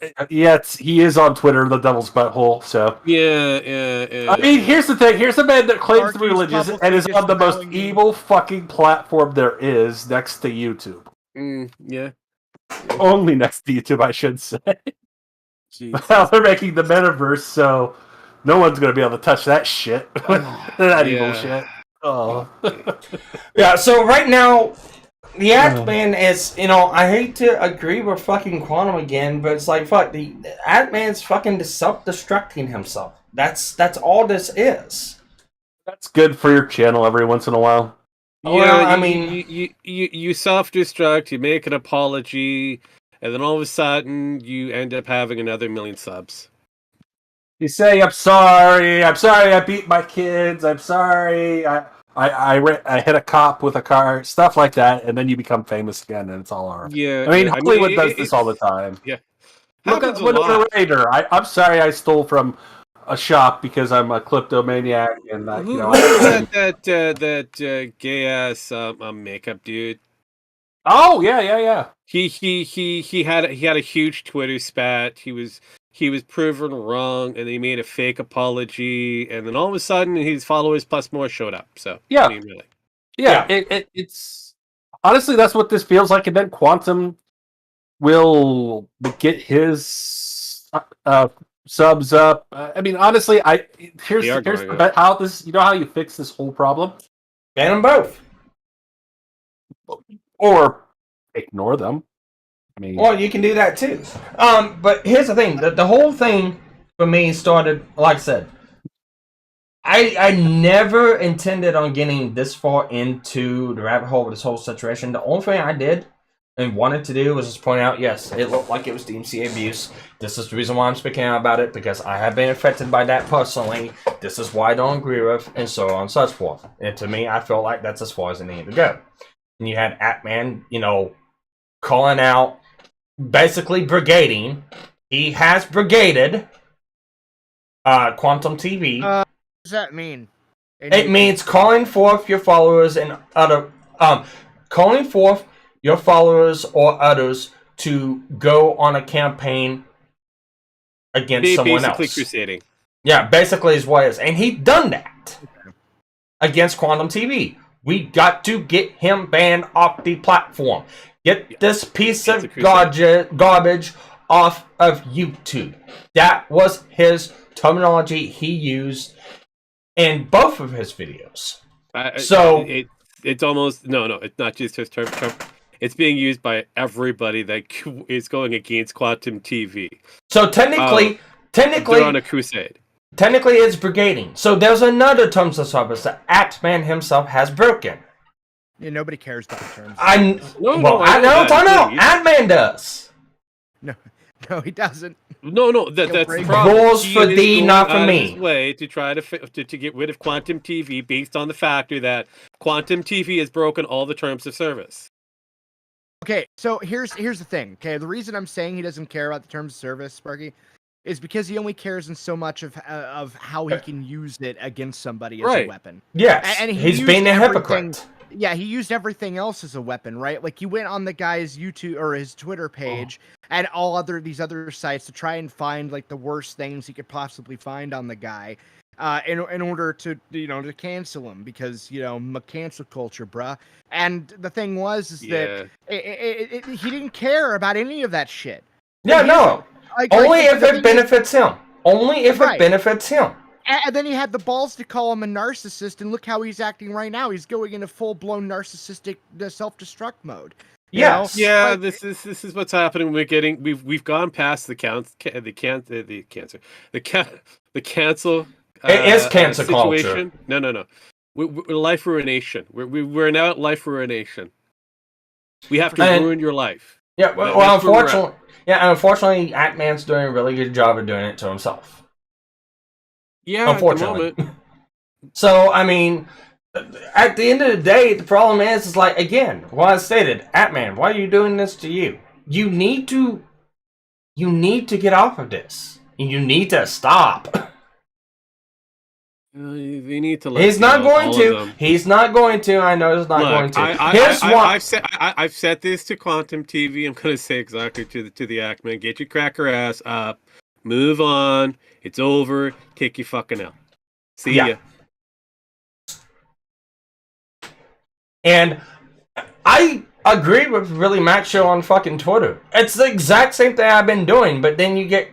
is on Twitter, the Devil's Butthole. So yeah. I mean, here's the thing. Here's a man that claims to be Sparky's religious publicly and is on the most disavowing you. evil fucking platform there is, next to YouTube. Yeah. Only next to YouTube, I should say. Jesus. Well, they're making the metaverse, so no one's going to be able to touch that shit. That evil shit. Oh. Yeah, so right now, the Ant-Man is, I hate to agree with fucking Quantum again, but it's like, fuck, the Ant-Man's fucking self-destructing himself. That's all this is. That's good for your channel every once in a while. Well, I mean, you self-destruct, you make an apology, and then all of a sudden you end up having another 1 million subs. You say, I'm sorry I beat my kids, I'm sorry, I hit a cop with a car, stuff like that, and then you become famous again, and it's all alright. Yeah, I mean, Hollywood does this all the time. Yeah, Look at happens a lot. the Raider. I'm sorry I stole from a shop because I'm a kleptomaniac, and Who was that gay ass makeup dude? Oh yeah. He had a huge Twitter spat. He was proven wrong, and he made a fake apology, and then all of a sudden his followers plus more showed up. So Yeah. I mean, really. Yeah. It's honestly that's what this feels like, and then Quantum will get his subs up. I mean, honestly, here's how this. You know how you fix this whole problem? ban them both. Or ignore them. I mean, Well, you can do that too. But here's the thing: the whole thing for me started, like I said, I never intended on getting this far into the rabbit hole with this whole situation. The only thing I did and wanted to do was just point out, yes, it looked like it was DMCA abuse. This is the reason why I'm speaking out about it, because I have been affected by that personally. This is why I don't agree with, and so on and so forth. And to me, I feel like that's as far as it needed to go. And you had Ant-Man, calling out, basically brigading. He has brigaded Quantum TV. What does that mean? It means calling forth your followers and calling forth your followers or others to go on a campaign against someone else. Basically crusading. Yeah, basically is what it is. And he done that against Quantum TV. We got to get him banned off the platform. Get this piece of garbage off of YouTube. That was his terminology he used in both of his videos. It's almost no, it's not just his term. It's being used by everybody that is going against Quantum TV. So technically, they're on a crusade. Technically, it's brigading. So there's another terms of service that Ant-Man himself has broken. Yeah, nobody cares about the terms. I know. Ant-Man does. No, he doesn't. No, that's the problem. Rules He for is thee, going not for out of me. his way to try to get rid of Quantum TV based on the factor that Quantum TV has broken all the terms of service. Okay, so here's the thing. Okay, the reason I'm saying he doesn't care about the terms of service, Sparky, is because he only cares in so much of how he can use it against somebody as a weapon. Yes, and he's being a hypocrite. Yeah, he used everything else as a weapon, right? Like, he went on the guy's YouTube or his Twitter page and all these other sites to try and find like the worst things he could possibly find on the guy. in order to to cancel him because cancel culture, bruh. And the thing was that he didn't care about any of that shit. Yeah, no. Only if it benefits him. Only if it benefits him. And then he had the balls to call him a narcissist, and look how he's acting right now. He's going into full-blown narcissistic self-destruct mode. Yes. Yeah, this is what's happening. We've gone past the cancel. It is cancel situation. culture. No. We're life ruination. We're now at life ruination. We have to ruin your life. Yeah, well, unfortunately, Act-Man's doing a really good job of doing it to himself. Yeah, unfortunately. So, I mean, at the end of the day, the problem is like, again, what I stated, Act-Man, why are you doing this to you? You need to get off of this. You need to stop. They need to let He's not going to. He's not going to. I know he's not going to. I've said this to Quantum TV. I'm going to say exactly to the Act-Man. Get your cracker ass up. Move on. It's over. Take your fucking L. See ya. And I agree with really Matt Show on fucking Twitter. It's the exact same thing I've been doing, but then you get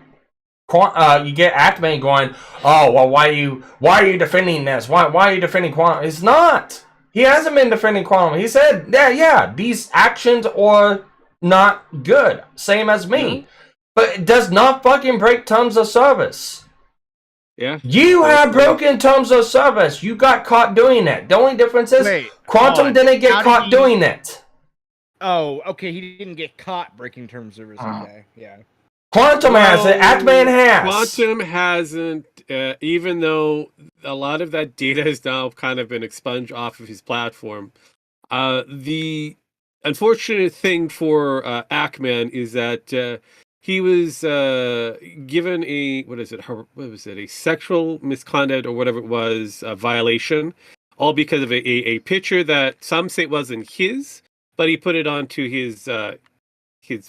Act-Man going, oh well, why are you defending this? Why are you defending Quantum? It's not. He hasn't been defending Quantum. He said, yeah, these actions are not good. Same as me. Mm-hmm. But it does not fucking break terms of service. Yeah. You have broken terms of service. You got caught doing it. The only difference is Quantum didn't get caught doing it. Oh, okay. He didn't get caught breaking terms of service. Okay. Yeah. Quantum has it. Act-Man has. Quantum hasn't, even though a lot of that data has now kind of been expunged off of his platform. The unfortunate thing for Act-Man is that he was given a sexual misconduct or whatever it was, a violation, all because of a picture that some say wasn't his, but he put it onto his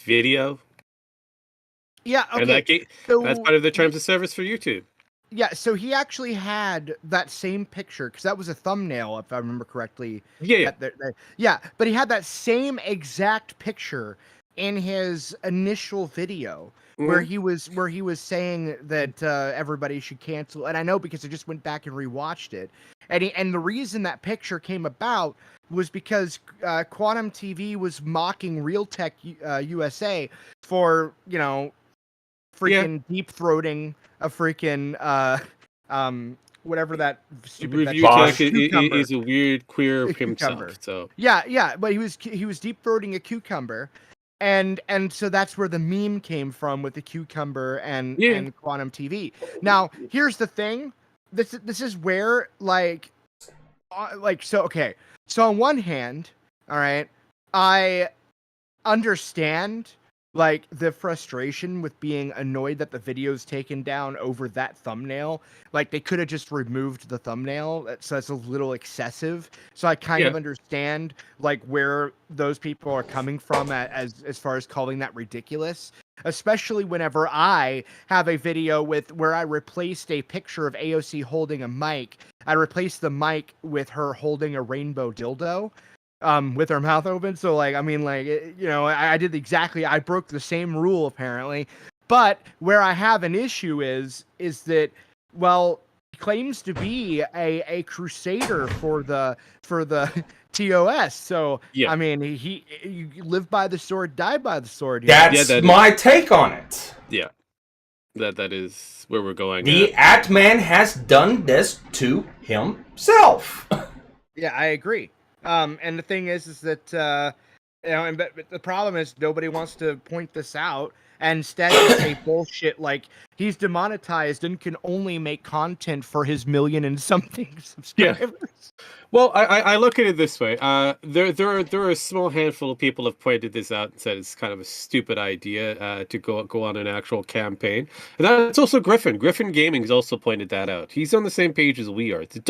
video. Yeah, okay. And that's part of the terms of service for YouTube. Yeah, so he actually had that same picture, because that was a thumbnail, if I remember correctly. Yeah. Yeah, but he had that same exact picture in his initial video where he was saying that everybody should cancel, and I know because I just went back and rewatched it, and the reason that picture came about was because Quantum TV was mocking Real Tech USA for freaking deep throating a freaking whatever that stupid Review Tech is a weird queer himself. So yeah, but he was deep throating a cucumber. And so that's where the meme came from with the cucumber and Quantum TV. Now, here's the thing. This is where so on one hand, all right, I understand the frustration with being annoyed that the video's taken down over that thumbnail. They could have just removed the thumbnail, so that's a little excessive. So I kind of understand where those people are coming from as far as calling that ridiculous. Especially whenever I have a video where I replaced a picture of AOC holding a mic. I replaced the mic with her holding a rainbow dildo. With her mouth open. So I broke the same rule apparently. But where I have an issue is that, well, he claims to be a crusader for the TOS. So I mean, you live by the sword, die by the sword. That's my take on it. Yeah. That is where we're going. The Act-Man has done this to himself. Yeah, I agree. And the thing is that but the problem is nobody wants to point this out, and instead they say bullshit like he's demonetized and can only make content for his 1 million and something subscribers. Yeah. Well, I look at it this way. There are a small handful of people have pointed this out and said it's kind of a stupid idea to go on an actual campaign. And that's also Griffin. Griffin Gaming has also pointed that out. He's on the same page as we are. It's a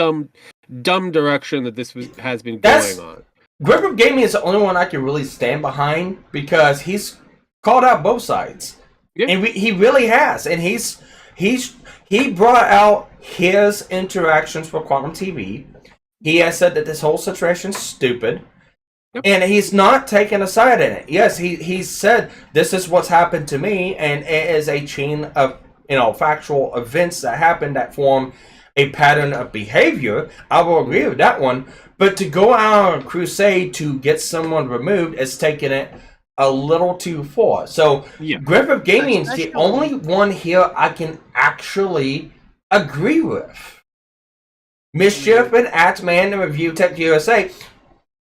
dumb direction that this has been going on. Griffin Gaming is the only one I can really stand behind because he's called out both sides. Yeah. And he really has. And he brought out his interactions with Quantum TV. He has said that this whole situation's stupid. And he's not taking a side in it. Yes, he's said this is what's happened to me, and it is a chain of factual events that happened that form a pattern of behavior. I will agree with that one. But to go out on a crusade to get someone removed is taking it a little too far. So Griffith Gaming is the only one here I can actually agree with. Mischief and Atman and Review Tech USA.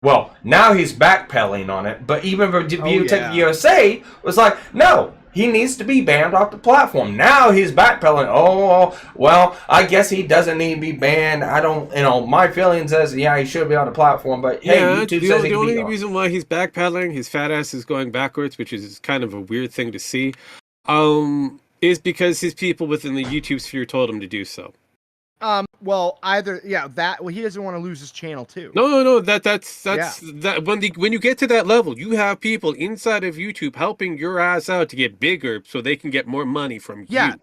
Well, now he's backpedaling on it, but even Review Tech USA was like, no, he needs to be banned off the platform. Now he's backpedaling. Oh, well, I guess he doesn't need to be banned. I don't, my feelings is, he should be on the platform, but hey, YouTube says he the can be only on. reason why he's backpedaling, his fat ass is going backwards, which is kind of a weird thing to see, is because his people within the YouTube sphere told him to do so. Well, either he doesn't want to lose his channel too. No. That's that when you get to that level, you have people inside of YouTube helping your ass out to get bigger, so they can get more money from you.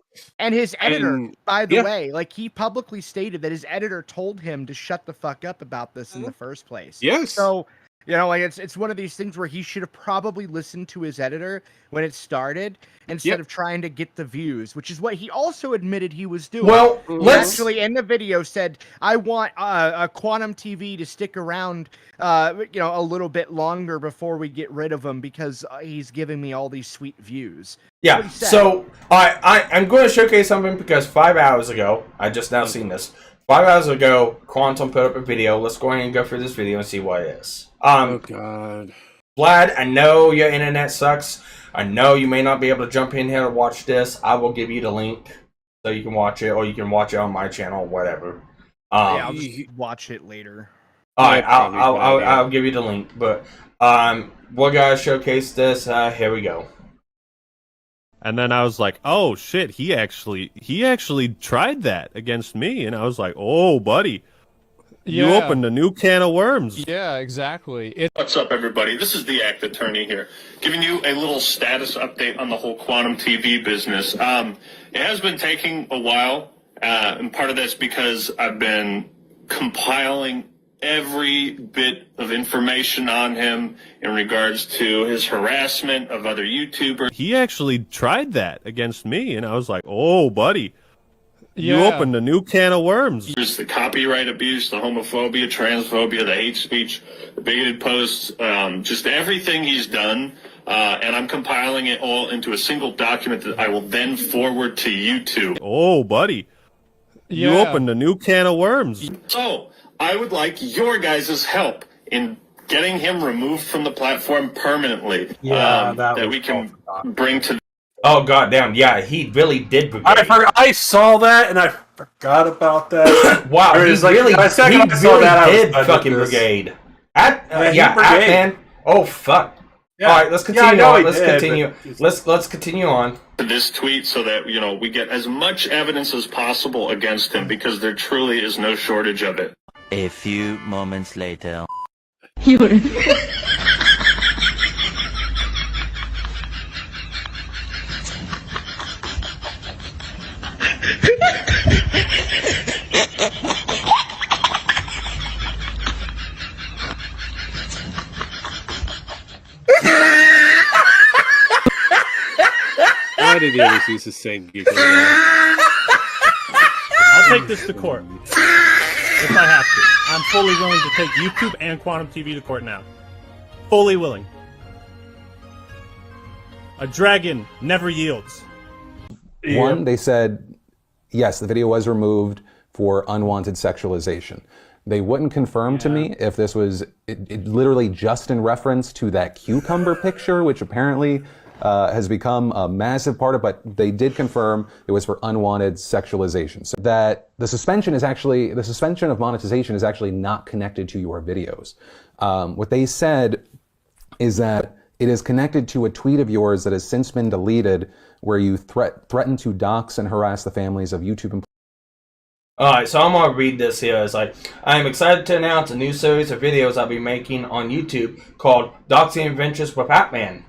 And his editor, by the way, like he publicly stated that his editor told him to shut the fuck up about this in the first place. Yes. So it's one of these things where he should have probably listened to his editor when it started instead of trying to get the views, which is what he also admitted he was doing. Well, he actually in the video said, I want a Quantum TV to stick around, a little bit longer before we get rid of him because he's giving me all these sweet views. Yeah, so I'm going to showcase something because 5 hours ago, I just now seen this. 5 hours ago, Quantum put up a video. Let's go ahead and go through this video and see what it is. Oh, God. Vlad, I know your internet sucks. I know you may not be able to jump in here to watch this. I will give you the link so you can watch it, or you can watch it on my channel, or whatever. I'll just watch it later. Alright, I'll give you the link. But we're going to showcase this. Here we go. And then I was like, "Oh shit, he actually tried that against me." And I was like, "Oh, buddy, you opened a new can of worms." Yeah, exactly. What's up, everybody? This is the Act Attorney here, giving you a little status update on the whole Quantum TV business. It has been taking a while, and part of that's because I've been compiling every bit of information on him in regards to his harassment of other YouTubers. He actually tried that against me, and I was like, "Oh, buddy, you opened a new can of worms." There's the copyright abuse, the homophobia, transphobia, the hate speech, the bigoted posts, just everything he's done. And I'm compiling it all into a single document that I will then forward to YouTube. Oh, buddy, you opened a new can of worms. So, I would like your guys' help in getting him removed from the platform permanently. That we can bring to... Oh, goddamn, yeah, he really did brigade. I saw that, and I forgot about that. Wow, he really did fucking brigade. Atman. Oh, fuck. Yeah. All right, let's continue on. Let's continue on. This tweet so that, we get as much evidence as possible against him, because there truly is no shortage of it. A few moments later. Why did he always use the same giggle? I'll take this to court. If I have to. I'm fully willing to take YouTube and Quantum TV to court now. Fully willing. A dragon never yields. One, they said, yes, the video was removed for unwanted sexualization. They wouldn't confirm to me if this was it literally just in reference to that cucumber picture, which apparently has become a massive part of, but they did confirm it was for unwanted sexualization. So that the suspension of monetization is actually not connected to your videos. What they said is that it is connected to a tweet of yours that has since been deleted where you threaten to dox and harass the families of YouTube employees. Alright, so I'm going to read this here. It's like, I am excited to announce a new series of videos I'll be making on YouTube called Doxing Adventures with Atman.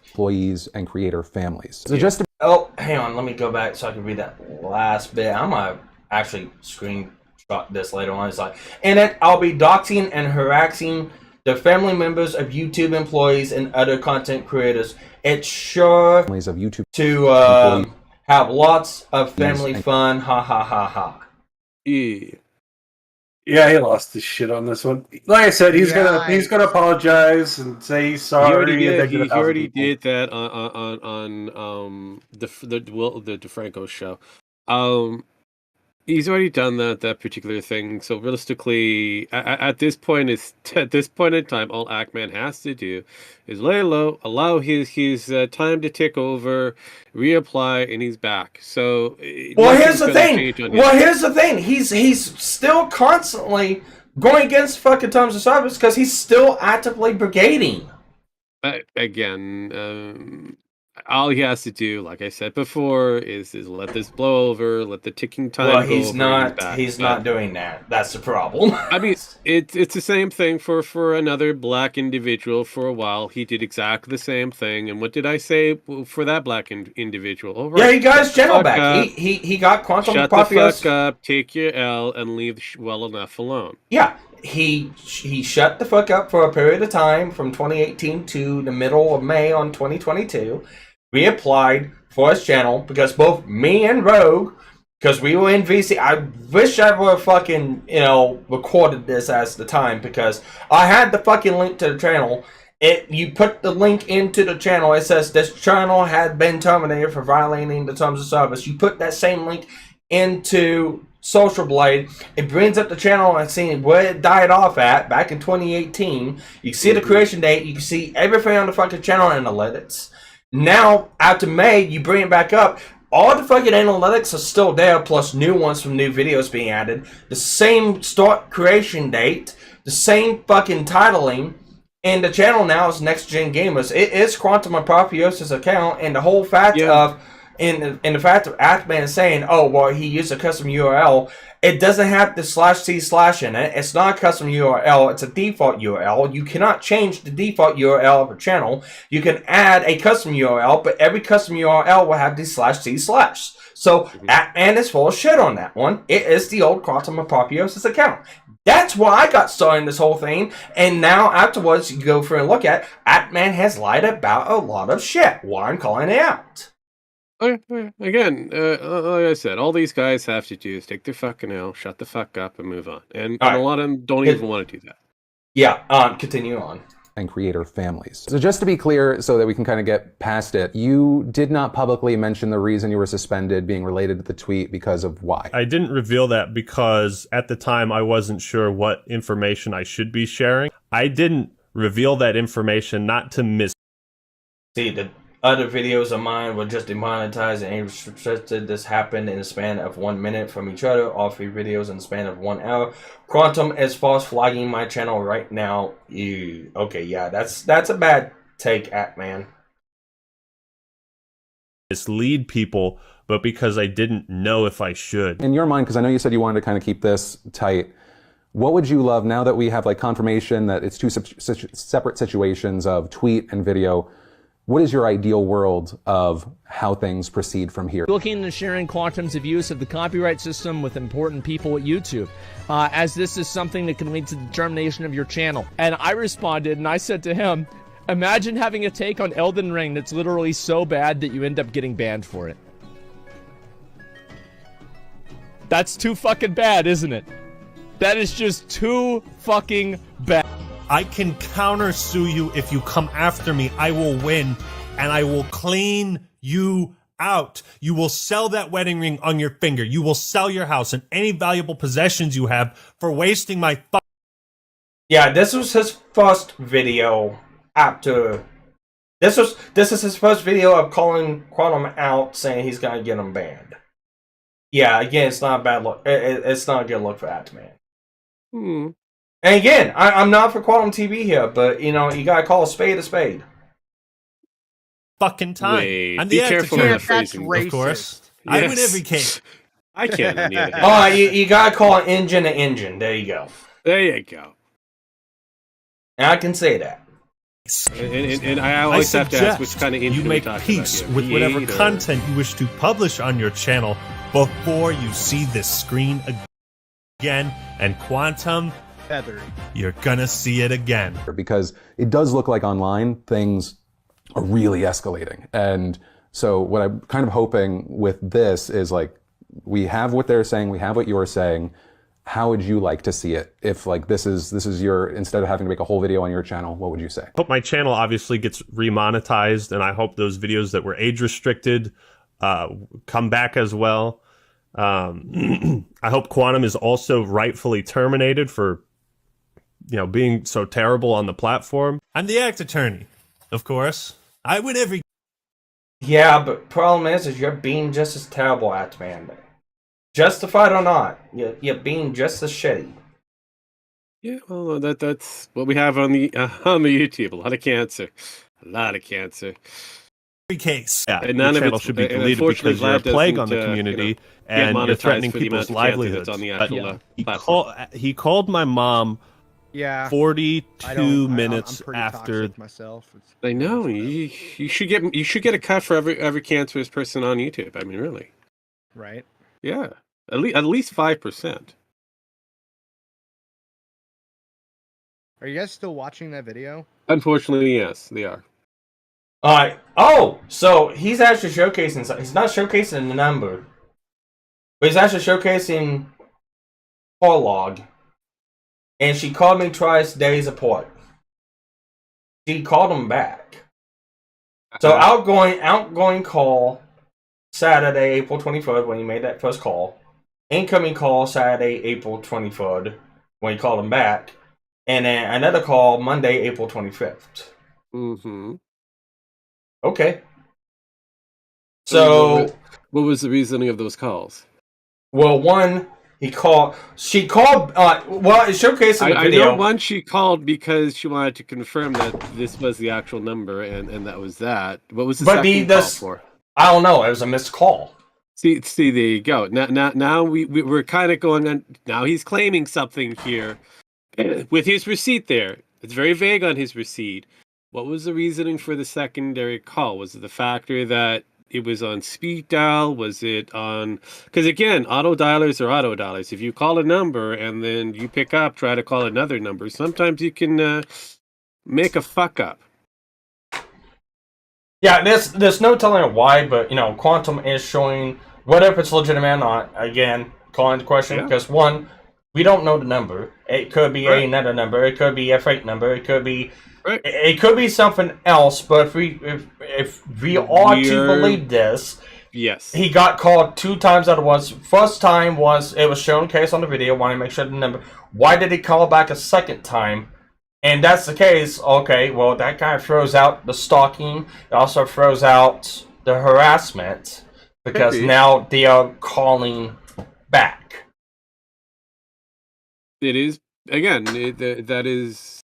Employees and creator families. So just to oh, hang on, let me go back so I can read that last bit. I'm gonna actually screenshot this later on. It's like, in it, I'll be doxing and harassing the family members of YouTube employees and other content creators. It's sure Families of YouTube to have lots of family fun. Ha ha ha ha. Yeah, he lost his shit on this one. Like I said, he's gonna apologize and say he's sorry. He already did that on the DeFranco show. He's already done that particular thing. So realistically, at this point in time, all Ackman has to do is lay low, allow his time to tick over, reapply, and he's back. So here's the thing. He's still constantly going against fucking terms of service because he's still actively brigading. Again, all he has to do, like I said before, is let this blow over, let the ticking time go. He's not doing that. That's the problem. I mean, it's the same thing for another black individual. For a while, he did exactly the same thing. And what did I say for that black individual? Oh, right. Yeah, he got his channel back. He got Quantum Shut the fuck up, take your L, and leave well enough alone. Yeah. He shut the fuck up for a period of time from 2018 to the middle of May on 2022. Reapplied for his channel because both me and Rogue, because we were in VC. I wish I would have fucking, recorded this as the time because I had the fucking link to the channel. You put the link into the channel, it says this channel had been terminated for violating the terms of service. You put that same link into Social Blade, it brings up the channel and seeing where it died off at back in 2018. You can see the creation date, you can see everything on the fucking channel analytics. Now, after May, you bring it back up. All the fucking analytics are still there, plus new ones from new videos being added. The same start creation date, the same fucking titling, and the channel now is Next Gen Gamers. It is Quantum Apotheosis account, and the whole fact of, and the fact of Ackman saying, oh, well, he used a custom URL. It doesn't have the /c/ in it. It's not a custom URL. It's a default URL. You cannot change the default URL of a channel. You can add a custom URL, but every custom URL will have the /c/. So Ackman is full of shit on that one. It is the old Quantum Apotheosis account. That's why I got started in this whole thing. And now afterwards, you go through and look at Ackman has lied about a lot of shit. Why I'm calling it out. Again, like I said, all these guys have to do is take their fucking L, shut the fuck up, and move on. And a lot of them don't even want to do that. Yeah, continue on. And creator families. So just to be clear, so that we can kind of get past it, you did not publicly mention the reason you were suspended being related to the tweet because of why. I didn't reveal that because at the time I wasn't sure what information I should be sharing. I didn't reveal that information not to See, the other videos of mine were just demonetized and restricted. This happened in a span of 1 minute from each other. All 3 videos in the span of 1 hour. Quantum is false flagging my channel right now. Okay, yeah, that's a bad take, Ackman. Mislead people, but because I didn't know if I should. In your mind, because I know you said you wanted to kind of keep this tight, what would you love now that we have like confirmation that it's 2 separate situations of tweet and video? What is your ideal world of how things proceed from here? Looking into sharing Quantum's abuse of the copyright system with important people at YouTube, as this is something that can lead to the termination of your channel. And I responded and I said to him, imagine having a take on Elden Ring that's literally so bad that you end up getting banned for it. That's too fucking bad, isn't it? That is just too fucking bad. I can countersue you if you come after me. I will win, and I will clean you out. You will sell that wedding ring on your finger. You will sell your house and any valuable possessions you have for wasting my Yeah, this was his first video after... This is his first video of calling Quantum out, saying he's gonna get him banned. Yeah, again, it's not a bad look. It's not a good look for Ackman. And again, I'm not for Quantum TV here, but you gotta call a spade a spade. Fucking time. Wait, I'm be the careful actor, of the phrasing, of course. Yes. I win every case. I can't. Oh, you gotta call an engine an engine. There you go. There you go. And I can say that. And I always have to ask which kind of engine you make peace with whatever content you wish to publish on your channel before you see this screen again. And Quantum, Feathery. you're gonna see it again. Because it does look like online things are really escalating. And so what I'm kind of hoping with this is like, we have what they're saying, we have what you're saying. How would you like to see it? If like this is your, instead of having to make a whole video on your channel, what would you say? Hope my channel obviously gets remonetized, and I hope those videos that were age restricted come back as well. I hope Quantum is also rightfully terminated for, you know, being so terrible on the platform. I'm the act attorney, of course. I win every. Yeah, but problem is you're being just as terrible at man. Justified or not, you're being just as shitty. Yeah, well, that's what we have on the YouTube. A lot of cancer. Every case. Yeah, And your none of channel it's- should be and deleted unfortunately, because you're a Vlad plague on the doesn't, community get and you're monetized threatening for the people's amount of cancer livelihoods. that's on the But actual, he called my mom Yeah. 42 minutes I'm pretty after. toxic myself. I know you should get a cut for every cancerous person on YouTube. I mean, really. Right. Yeah, at least 5%. Are you guys still watching that video? Unfortunately, yes, they are. Alright. Oh, so he's actually showcasing something. He's not showcasing the number, but he's actually showcasing call log. And she called me twice days apart. She called him back. So outgoing call Saturday, April 23rd when he made that first call. Incoming call Saturday, April 23rd when he called him back. And then another call Monday, April 25th. Mm-hmm. Okay. So what was the reasoning of those calls? Well, one, she called, well, it showcased in the I video. know one she called because she wanted to confirm that this was the actual number and that was that. What was the second call for? I don't know. It was a missed call. See, there you go. Now we're kind of going on. Now he's claiming something here with his receipt there. It's very vague on his receipt. What was the reasoning for the secondary call? Was it the factor that it was on speed dial? Was it on... Because again, auto dialers are auto dialers. If you call a number and then you pick up, try to call another number, sometimes you can make a fuck up. Yeah, there's no telling why, but, you know, Quantum is showing whether if it's legitimate or not. Again, calling the question, because one, we don't know the number. It could be another number. It could be a fake number. It could be... It could be something else, but if we are to believe this, yes, he got called 2 times out of once. First time was it was shown case on the video. Want to make sure the number. Why did he call back a second time? And that's the case. Okay, well that kind of throws out the stalking. It also throws out the harassment because now they are calling back. It is again. That is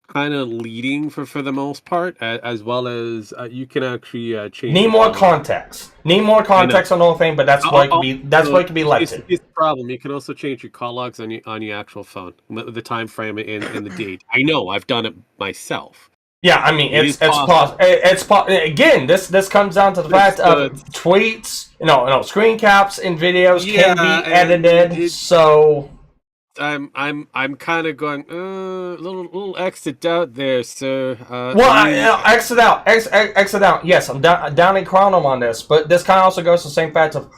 kind of leading for the most part, as well as you can actually change. Need more context. Need more context on the whole thing, but that's what it could be. That's what it could be like. It's the problem. You can also change your call logs on your actual phone, the time frame and the date. I know. I've done it myself. Yeah, I mean it's possible. Again, this comes down to the fact of tweets, screen caps and videos can be edited. So I'm kind of going little exit out there, sir. Exit out. Yes, I'm downing Chronom on this, but this kind of also goes to the same fact of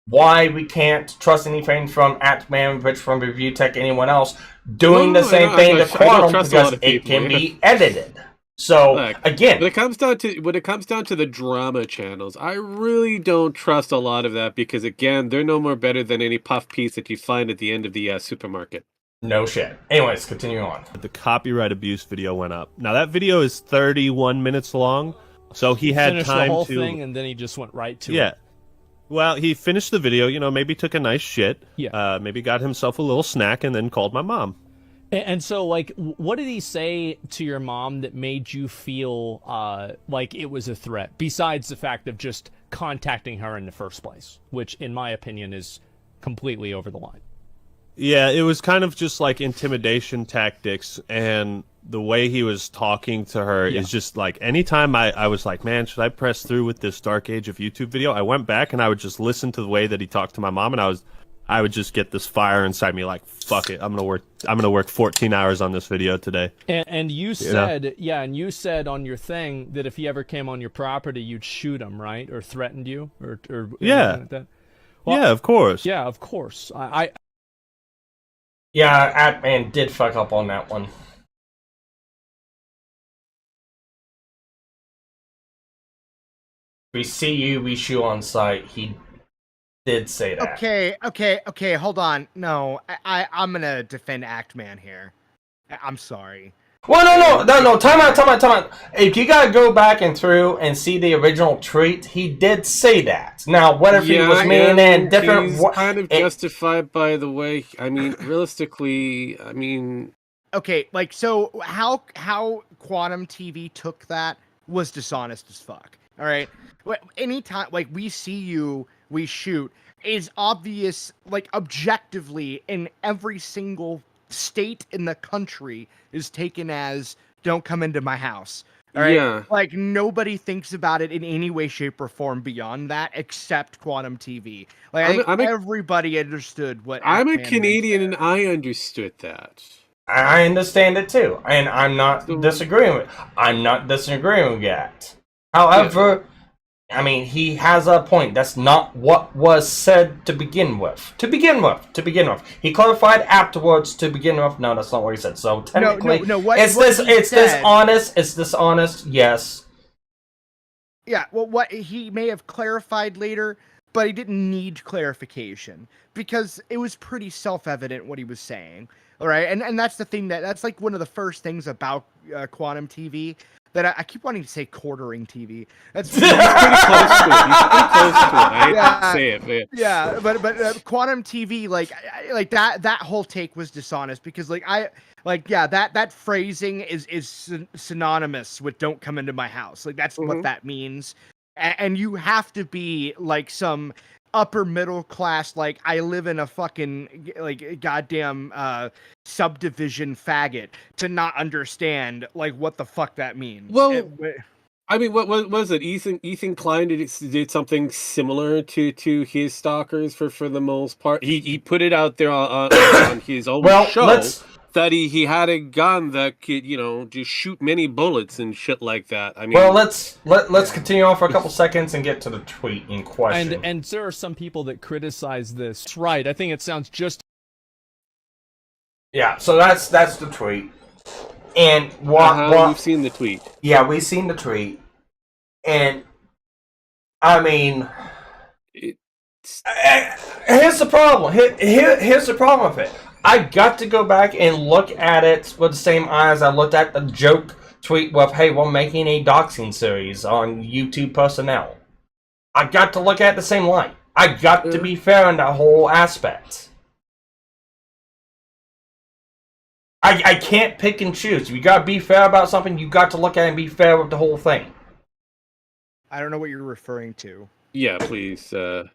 why we can't trust anything from Atman, Rich from Review Tech, anyone else doing the same thing to Chronom because it can be edited. So again, when it comes down to the drama channels, I really don't trust a lot of that because again, they're no more better than any puff piece that you find at the end of the supermarket. No shit. Anyways, continue on. The copyright abuse video went up. Now that video is 31 minutes long, so he had finished time the whole to thing, and then he just went right to it. Well, he finished the video. Maybe took a nice shit. Yeah. Maybe got himself a little snack and then called my mom. And so, like, what did he say to your mom that made you feel like it was a threat, besides the fact of just contacting her in the first place, which, in my opinion, is completely over the line? Yeah, it was kind of just like intimidation tactics, and the way he was talking to her is just like, anytime I was like, man, should I press through with this Dark Age of YouTube video? I went back and I would just listen to the way that he talked to my mom, and I would just get this fire inside me, like, fuck it, I'm gonna work 14 hours on this video today. And you said, and you said on your thing that if he ever came on your property, you'd shoot him, right? Or threatened you, or yeah, like that. Well, yeah, of course. Yeah, of course. Yeah, Atman did fuck up on that one. We see you, we shoot on sight. He did say that. Okay, hold on. No, I'm gonna defend Actman here. I'm sorry. Well, no, time out. If you gotta go back and through and see the original tweet, he did say that. Now, what if he was mean and different? He's kind of justified by the way. I mean, realistically, I mean, okay, like, so how Quantum TV took that was dishonest as fuck. All right, anytime like we see you, we shoot is obvious, like objectively in every single state in the country is taken as don't come into my house. All right. Yeah. Like nobody thinks about it in any way, shape, or form beyond that except Quantum TV. Like I think everybody understood what I'm a Actman Canadian and I understood that. I understand it too, and I'm not disagreeing with. I'm not disagreeing with that. However, I mean, he has a point. That's not what was said to begin with. To begin with. He clarified afterwards to begin with. No, that's not what he said. So technically, it's dishonest. It's dishonest. Yes. Yeah. Well, what he may have clarified later, but he didn't need clarification because it was pretty self-evident what he was saying. All right, and that's the thing that's like one of the first things about Quantum TV. That I keep wanting to say quartering TV. That's pretty close to it. He's pretty close to it. I hate to say it, man. Yeah, but Quantum TV, like that whole take was dishonest because that phrasing is synonymous with "don't come into my house." Like that's what that means, and you have to be like some upper middle class, like I live in a fucking like goddamn subdivision faggot to not understand like what the fuck that means. Well, I mean, what was it? Ethan Klein did something similar to his stalkers for the most part. He put it out there on his own show that he had a gun that could, just shoot many bullets and shit like that. I mean, well, let's continue on for a couple seconds and get to the tweet in question. And there are some people that criticize this. Right? I think it sounds just. Yeah. So that's the tweet, and we've seen the tweet. Yeah, we've seen the tweet, and I mean, here's the problem. Here's the problem with it. I got to go back and look at it with the same eyes I looked at the joke tweet with, hey, we're making a doxing series on YouTube personnel. I got to look at the same light. I got to be fair in that whole aspect. I can't pick and choose. You got to be fair about something, you got to look at it and be fair with the whole thing. I don't know what you're referring to. Yeah, please. The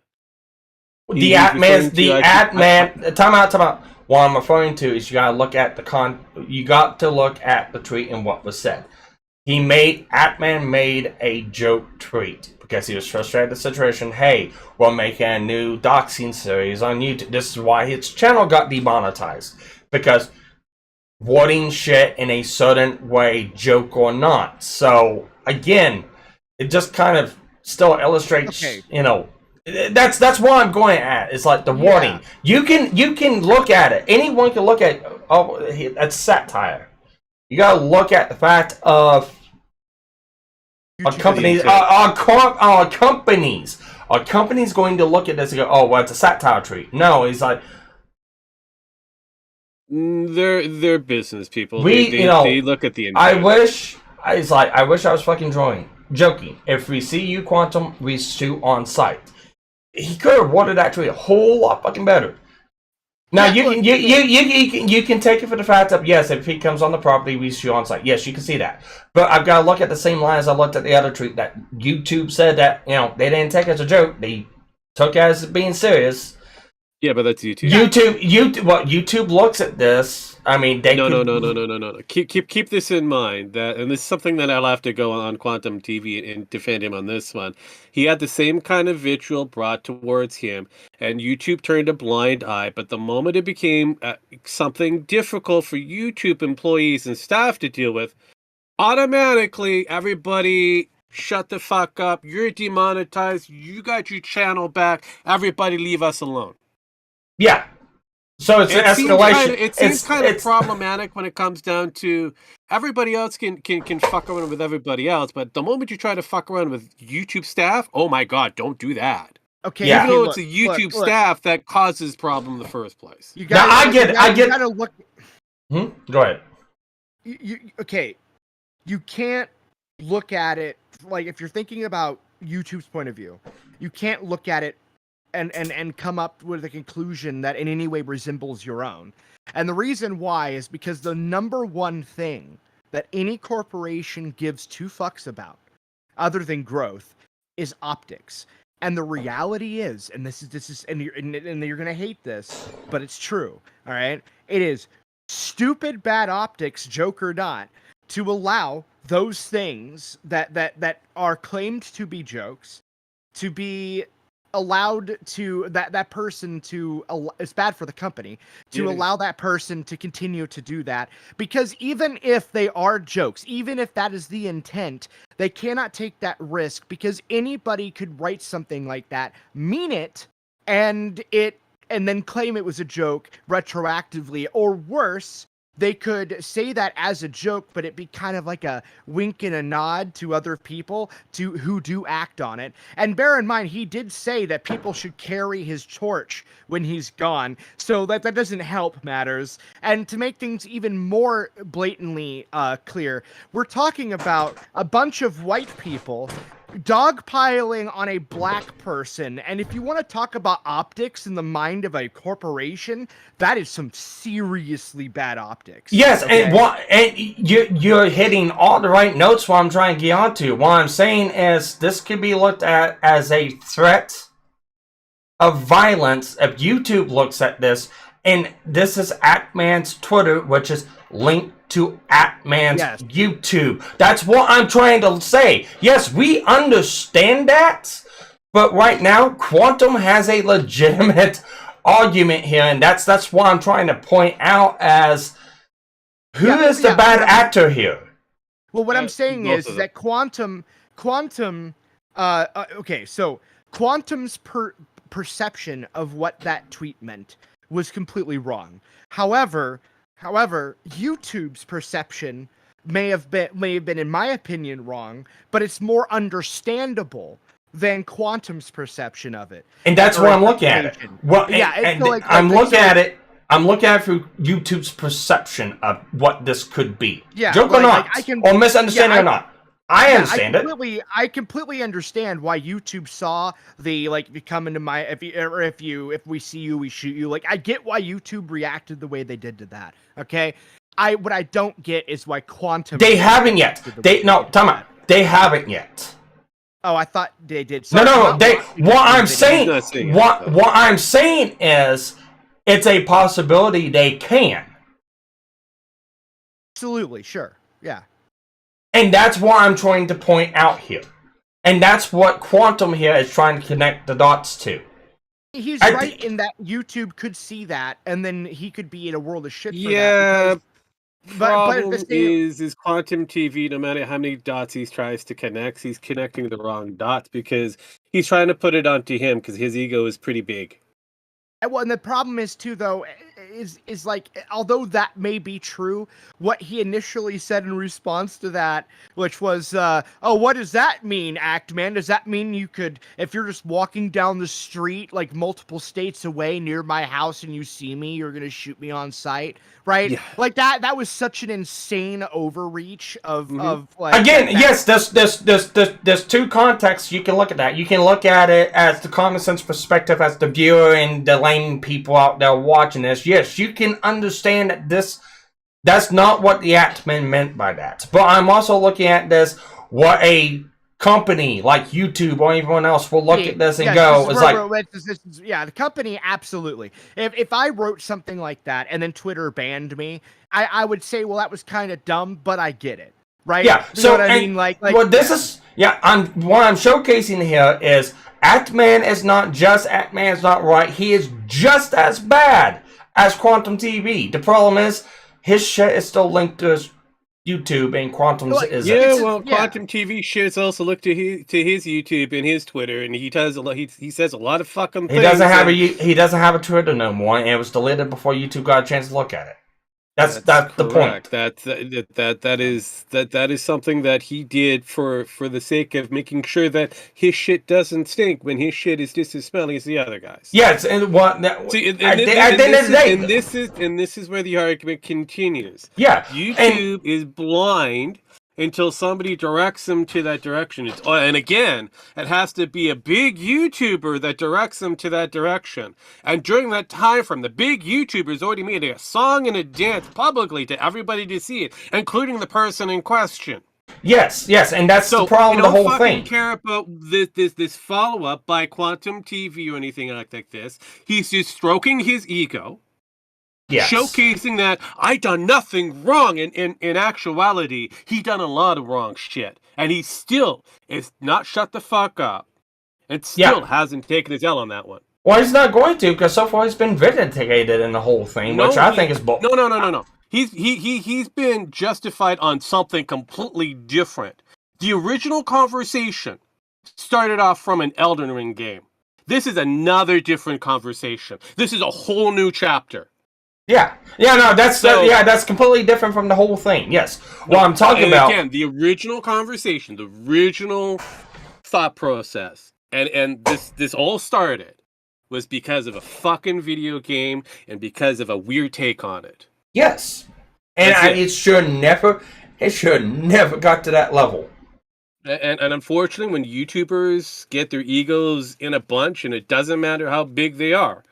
Atman. Time out. What I'm referring to is you got to look at the tweet and what was said. Atman made a joke tweet because he was frustrated with the situation. Hey, we're making a new doxing series on YouTube. This is why his channel got demonetized, because wording shit in a certain way, joke or not. So again, it just kind of still illustrates, That's what I'm going at. It's like the wording. You can look at it. Anyone can look at. Oh, that's satire. You gotta look at the fact of our companies. Our companies going to look at this and go, "Oh, well, it's a satire treat." No, he's like, they're business people. They look at the. I wish I was fucking joking. If we see you, Quantum, we shoot on sight. He could have worded that tweet a whole lot fucking better. Now you can take it for the fact that yes, if he comes on the property, we shoot on site. Yes, you can see that. But I've got to look at the same line as I looked at the other tweet that YouTube said that they didn't take it as a joke. They took it as being serious. Yeah, but that's YouTube. YouTube looks at this. I mean, they No. Keep this in mind. That, and this is something that I'll have to go on Quantum TV and defend him on this one. He had the same kind of vitriol brought towards him, and YouTube turned a blind eye. But the moment it became something difficult for YouTube employees and staff to deal with, automatically everybody shut the fuck up. You're demonetized. You got your channel back. Everybody leave us alone. Yeah. So it's an escalation. It seems kind of problematic when it comes down to everybody else can fuck around with everybody else, but the moment you try to fuck around with YouTube staff, oh my god, don't do that. Okay, even though it's a YouTube staff that causes problem in the first place. You gotta, now, I get. You gotta look. Go ahead. Okay, you can't look at it like if you're thinking about YouTube's point of view. You can't look at it and come up with a conclusion that in any way resembles your own. And the reason why is because the number one thing that any corporation gives two fucks about, other than growth, is optics. And the reality is, and this is, and you're gonna hate this, but it's true. All right, it is stupid bad optics, joke or not, to allow those things that are claimed to be jokes to be allowed to that person to, it's bad for the company to allow that person to continue to do that, because even if they are jokes, even if that is the intent, they cannot take that risk, because anybody could write something like that, mean it, and then claim it was a joke retroactively, or worse, they could say that as a joke, but it be kind of like a wink and a nod to other people who do act on it. And bear in mind, he did say that people should carry his torch when he's gone, so that doesn't help matters. And to make things even more blatantly clear, we're talking about a bunch of white people dogpiling on a black person, and if you want to talk about optics in the mind of a corporation, that is some seriously bad optics. Yes, okay? and you're hitting all the right notes. What I'm trying to get onto, what I'm saying is, this could be looked at as a threat of violence if YouTube looks at this, and this is Atman's Twitter, which is linked to Atman's YouTube. That's what I'm trying to say. Yes, we understand that, but right now, Quantum has a legitimate argument here, and that's what I'm trying to point out as who is the bad actor here. Well, what I'm saying is that Quantum, okay, so Quantum's perception of what that tweet meant was completely wrong. However, YouTube's perception may have been, in my opinion, wrong, but it's more understandable than Quantum's perception of it. And that's where I'm looking at it. Well, I'm looking at it through YouTube's perception of what this could be. Yeah, joke or not, or misunderstanding or not. I understand I completely understand why YouTube saw the, like, if you come into my, if we see you, we shoot you. Like, I get why YouTube reacted the way they did to that. Okay, what I don't get is why Quantum. They haven't yet. Time out. They haven't yet. Oh, I thought they did. No. What I'm saying is, it's a possibility they can. Absolutely, sure, yeah. And that's what I'm trying to point out here. And that's what Quantum here is trying to connect the dots to. He's right in that YouTube could see that, and then he could be in a world of shit for that. Yeah, problem is Quantum TV, no matter how many dots he tries to connect, he's connecting the wrong dots, because he's trying to put it onto him, because his ego is pretty big. Well, and the problem is, too, though, is like, although that may be true, what he initially said in response to that, which was, oh, what does that mean, Actman? Does that mean you could, if you're just walking down the street, like, multiple states away near my house and you see me, you're gonna shoot me on sight, right? Yeah. Like, that was such an insane overreach of like... Again, yes, there's two contexts you can look at that. You can look at it as the common sense perspective as the viewer and the lame people out there watching this. Yes, you can understand that that's not what the Atman meant by that. But I'm also looking at this, what a company like YouTube or anyone else will look at this and go, it's the company, absolutely. If I wrote something like that and then Twitter banned me, I would say, well, that was kind of dumb, but I get it, right? Yeah. You know what I mean? Like well, this is what I'm showcasing here is Actman is not just Actman is not right. He is just as bad as Quantum TV. The problem is his shit is still linked to his YouTube and Quantum's is Quantum TV shit's also looked to his YouTube and his Twitter, and he does a lot. He says a lot of fucking things. He doesn't have a Twitter no more, and it was deleted before YouTube got a chance to look at it. That's the point. That is something that he did for the sake of making sure that his shit doesn't stink when his shit is just as smelly as the other guys. Yes, and what? And this is where the argument continues. Yeah, YouTube is blind until somebody directs them to that direction. And again, it has to be a big YouTuber that directs them to that direction. And during that time frame, the big YouTuber's already made a song and a dance publicly to everybody to see it, including the person in question. Yes, and that's the problem. The whole thing. Don't care about this follow up by Quantum TV or anything like this. He's just stroking his ego. Yes. Showcasing that I done nothing wrong. In actuality, he done a lot of wrong shit, and he still is not shut the fuck up, and still hasn't taken his L on that one. Well, he's not going to, because so far he's been vindicated in the whole thing, which I think is bullshit. No. He's been justified on something completely different. The original conversation started off from an Elden Ring game. This is another different conversation. This is a whole new chapter. That's completely different from the whole thing. Yes. Well, I'm talking about again the original conversation, the original thought process, and this all started was because of a fucking video game and because of a weird take on it. Yes, and it should never got to that level. And unfortunately, when YouTubers get their egos in a bunch, and it doesn't matter how big they are.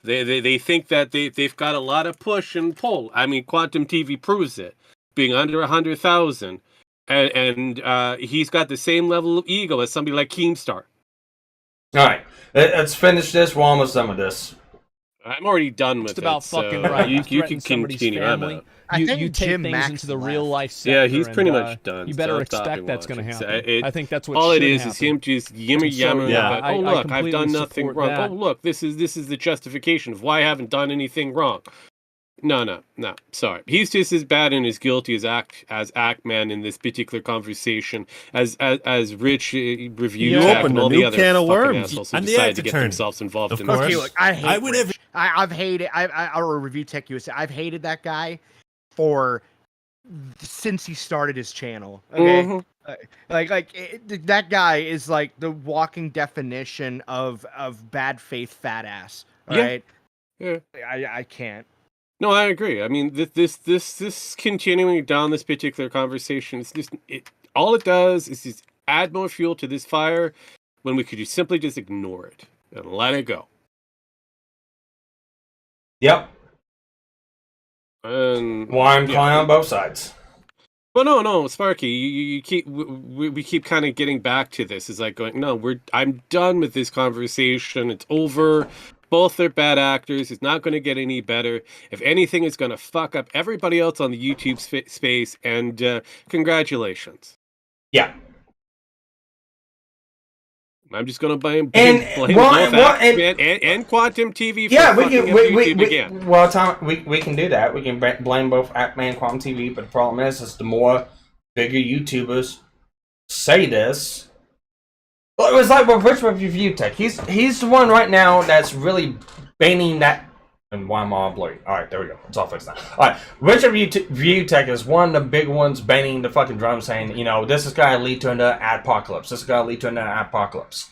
They think that they've got a lot of push and pull. I mean, Quantum TV proves it, being under 100,000, and he's got the same level of ego as somebody like Keemstar. All right, let's finish this. We're almost done with this. I'm already done with it. It's about fucking right. You can continue. You take things into the real life sector. Yeah, he's pretty much done. You better expect that's going to happen. I think that's what all it is him just yammer. Oh look, I've done nothing wrong. Oh look, this is the justification of why I haven't done anything wrong. No. Sorry, he's just as bad and as guilty as Actman in this particular conversation as Rich reviewed and all the other fucking assholes who decided to get themselves involved in this. Okay, look, I've hated. Our review tech USA. I've hated that guy since he started his channel. Okay, that guy is like the walking definition of bad faith fat ass. All right. Yeah. I can't. No, I agree. I mean, this continuing down this particular conversation, all it does is just add more fuel to this fire when we could just simply just ignore it and let it go. Yep. And I'm playing on both sides. Well, no, Sparky, you keep we keep kind of getting back to this. It's like going, no, I'm done with this conversation. It's over. Both are bad actors. It's not going to get any better. If anything, it's going to fuck up everybody else on the YouTube space. And congratulations. Yeah. I'm just going to blame both Actman and Quantum TV for fucking YouTube again. Well, Tom, we can do that. We can blame both Actman and Quantum TV, but the problem is the more bigger YouTubers say this. Well, it was like with Rich Review Tech. He's the one right now that's really banning that. And why am I all blurry? All right, there we go. It's all fixed now. All right, Rich Review Tech is one of the big ones banning the fucking drum, saying, this is going to lead to an apocalypse. This is going to lead to an apocalypse.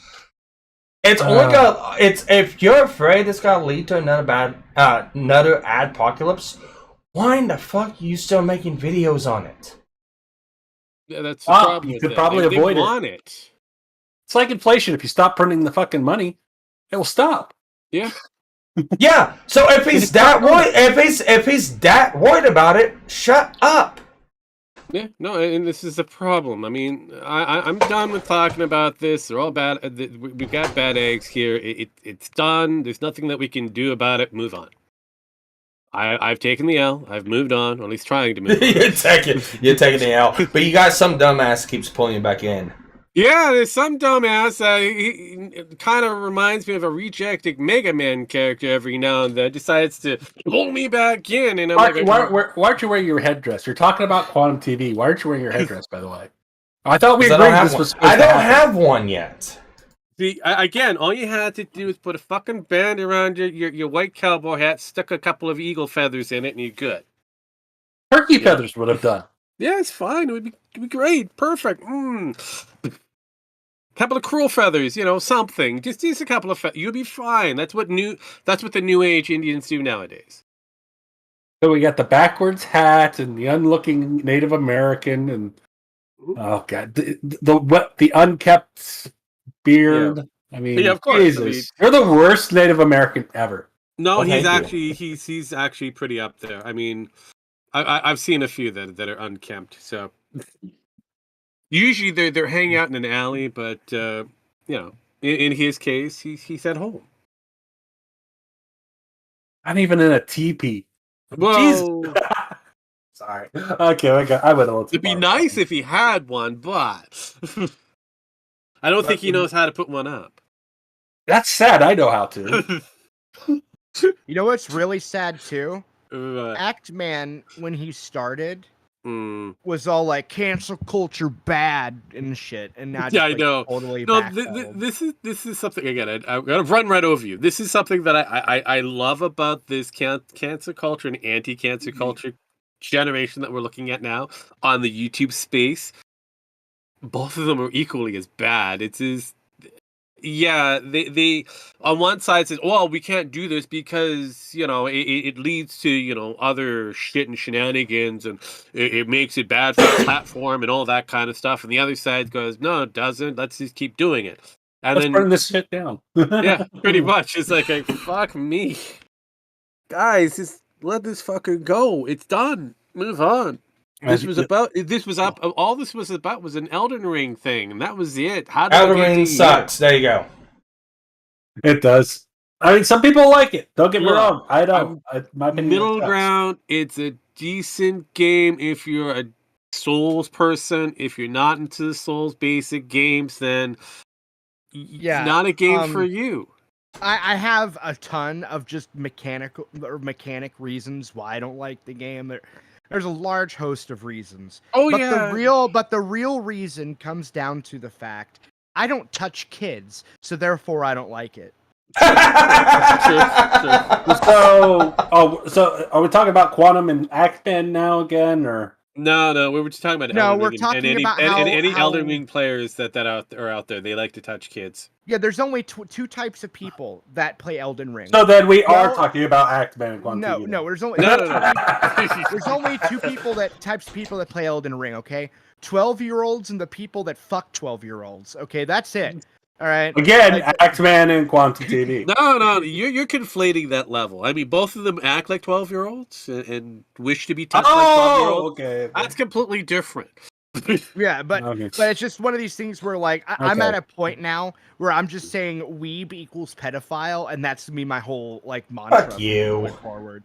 It's only gonna. If you're afraid it's going to lead to another apocalypse, why in the fuck are you still making videos on it? Yeah, that's the problem. You could probably avoid it. It's like inflation. If you stop printing the fucking money, it will stop. Yeah. Yeah. So if he's that worried, if he's that worried about it, shut up. Yeah, no, and this is the problem. I mean, I'm done with talking about this. They're all bad. We've got bad eggs here. It's done. There's nothing that we can do about it. Move on. I've taken the L. I've moved on, or at least trying to move on. You're taking the L. But you got some dumbass keeps pulling you back in. Yeah, there's some dumbass. He kind of reminds me of a rejected Mega Man character every now and then. Decides to pull me back in, and I'm Sparky, like, why aren't you wearing your headdress? You're talking about Quantum TV. Why aren't you wearing your headdress, by the way? I thought we 'Cause agreed this was supposed I to don't happen. have one yet. See, again, all you had to do is put a fucking band around your white cowboy hat, stick a couple of eagle feathers in it, and you're good. Turkey feathers would have done. Yeah, it's fine. It would be great. Perfect. Couple of cruel feathers, something. Just use a couple of feathers. You'll be fine. That's what the new age Indians do nowadays. So we got the backwards hat and the unlooking Native American and oh god, the unkept beard. Yeah. I mean, yeah, of course. Jesus, you're the worst Native American ever. No, Well, he's actually pretty up there. I mean, I've seen a few that are unkempt. So usually they're hanging out in an alley, but in his case, he's at home. Not even in a teepee. Whoa. Sorry. Okay, I went a little too It'd be far. nice if he had one, but I don't think he knows how to put one up. That's sad. I know how to. You know what's really sad too? Right. Actman, when he started, was all like cancel culture bad and shit, and now Yeah, I know. Totally No, backpedaled. this is something again. I'm gonna run right over you. This is something that I love about this cancer culture and anti-cancer culture generation that we're looking at now on the YouTube space. Both of them are equally as bad. Yeah, they on one side says, "Well, we can't do this because it leads to other shit and shenanigans, and it makes it bad for the platform and all that kind of stuff." And the other side goes, "No, it doesn't. Let's just keep doing it." And Let's burn this shit down. yeah, pretty much. It's like, fuck me, guys. Just let this fucker go. It's done. Move on. All this was about was an Elden Ring thing, and that was it. Elden Ring sucks. There you go. It does. I mean, some people like it. Don't get me wrong. I don't. My opinion middle sucks. ground. It's a decent game if you're a Souls person. If you're not into the Souls basic games, then it's not a game for you. I have a ton of just mechanic reasons why I don't like the game. There's a large host of reasons. Oh, but yeah. the real reason comes down to the fact I don't touch kids, so therefore I don't like it. So are we talking about Quantum and Actman now again, or? No, we were just talking about No, Elden we're Ring talking about any how Elden Ring players that are out there. They like to touch kids. Yeah, there's only two types of people that play Elden Ring. So then we are talking about Actman and Quantum TV. No, there's only No. there's only types of people that play Elden Ring, okay? 12-year-olds and the people that fuck 12-year-olds. Okay, that's it. All right. Again, Actman and Quantum TV. No, you're conflating that level. I mean, both of them act like 12-year-olds and wish to be touched like 12-year-olds. Okay. That's completely different. Yeah, but it's just one of these things where I'm at a point now where I'm just saying weeb equals pedophile, and that's me my whole mantra. Fuck you. Going forward.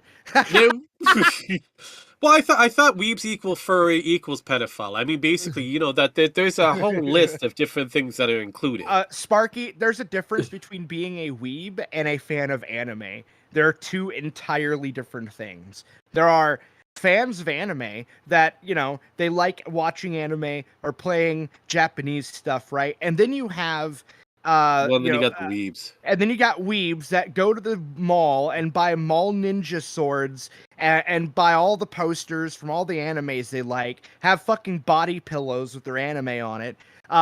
Well, I thought weebs equal furry equals pedophile. I mean, basically, that there's a whole list of different things that are included. Sparky, there's a difference between being a weeb and a fan of anime. There are two entirely different things. There are fans of anime that, they like watching anime or playing Japanese stuff, right? And then you have you got the weebs. And then you got weebs that go to the mall and buy mall ninja swords and buy all the posters from all the animes they like, have fucking body pillows with their anime on it.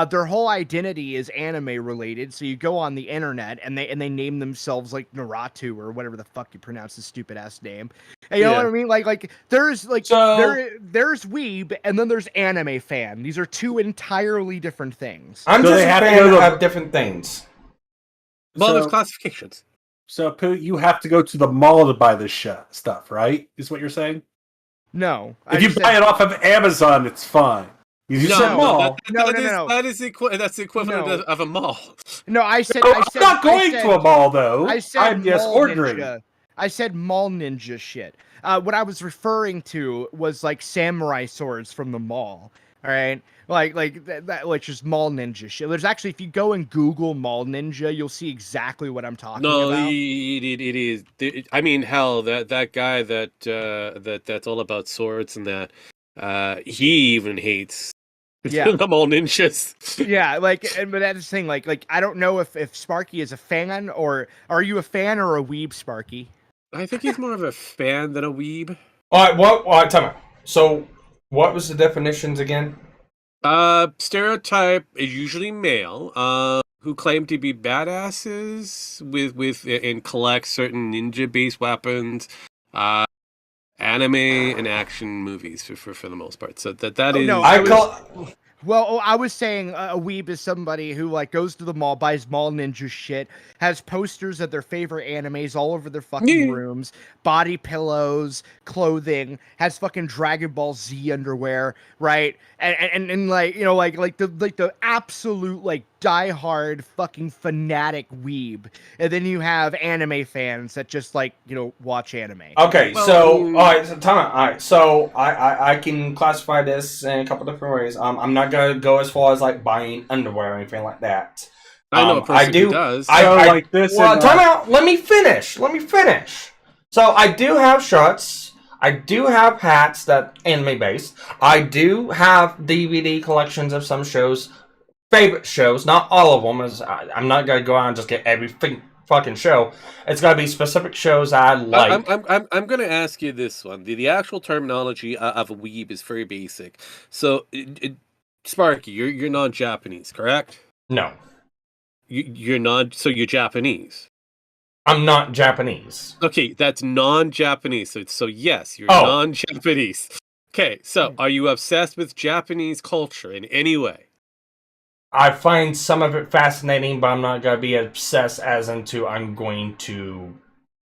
Their whole identity is anime related, so you go on the internet and they name themselves like Naruto or whatever the fuck you pronounce his stupid ass name. And you know what I mean? Like there's there's weeb and then there's anime fan. These are two entirely different things. I'm just a fan of different things. Well, there's classifications. So, Pooh, you have to go to the mall to buy this stuff, right? Is what you're saying? No. If you buy it off of Amazon, it's fine. You said mall. No. That's the equivalent of a mall. No, I said. I'm not going to a mall though. I said I'm just mall ordering. ninja. I said mall ninja shit. What I was referring to was like samurai swords from the mall. All right, like just mall ninja shit. There's actually, if you go and Google mall ninja, you'll see exactly what I'm talking about. No, it is. I mean, hell, that guy that's all about swords and that. He even hates the mall ninjas. Yeah, but that's the thing. Like I don't know if Sparky is a fan, or are you a fan or a weeb, Sparky? I think he's more of a fan than a weeb. All right, tell me. So, what was the definitions again? Stereotype is usually male, who claim to be badasses and collect certain ninja-based weapons, anime and action movies for the most part. So that is. No, I was saying a weeb is somebody who like goes to the mall, buys mall ninja shit, has posters of their favorite animes all over their fucking rooms, body pillows, clothing, has fucking Dragon Ball Z underwear, right? And like, you know, like the absolute like diehard fucking fanatic weeb. And then you have anime fans that just like, you know, watch anime. Okay, so all right, time out. All right, so I can classify this in a couple different ways. I'm not gonna go as far as like buying underwear or anything like that. I know a person who does. I like this. Well, time out. Let me finish. So I do have shirts. I do have hats that anime based. I do have DVD collections of some shows, favorite shows. Not all of them. I'm not gonna go out and just get every fucking show. It's gotta be specific shows I like. I'm gonna ask you this one. The actual terminology of a weeb is very basic. So, Sparky, you're non-Japanese, correct? No. You're not. So you're Japanese. I'm not Japanese. Okay, that's non-Japanese. So yes, you're non-Japanese. Okay, so are you obsessed with Japanese culture in any way? I find some of it fascinating, but I'm not gonna be obsessed as into I'm going to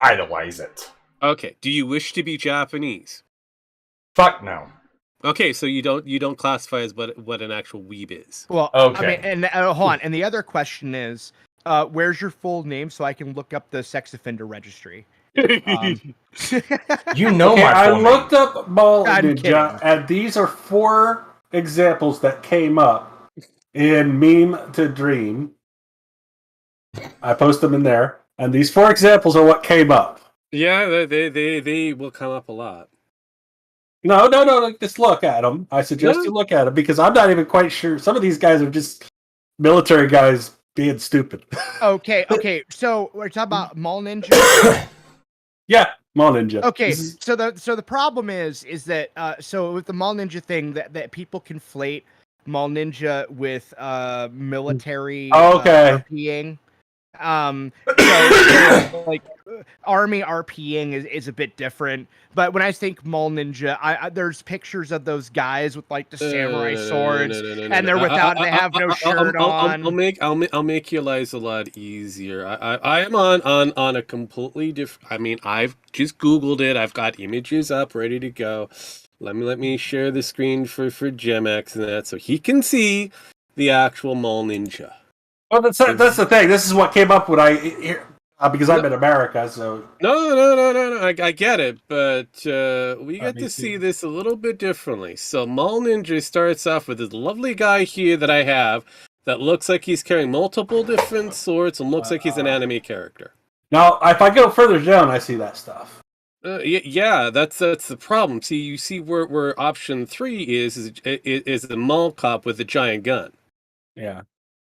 idolize it. Okay, do you wish to be Japanese? Fuck no. Okay, so you don't classify as what an actual weeb is. Well, okay. I mean, and hold on. And the other question is, where's your full name so I can look up the sex offender registry? You know okay, my full I looked up mall ninja, kidding. and these are 4 examples that came up in Meme to Dream. I post them in there, and these 4 examples are what came up. Yeah, they will come up a lot. No, just look at them. I suggest you look at them because I'm not even quite sure. Some of these guys are just military guys being stupid. Okay. So we're talking about mall ninja. Yeah, mall ninja. Okay, so the problem is that so with the mall ninja thing that people conflate mall ninja with military RPing. So like army RPing is a bit different, but when I think mall ninja, I there's pictures of those guys with like the samurai swords, and they're without, they have no shirt on. I'll make your lives a lot easier. I am on a completely different. I mean, I've just Googled it. I've got images up ready to go. Let me share the screen for GemX and that, so he can see the actual mall ninja. Well, that's the thing. This is what came up when I hear because I'm in America. So no. I get it, but we get to see this a little bit differently. So mall ninja starts off with this lovely guy here that I have that looks like he's carrying multiple different swords and looks like he's an anime character. Now, if I go further down, I see that stuff. Yeah, that's the problem. See, you see where option 3 is a mall cop with a giant gun. Yeah.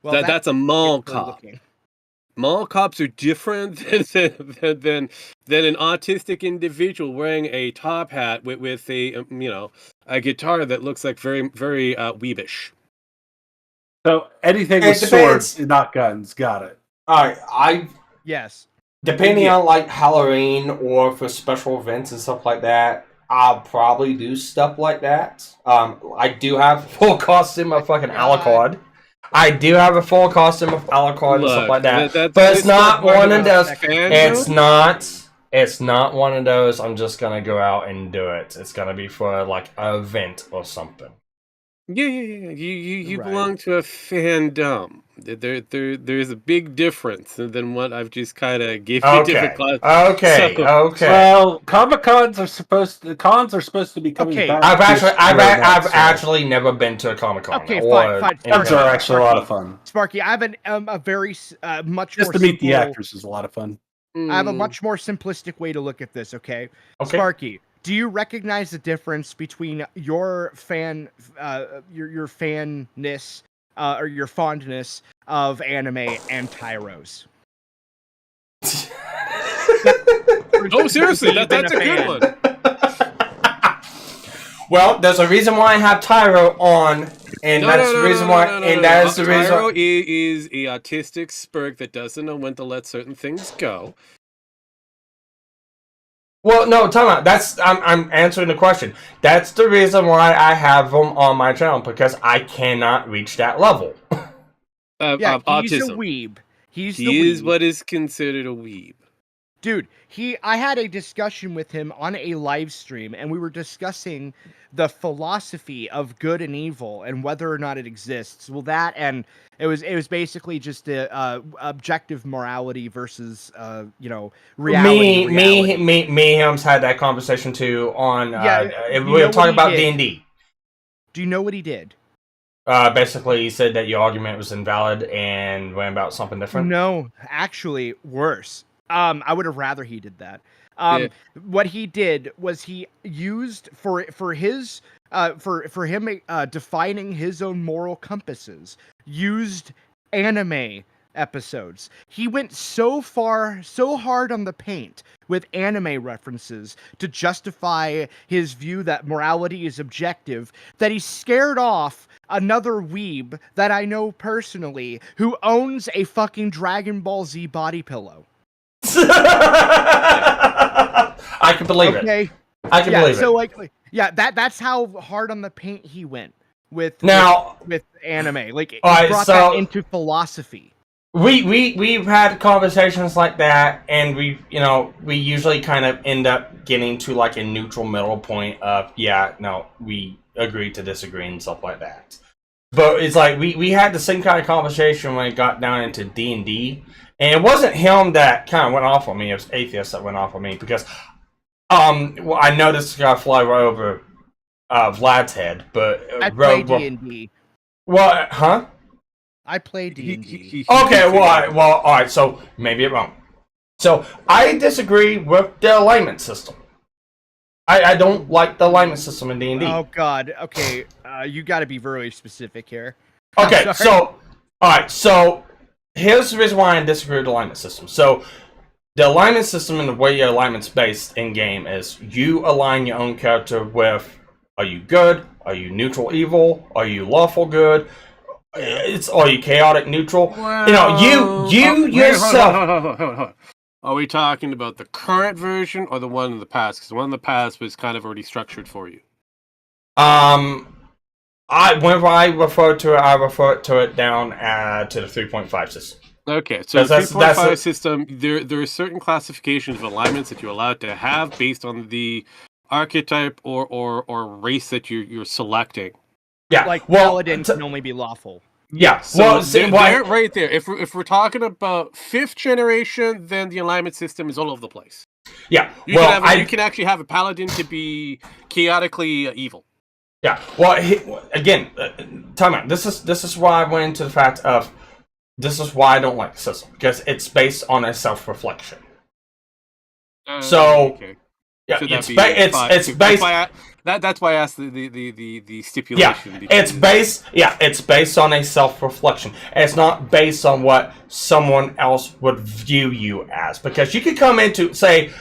Well, that's a mall cop. Mall cops are different than an autistic individual wearing a top hat with a guitar that looks like very very weebish. So anything with swords, not guns. Got it. All right, yes. Depending on like Halloween or for special events and stuff like that, I'll probably do stuff like that. I do have full costume of fucking Alucard. I do have a full costume of Alucard and stuff like that. But it's not one of those. It's not one of those, I'm just gonna go out and do it. It's gonna be for, like, an event or something. Yeah. You Right. belong to a fandom. There's a big difference than what I've just kind of gave you different class. Okay. Well, cons are supposed to be coming Okay. back. I've actually never been to a Comic-Con. Okay, or fine. Cons are actually a lot of fun. Sparky, I have a very much Just more to meet the simple- actors is a lot of fun. I have a much more simplistic way to look at this. Okay, Okay. Sparky, do you recognize the difference between your your fanness, or your fondness of anime and Tyro's? Oh, seriously, that's a good one. Well, there's a reason why I have Tyro on, and that's the reason why. And that is the reason. Tyro is a autistic spurk that doesn't know when to let certain things go. Well, no, time out. I'm answering the question. That's the reason why I have them on my channel, because I cannot reach that level. Yeah, of he's a autism. weeb. He the is weeb. what is considered a weeb. Dude, I had a discussion with him on a live stream, and we were discussing the philosophy of good and evil and whether or not it exists. Well, that, and it was basically just objective morality versus reality. Me, Helms had that conversation too on. We were talking about D&D. Do you know what he did? Basically, he said that your argument was invalid and went about something different. No, actually, worse. I would have rather he did that. What he did was he used for him defining his own moral compasses, used anime episodes. He went so hard on the paint with anime references to justify his view that morality is objective that he scared off another weeb that I know personally who owns a fucking Dragon Ball Z body pillow. I can believe it. I can believe it. So that's how hard on the paint he went with anime. Like, he brought that into philosophy. We've had conversations like that, and we usually kind of end up getting to like a neutral middle point of we agree to disagree and stuff like that. But it's like we had the same kind of conversation when it got down into D&D. And it wasn't him that kind of went off on me. It was Atheist that went off on me because, I know this is gonna fly right over Vlad's head, but I play D&D. What? Huh? I play D&D. Okay, all right. So maybe it's wrong. So I disagree with the alignment system. I don't like the alignment system in D&D. Oh God. Okay, you got to be very specific here. Okay, so all right, so. Here's the reason why I disagree with the alignment system. So, the alignment system and the way your alignment's based in-game is you align your own character with, are you good? Are you neutral evil? Are you lawful good? Are you chaotic neutral? Well, you yourself... Hold on. Are we talking about the current version or the one in the past? Because the one in the past was kind of already structured for you. Whenever I refer to it down to the 3.5 system. Okay, so the 3.5 system, there are certain classifications of alignments that you're allowed to have based on the archetype or race that you're selecting. Yeah, like paladin can only be lawful. Yeah, so right there. If we're talking about 5th generation, then the alignment system is all over the place. Yeah, you can actually have a paladin to be chaotically evil. Yeah, well, again, time out. This is why I went into the fact of this is why I don't like the system, because it's based on a self-reflection. Okay. Yeah, so it's based. That's why I asked the stipulation. Yeah, it's based on a self-reflection. It's not based on what someone else would view you as, because you could come into say.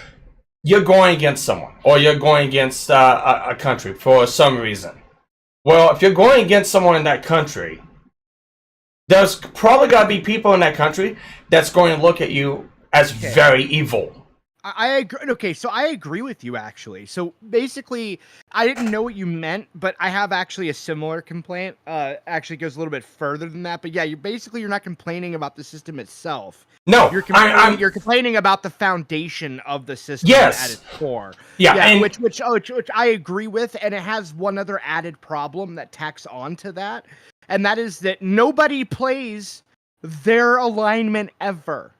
You're going against someone, or you're going against a country for some reason. Well, if you're going against someone in that country, there's probably got to be people in that country that's going to look at you as very evil. I agree. Okay, so I agree with you actually. So basically, I didn't know what you meant, but I have actually a similar complaint. Actually goes a little bit further than that. But yeah, you're not complaining about the system itself. No, You're complaining about the foundation of the system Yes. at its core. Yeah, and- which I agree with, and it has one other added problem that tacks on to that, and that is that nobody plays their alignment ever.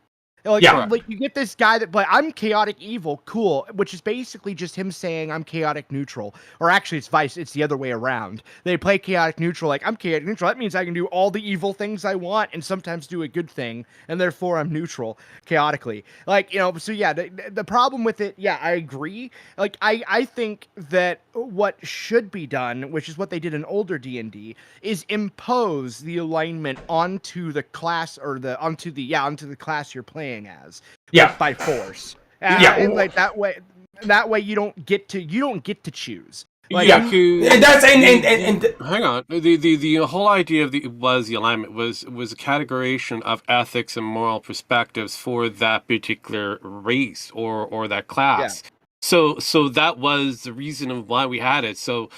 Like, Yeah. like you get this guy that, but I'm chaotic evil, cool, which is basically just him saying I'm chaotic neutral, or actually it's the other way around. They play chaotic neutral, like I'm chaotic neutral. That means I can do all the evil things I want and sometimes do a good thing, and therefore I'm neutral chaotically. Like, you know, so yeah, the problem with it, yeah, I agree. Like, I think that what should be done, which is what they did in older D&D, is impose the alignment onto the class or onto the class you're playing as, Yeah. by force. Yeah. And like that way you don't get to choose. Like, yeah, And that's and hang on. The whole idea of the alignment was a categorization of ethics and moral perspectives for that particular race or that class. So that was the reason of why we had it. So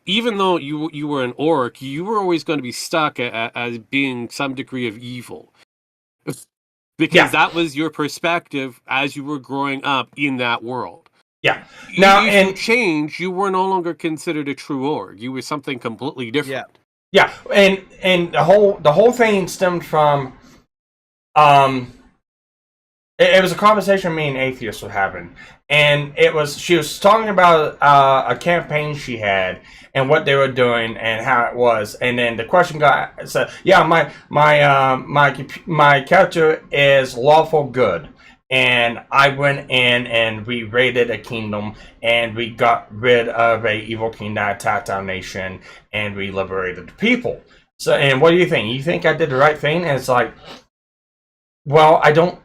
even though you were an orc, you were always going to be stuck as being some degree of evil. Because that was your perspective as you were growing up in that world. Yeah. Now, if you change, you were no longer considered a true orc. You were something completely different. Yeah. And the whole thing stemmed from it was a conversation me and Atheist were having, and she was talking about a campaign she had and what they were doing and how it was, and then the question said, yeah, my character is lawful good, and I went in and we raided a kingdom and we got rid of a evil king that attacked our nation and we liberated the people. So, and what do you think? You think I did the right thing? And it's like, well, I don't.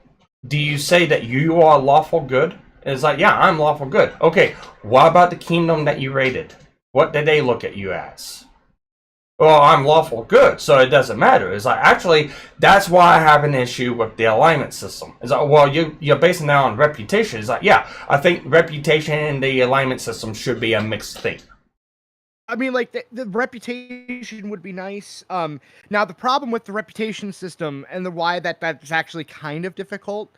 Do you say that you are lawful good? It's like, yeah, I'm lawful good. Okay, what about the kingdom that you raided? What did they look at you as? Well, I'm lawful good, so it doesn't matter. It's like, actually, that's why I have an issue with the alignment system. It's like, well, you're basing that on reputation. It's like, yeah, I think reputation and the alignment system should be a mixed thing. I mean, like, the reputation would be nice. Now, the problem with the reputation system and the why that's actually kind of difficult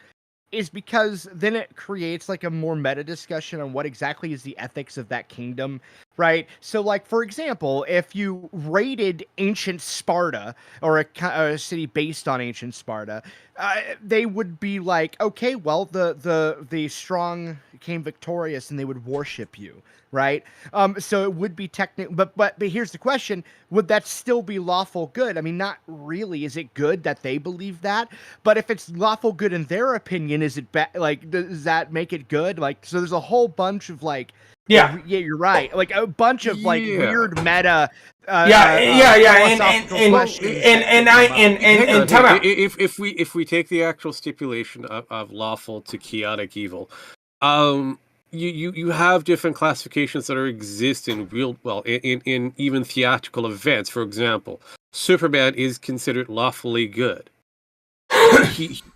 is because then it creates, like, a more meta discussion on what exactly is the ethics of that kingdom, right? So, like, for example, if you raided ancient Sparta, or a city based on ancient Sparta, they would be like, okay, well, the strong came victorious and they would worship you, right? So it would be technical, but here's the question: would that still be lawful good? I mean, not really. Is it good that they believe that? But if it's lawful good in their opinion, is it like, does that make it good? Like, so there's a whole bunch of like, yeah, you're right. Like a bunch of like weird meta. If we take the actual stipulation of lawful to chaotic evil, you have different classifications that exist in in even theatrical events. For example, Superman is considered lawfully good.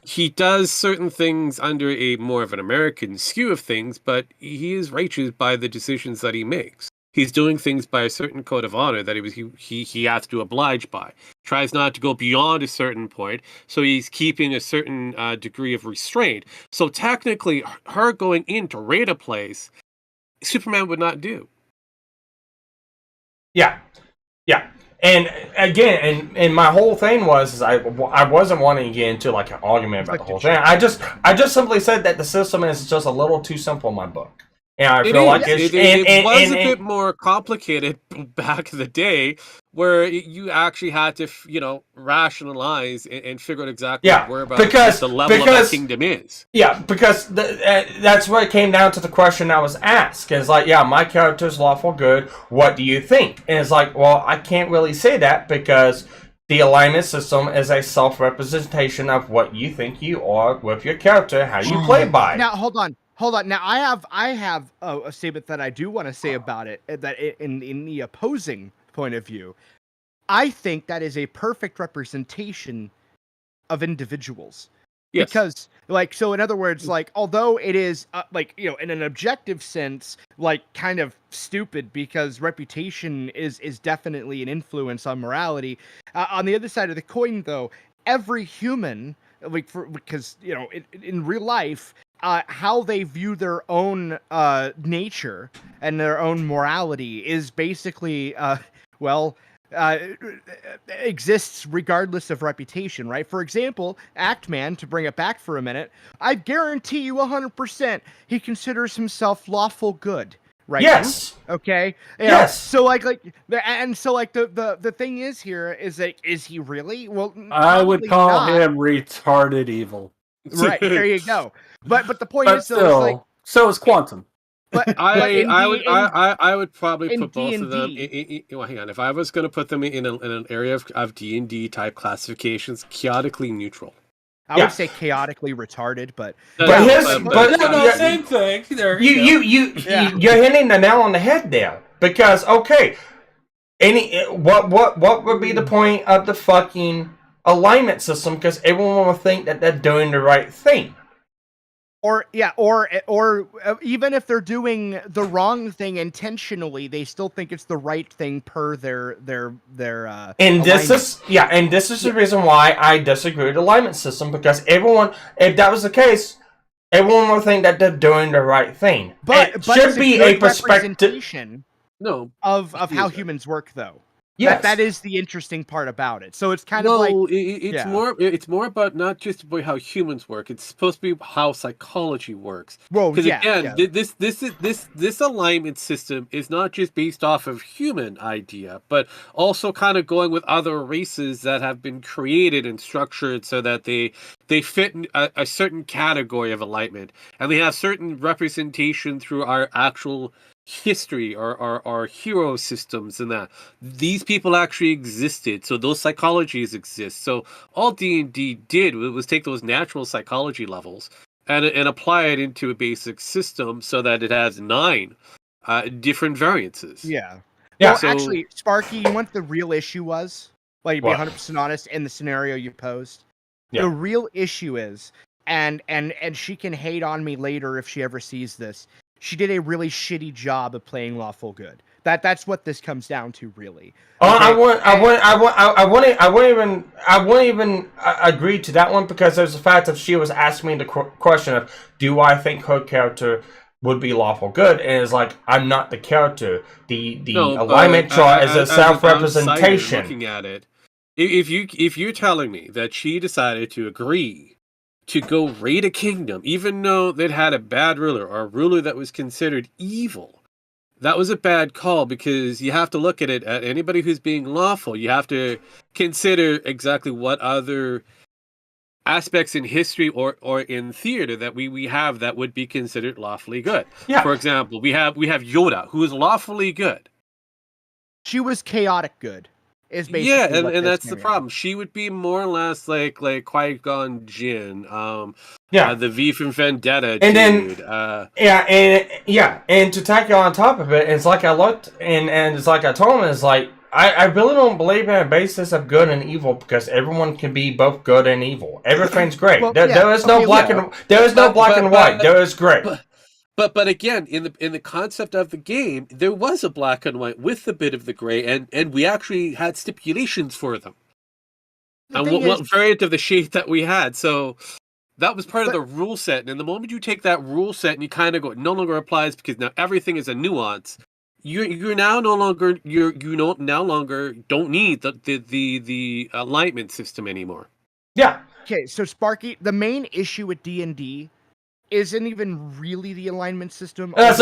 He does certain things under a more of an American skew of things, but he is righteous by the decisions that he makes. He's doing things by a certain code of honor that he has to oblige by. Tries not to go beyond a certain point, so he's keeping a certain degree of restraint. So technically, her going in to raid a place, Superman would not do. Yeah. And again, and my whole thing was I wasn't wanting to get into like an argument about the whole thing. I just simply said that the system is just a little too simple in my book. And I feel like it was a bit more complicated back in the day, where you actually had to, rationalize and figure out exactly where about the level of that kingdom is. Yeah, because that's what it came down to the question I was asked. It's like, yeah, my character's lawful good. What do you think? And it's like, well, I can't really say that because the alignment system is a self-representation of what you think you are with your character, how you play by. Now, hold on. Now, I have a statement that I do want to say about it. That in the opposing point of view, I think that is a perfect representation of individuals. Yes. Because, like, so in other words, like, although it is, like, you know, in an objective sense, like, kind of stupid because reputation is definitely an influence on morality. On the other side of the coin, though, every human, like, because, you know, in real life, how they view their own nature and their own morality is basically, well, exists regardless of reputation, right? For example, Actman, to bring it back for a minute, I guarantee you 100% he considers himself lawful good, right? Yes. Okay. You know, Yes. so like, and so like the thing is here is like, is he really? Well, I would probably call not. him retarded evil. Right, there you go. But the point But is, though, it's like, still, so is Quantum. but I would probably in put both of them. D&D. Well, hang on. If I was going to put them in an area of D&D type classifications, chaotically neutral. I would say chaotically retarded, but Same thing. There You're hitting the nail on the head there, because okay, what would be the point of the fucking alignment system? Because everyone will think that they're doing the right thing. Or even if they're doing the wrong thing intentionally, they still think it's the right thing per their and this is the reason why I disagree with the alignment system, because everyone, if that was the case, everyone would think that they're doing the right thing. But it should be a perspective of how humans work, though. Yes. That is the interesting part about it. So it's kind of like it's more about not just about how humans work. It's supposed to be how psychology works. Well, because this alignment system is not just based off of human idea, but also kind of going with other races that have been created and structured so that they fit in a certain category of alignment, and they have certain representation through our actual history or hero systems, and that these people actually existed, so those psychologies exist. So all D&D did was take those natural psychology levels and apply it into a basic system so that it has 9 different variances. Well, actually, Sparky, you know what the real issue was? Like, to be 100% honest, in the scenario you posed, the real issue is, and she can hate on me later if she ever sees this, she did a really shitty job of playing lawful good. That's what this comes down to, really. Okay? I wouldn't even agree to that one, because there's the fact that she was asking me the question of, do I think her character would be lawful good? And it's like, I'm not the character. The alignment chart is a self-representation. Looking at it, if you're telling me that she decided to agree to go raid a kingdom, even though they'd had a bad ruler or a ruler that was considered evil, that was a bad call, because you have to look at it at anybody who's being lawful. You have to consider exactly what other aspects in history or in theater that we have that would be considered lawfully good. Yeah. For example, we have Yoda, who is lawfully good. She was chaotic good. Is basically and that's the problem. She would be more or less like Qui-Gon Jinn, the V from Vendetta, and dude. And to tack on top of it, it's like I looked and it's like I told him, it's like I really don't believe in a basis of good and evil, because everyone can be both good and evil. Everything's great. Well, there is no black and white. There is gray. But again, in the concept of the game, there was a black and white with a bit of the gray, and we actually had stipulations for them. And what variant of the shade that we had. So that was part of the rule set. And the moment you take that rule set and you kind of go, it no longer applies, because now everything is a nuance. You're now no longer don't need the alignment system anymore. Yeah. Okay, so Sparky, the main issue with D&D isn't even really the alignment system. I have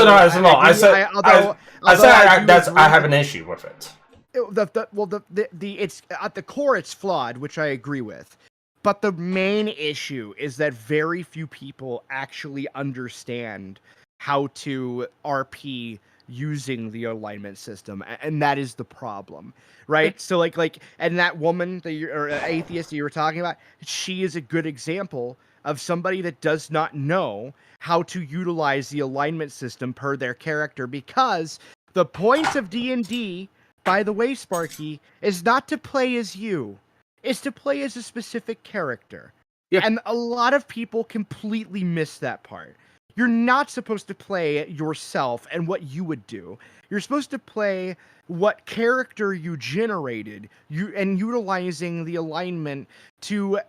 an issue with it. It's at the core, it's flawed, which I agree with. But the main issue is that very few people actually understand how to RP using the alignment system, and that is the problem, right? So and that woman or atheist that you were talking about, she is a good example of somebody that does not know how to utilize the alignment system per their character, because the point of D&D, by the way, Sparky, is not to play as you. It's to play as a specific character. Yeah. And a lot of people completely miss that part. You're not supposed to play yourself and what you would do. You're supposed to play what character you generated, and utilizing the alignment to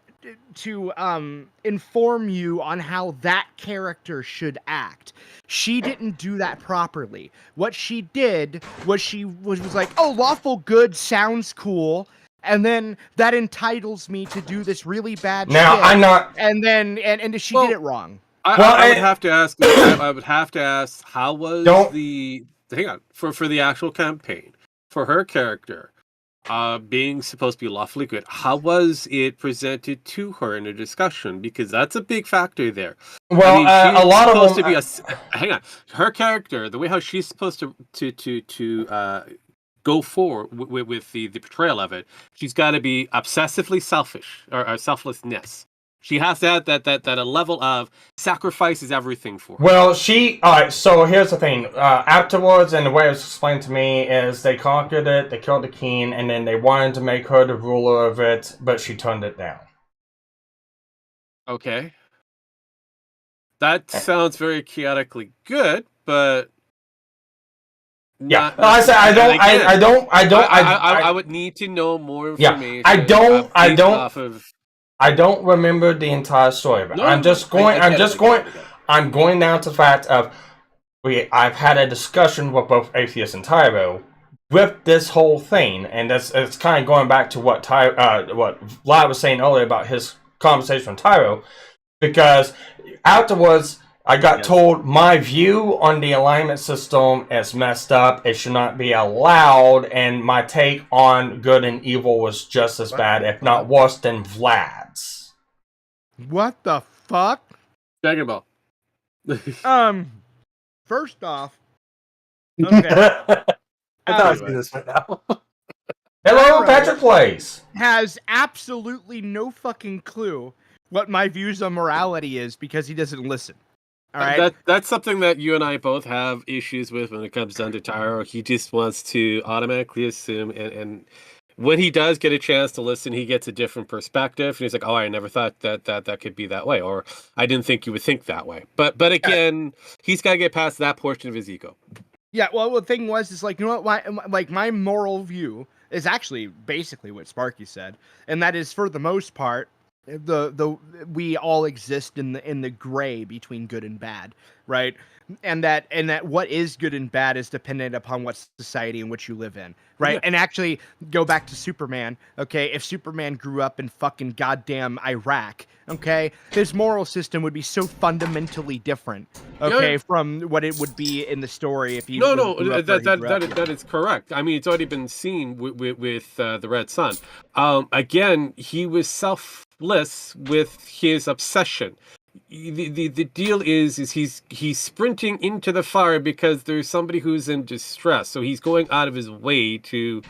inform you on how that character should act. She didn't do that properly. What she did was she was like, "Oh, lawful good sounds cool." And then that entitles me to do this really bad Now, shit. I'm not. And then and she did it wrong. I would have to ask. I would have to ask. How was Don't- the hang on for the actual campaign for her character, being supposed to be lawfully good? How was it presented to her in a discussion? Because that's a big factor there. Well, she's a lot of supposed them. to be hang on. Her character, the way how she's supposed to go forward with the portrayal of it, she's got to be obsessively selfish or selflessness. She has to have that a level of sacrifices everything for her. Well, alright, so here's the thing. Afterwards, and the way it was explained to me is they conquered it, they killed the king, and then they wanted to make her the ruler of it, but she turned it down. Okay. That sounds very chaotically good, but Yeah, no, I said I would need to know more information. I don't off of... I don't remember the entire story, but I'm going down to the fact of I've had a discussion with both Atheist and Tyro with this whole thing, and it's kind of going back to what Vlad was saying earlier about his conversation with Tyro, because afterwards I got told my view on the alignment system is messed up. It should not be allowed, and my take on good and evil was just as bad, if not worse, than Vlad's. What the fuck? Dragon Ball. First off, okay. I thought I was doing this right now. Hello, Patrick Plays. Has absolutely no fucking clue what my views on morality is because he doesn't listen. All right. That's something that you and I both have issues with when it comes down to Tyro. He just wants to automatically assume, and when he does get a chance to listen, he gets a different perspective, and he's like, "Oh, I never thought that could be that way," or "I didn't think you would think that way." But again, he's got to get past that portion of his ego. Yeah. Well, the thing is like, you know what? My moral view is actually basically what Sparky said, and that is, for the most part, we all exist in the gray between good and bad, right? And that what is good and bad is dependent upon what society in which you live in, right? Yeah. And actually, go back to Superman, okay? If Superman grew up in fucking goddamn Iraq, okay, his moral system would be so fundamentally different, okay, from what it would be in the story if he that is correct. I mean, it's already been seen with the Red Sun. Again, he was selfless with his obsession. The deal is he's sprinting into the fire because there's somebody who's in distress, so he's going out of his way to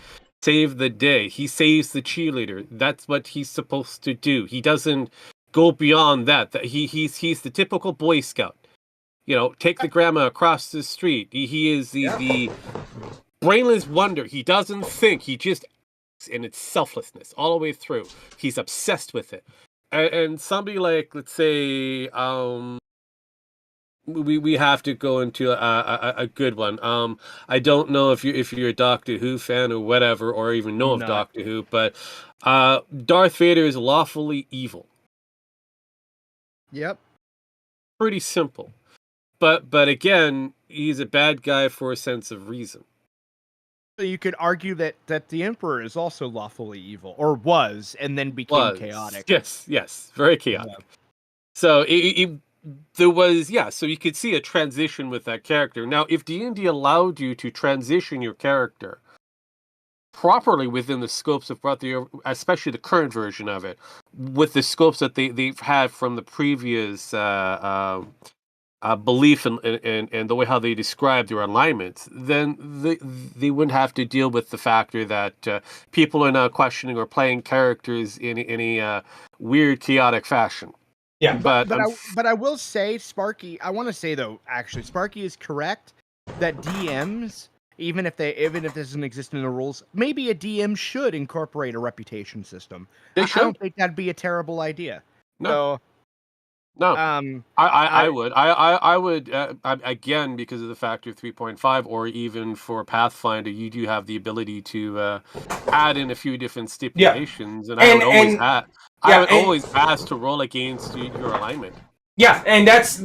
save the day. He saves the cheerleader. That's what he's supposed to do. He doesn't go beyond that. He's the typical Boy Scout. You know, take the grandma across the street. He is the brainless wonder. He doesn't think. He just acts, and it's selflessness all the way through. He's obsessed with it. And somebody like, let's say, we have to go into a good one. I don't know if you're a Doctor Who fan or whatever, or even know of Doctor Who, but Darth Vader is lawfully evil. Yep. Pretty simple. But again, he's a bad guy for a sense of reason. You could argue that the Emperor is also lawfully evil, or was, and then became chaotic. Yes, very chaotic. Yeah. So there was, so you could see a transition with that character. Now, if D&D allowed you to transition your character properly within the scopes of what especially the current version of it, with the scopes that they've had from the previous belief and the way how they describe their alignments, then they wouldn't have to deal with the factor that people are now questioning or playing characters in a weird, chaotic fashion. Yeah, but I will say, Sparky, I want to say though, actually, Sparky is correct that DMs, even if it doesn't exist in the rules, maybe a DM should incorporate a reputation system. I don't think that'd be a terrible idea. No. So, No, I I would again, because of the factor of 3.5, or even for Pathfinder, you do have the ability to add in a few different stipulations, and I would always ask to roll against your alignment. Yeah, and that's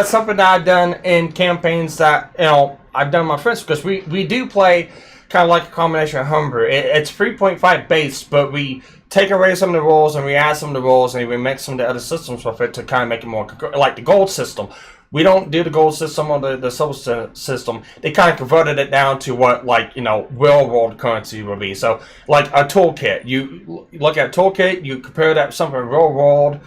something that I've done in campaigns that I've done with my friends, because we do play kind of like a combination of homebrew. It's 3.5 base, but we take away some of the rules and we add some of the rules and we mix some of the other systems with it to kind of make it more like the gold system. We don't do the gold system or the silver system. They kind of converted it down to what, like, real world currency would be. So like a toolkit, you look at a toolkit, you compare that to something real world.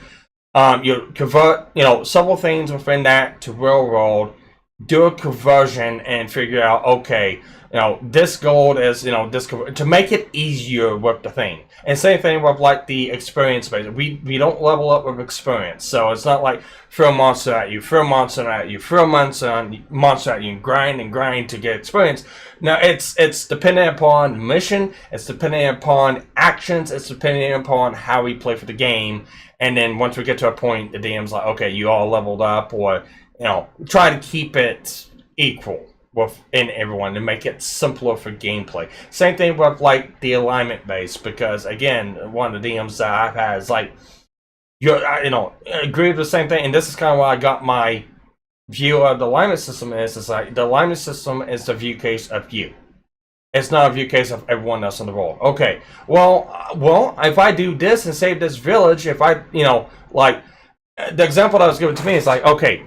You convert, several things within that to real world, do a conversion and figure out, okay, this gold is, this to make it easier with the thing. And same thing with like the experience base. We don't level up with experience, so it's not like throw a monster at you, throw a monster at you, throw a monster at you, and grind to get experience. Now it's dependent upon the mission, it's dependent upon actions, it's dependent upon how we play for the game. And then once we get to a point, the DM's like, okay, you all leveled up, or try to keep it equal within everyone to make it simpler for gameplay. Same thing with like the alignment base, because again, one of the DMs that I've had is like, agree with the same thing, and this is kind of why I got my view of the alignment system is. It's like the alignment system is the view case of you. It's not a view case of everyone else in the world. Okay, well, if I do this and save this village, if I, like, the example that was given to me is like, okay,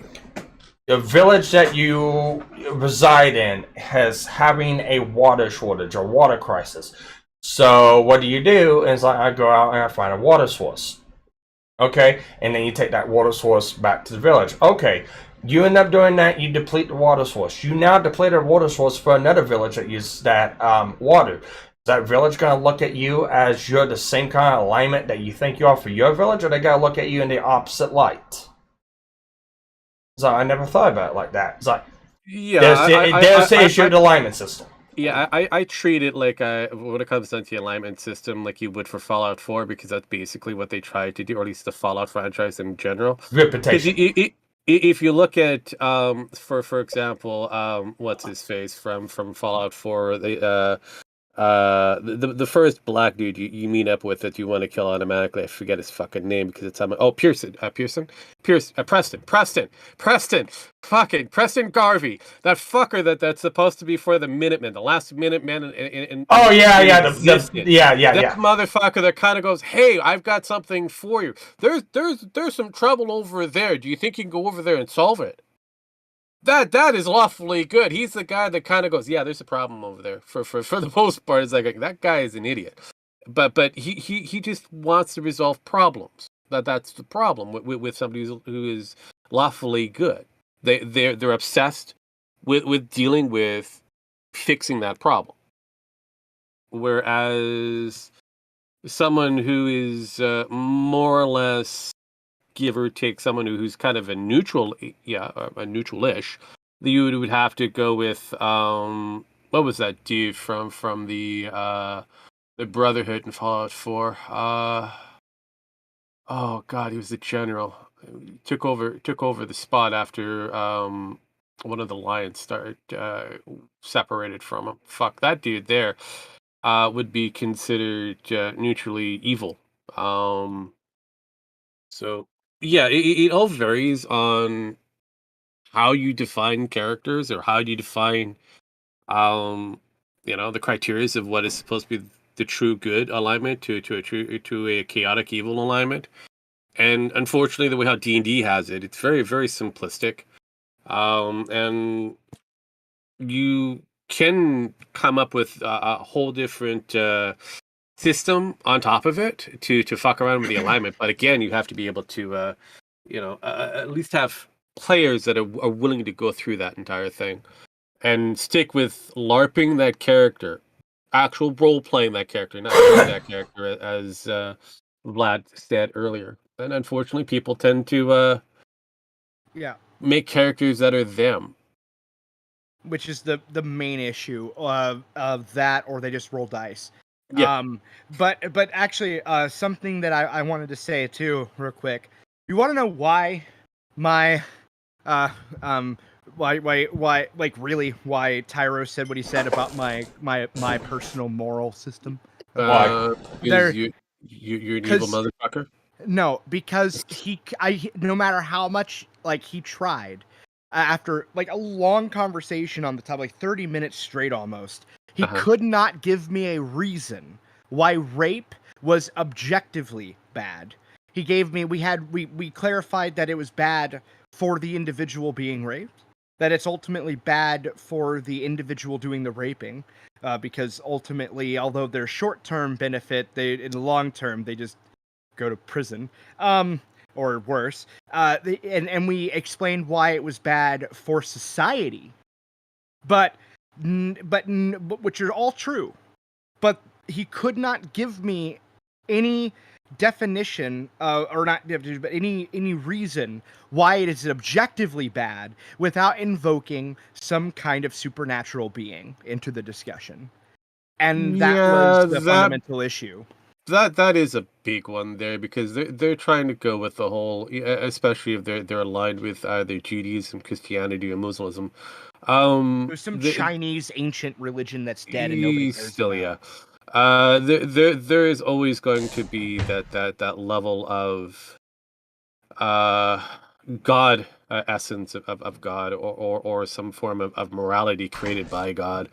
the village that you reside in has having a water shortage or water crisis. So what do? It's like, I go out and I find a water source. Okay, and then you take that water source back to the village. Okay. You end up doing that, you deplete the water source. You now deplete a water source for another village that uses that water. Is that village going to look at you as you're the same kind of alignment that you think you are for your village, or they got to look at you in the opposite light? So I never thought about it like that. It's like, there's the issue of the alignment system. Yeah, I treat it like when it comes down to the alignment system, like you would for Fallout 4, because that's basically what they tried to do, or at least the Fallout franchise in general. Reputation. If you look at, for example, what's his face from Fallout 4, the first black dude you meet up with that you want to kill automatically. I forget his fucking name because it's on Preston Garvey, that fucker that's supposed to be for the Minutemen, the last Minutemen. That motherfucker that kind of goes, hey, I've got something for you. There's some trouble over there. Do you think you can go over there and solve it? That is lawfully good. He's the guy that kind of goes, yeah, there's a problem over there. For the most part, it's like that guy is an idiot, but he just wants to resolve problems. That's the problem with somebody who is lawfully good. They're obsessed with dealing with fixing that problem, whereas someone who is more or less, give or take, someone who's kind of a neutral, a neutral-ish, you would have to go with what was that dude from the Brotherhood in Fallout 4? Oh god, he was the general. Took over the spot after one of the Lions started separated from him. Fuck, that dude there would be considered neutrally evil. So yeah, it all varies on how you define characters, or how you define, the criteria of what is supposed to be the true good alignment to a chaotic evil alignment. And unfortunately, the way how D&D has it, it's very, very simplistic. And you can come up with a whole different system on top of it to fuck around with the alignment. But again, you have to be able to at least have players that are willing to go through that entire thing and stick with LARPing that character, actual role playing that character, not doing that character, as Vlad said earlier. And unfortunately, people tend to make characters that are them, which is the main issue of that, or they just roll dice. Yeah. But actually, something that I wanted to say too, real quick. You want to know why my why like really why Tyro said what he said about my personal moral system? Because There- you're an evil 'cause- motherfucker. No, because no matter how much like he tried, after like a long conversation on the top, like 30 minutes straight almost, he could not give me a reason why rape was objectively bad. He gave me we clarified that it was bad for the individual being raped, that it's ultimately bad for the individual doing the raping, because ultimately, although there's short-term benefit, in the long term they just go to prison, or worse. And we explained why it was bad for society, but which are all true. But he could not give me any definition, or not definition, but any reason why it is objectively bad without invoking some kind of supernatural being into the discussion. And that was the fundamental issue. That is a big one there, because they're trying to go with the whole, especially if they're aligned with either Judaism, Christianity, or Muslim. There's some Chinese ancient religion that's dead and nobody cares still, about. yeah. There is always going to be that level of God, essence of God, or some form of morality created by God.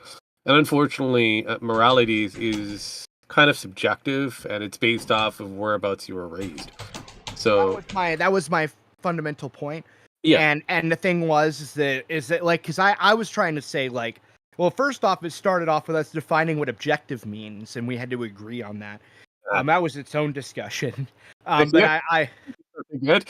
And unfortunately, morality is kind of subjective, and it's based off of whereabouts you were raised. So that was my fundamental point. Yeah. And the thing is that like, because I was trying to say, like, well, first off, it started off with us defining what objective means, and we had to agree on that. That was its own discussion. But I something good.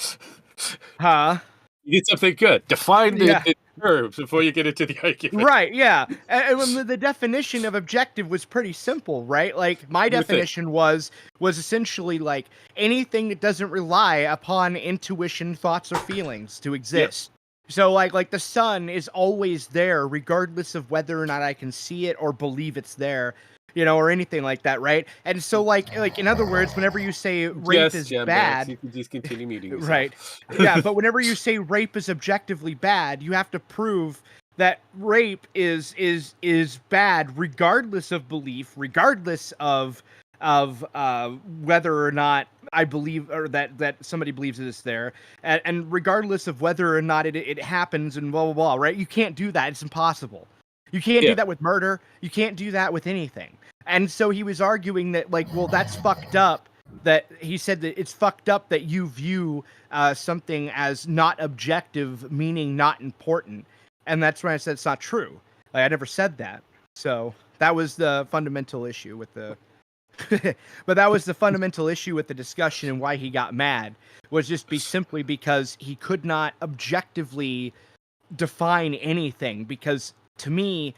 You need something good. Define the terms before you get into the argument. Right, yeah. And the definition of objective was pretty simple, right? Like, my definition was essentially like anything that doesn't rely upon intuition, thoughts, or feelings to exist. Yep. So like the sun is always there regardless of whether or not I can see it or believe it's there, or anything like that, right? And so like in other words, whenever you say rape is bad, you can just continue muting yourself. Right? Yeah, but whenever you say rape is objectively bad, you have to prove that rape is bad regardless of belief, regardless of whether or not I believe, or that somebody believes it's there, and regardless of whether or not it happens, and blah blah blah. Right? You can't do that. It's impossible. You can't do that with murder. You can't do that with anything. And so he was arguing that, like, well, that's fucked up. That he said that it's fucked up that you view something as not objective, meaning not important. And that's when I said it's not true. Like, I never said that. So that was the fundamental issue with the. But that was the fundamental issue with the discussion, and why he got mad was just simply because he could not objectively define anything, because to me,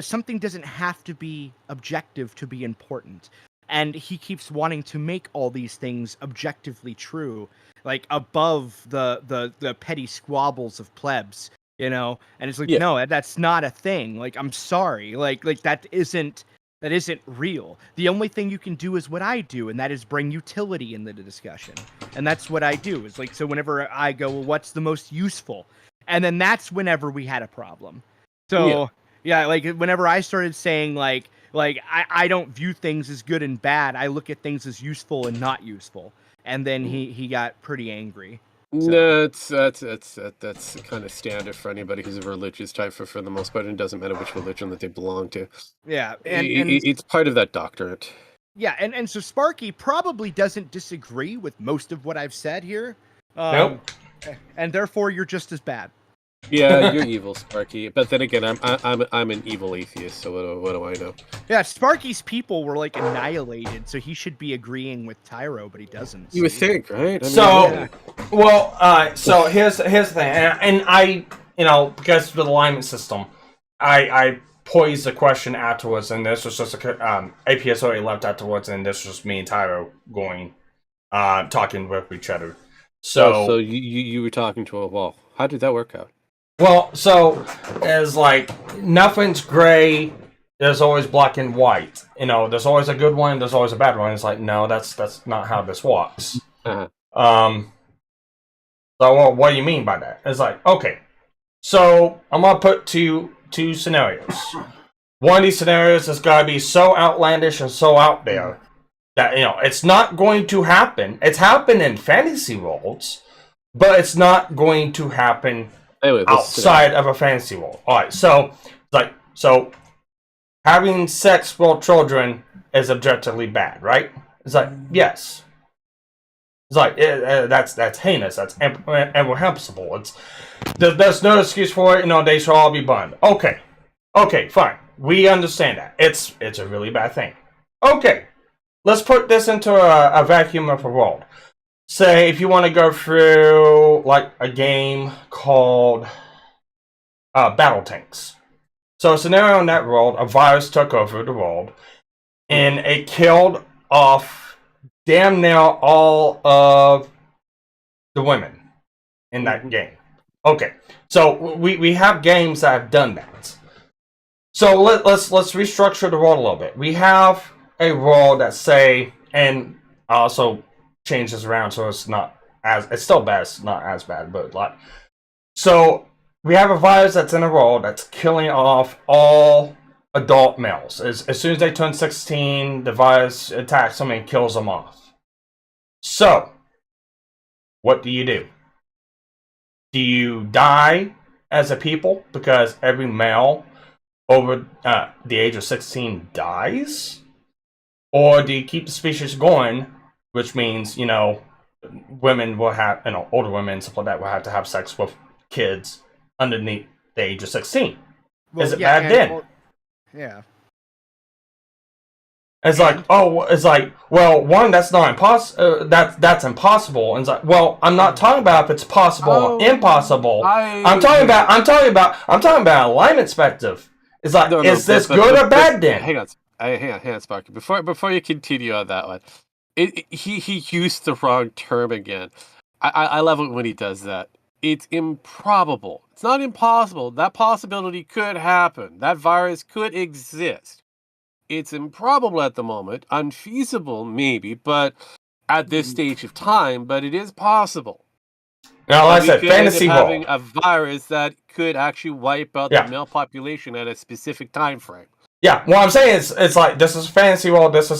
something doesn't have to be objective to be important. And he keeps wanting to make all these things objectively true, like above the petty squabbles of plebs, and it's like, no, that's not a thing. Like, I'm sorry. Like that isn't real. The only thing you can do is what I do, and that is bring utility into the discussion. And that's what I do. Is like, so whenever I go, well, what's the most useful? And then that's whenever we had a problem. So yeah, like whenever I started saying like I don't view things as good and bad, I look at things as useful and not useful. And then he got pretty angry. So. No, that's kind of standard for anybody who's a religious type for the most part. And it doesn't matter which religion that they belong to. Yeah, and it's part of that doctorate. Yeah, and so Sparky probably doesn't disagree with most of what I've said here. Nope. And therefore, you're just as bad. Yeah, you're evil, Sparky. But then again, I'm an evil atheist, so what do I know? Yeah, Sparky's people were like annihilated, so he should be agreeing with Tyro, but he doesn't. You would think, right? So here's the thing, and I, because of the alignment system, I posed the question afterwards, and this was just APSOA left afterwards, and this was me and Tyro talking with each other. So you were talking to a wall. How did that work out? Well, so it's like nothing's gray. There's always black and white. There's always a good one. There's always a bad one. It's like, no, that's not how this works. Uh-huh. So, well, what do you mean by that? It's like, okay, so I'm gonna put two scenarios. One of these scenarios has got to be so outlandish and so out there that, you know, it's not going to happen. It's happened in fantasy worlds, but it's not going to happen outside of a fantasy world. All right, so so having sex with children is objectively bad, right? It's like, yes. It's like that's heinous. That's reprehensible. There's no excuse for it. You know, they should all be burned. Okay, fine. We understand that. It's a really bad thing. Okay, let's put this into a vacuum of a world. Say if you want to go through like a game called Battle Tanks. So a scenario in that world, a virus took over the world, and it killed off damn near all of the women in that game. Okay, so we have games that have done that. So let's restructure the world a little bit. We have a world that say, and also change this around so it's still bad, it's not as bad, but like, so we have a virus that's in a world that's killing off all adult males. As soon as they turn 16, the virus attacks them and kills them off. So, what do? Do you die as a people because every male over the age of 16 dies? Or do you keep the species going, which means, you know, women will have, you know, older women and stuff like that will have to have sex with kids underneath the age of 16? Well, is it bad then? Well, yeah. It's like, well, one, that's not impossible. That's impossible. And it's like, well, I'm not talking about if it's possible or impossible. I'm talking about alignment perspective. It's like, is this good or bad then? Hang on, Sparky. Before you continue on that one, he used the wrong term again. I love it when he does that. It's improbable. It's not impossible. That possibility could happen. That virus could exist. It's improbable at the moment, unfeasible maybe, but at this stage of time, but it is possible. Now, like I said, fantasy world. Having a virus that could actually wipe out the male population at a specific time frame. Yeah, what I'm saying is, it's like, this is fantasy world, this,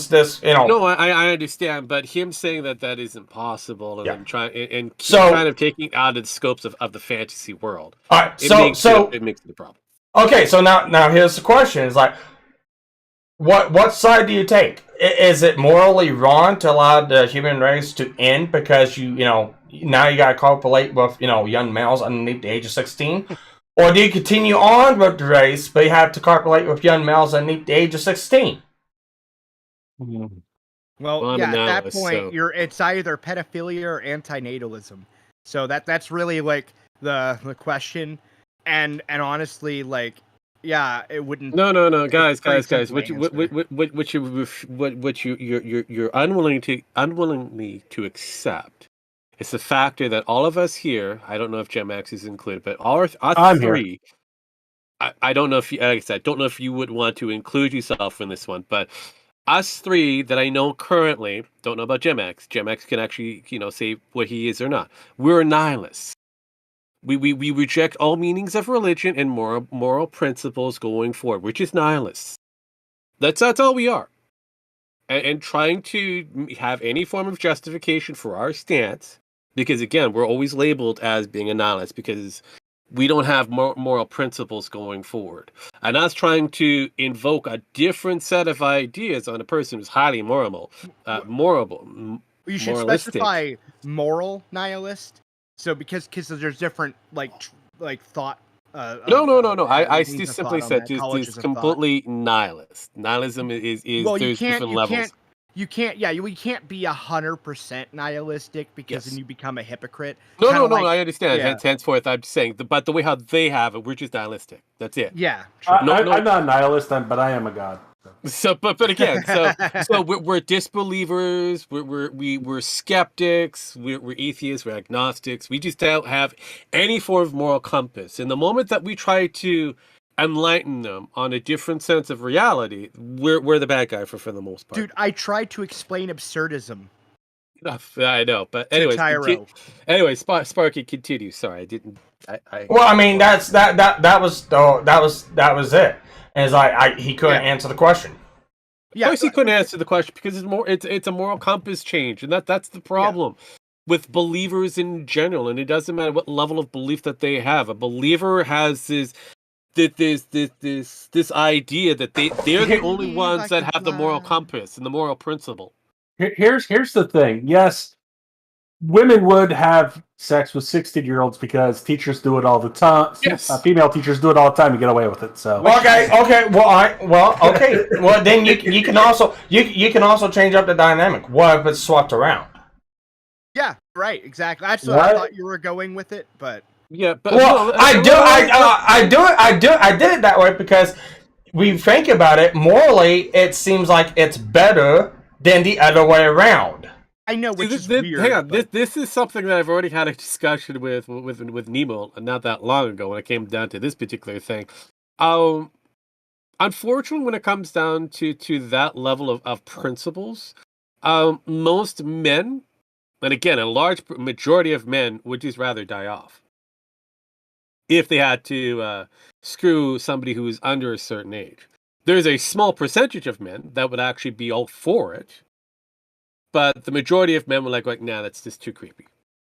you know. No, I understand, but him saying that isn't possible, and then kind of taking out of the scopes of the fantasy world. All right, it makes it a problem. Okay, so now here's the question: is like, what side do you take? Is it morally wrong to allow the human race to end because you know now you got to copulate with, you know, young males underneath the age of 16? Or do you continue on with the race, but you have to copulate with young males underneath the age of 16? Well, yeah, at that point, it's either pedophilia or antinatalism. So that's really like the question, and honestly, like, yeah, it wouldn't. No, guys. What you're unwillingly to accept. It's the factor that all of us here, I don't know if GemX is included, but us three, I don't know if you, like I said, I don't know if you would want to include yourself in this one, but us three that I know currently, don't know about GemX. GemX can actually, you know, say what he is or not. We're nihilists. We reject all meanings of religion and moral principles going forward, which is nihilists. That's all we are. And trying to have any form of justification for our stance, because again, we're always labeled as being a nihilist because we don't have moral principles going forward. And us trying to invoke a different set of ideas on a person who's highly moral. You should specify moral nihilist. So because there's different like thought. No. I simply said it's completely nihilist. Nihilism is there's different levels. We can't be 100% nihilistic because then you become a hypocrite. No, I understand. Yeah. Henceforth, I'm saying, but the way how they have it, we're just nihilistic. That's it. Yeah. Sure. I'm not a nihilist, but I am a god. So, but again, so we're disbelievers. We're skeptics. We're atheists. We're agnostics. We just don't have any form of moral compass. And the moment that we try to enlighten them on a different sense of reality, we're the bad guy for the most part. Dude, I tried to explain absurdism. I know, but anyways, Tyro. Sparky, continue. Sorry, I didn't. Well, I mean, that was it. And it's like he couldn't answer the question. Of course, he couldn't answer the question because it's a moral compass change, and that's the problem with believers in general. And it doesn't matter what level of belief that they have. A believer has this idea that they're the only ones that have the moral compass and the moral principle. Here's the thing. Yes, women would have sex with 16-year-olds because teachers do it all the time. Yes. Female teachers do it all the time and get away with it. So Okay. Well, then you can also change up the dynamic. What if it's swapped around? Yeah, right, exactly. That's what I thought you were going with it, but yeah, but I did it that way because we think about it morally. It seems like it's better than the other way around. I know, which is weird. Hang on, but... this is something that I've already had a discussion with Nemo not that long ago when it came down to this particular thing. Unfortunately, when it comes down to that level of principles, most men, and again, a large majority of men, would just rather die off if they had to screw somebody who is under a certain age. There's a small percentage of men that would actually be all for it, but the majority of men were like, nah, that's just too creepy.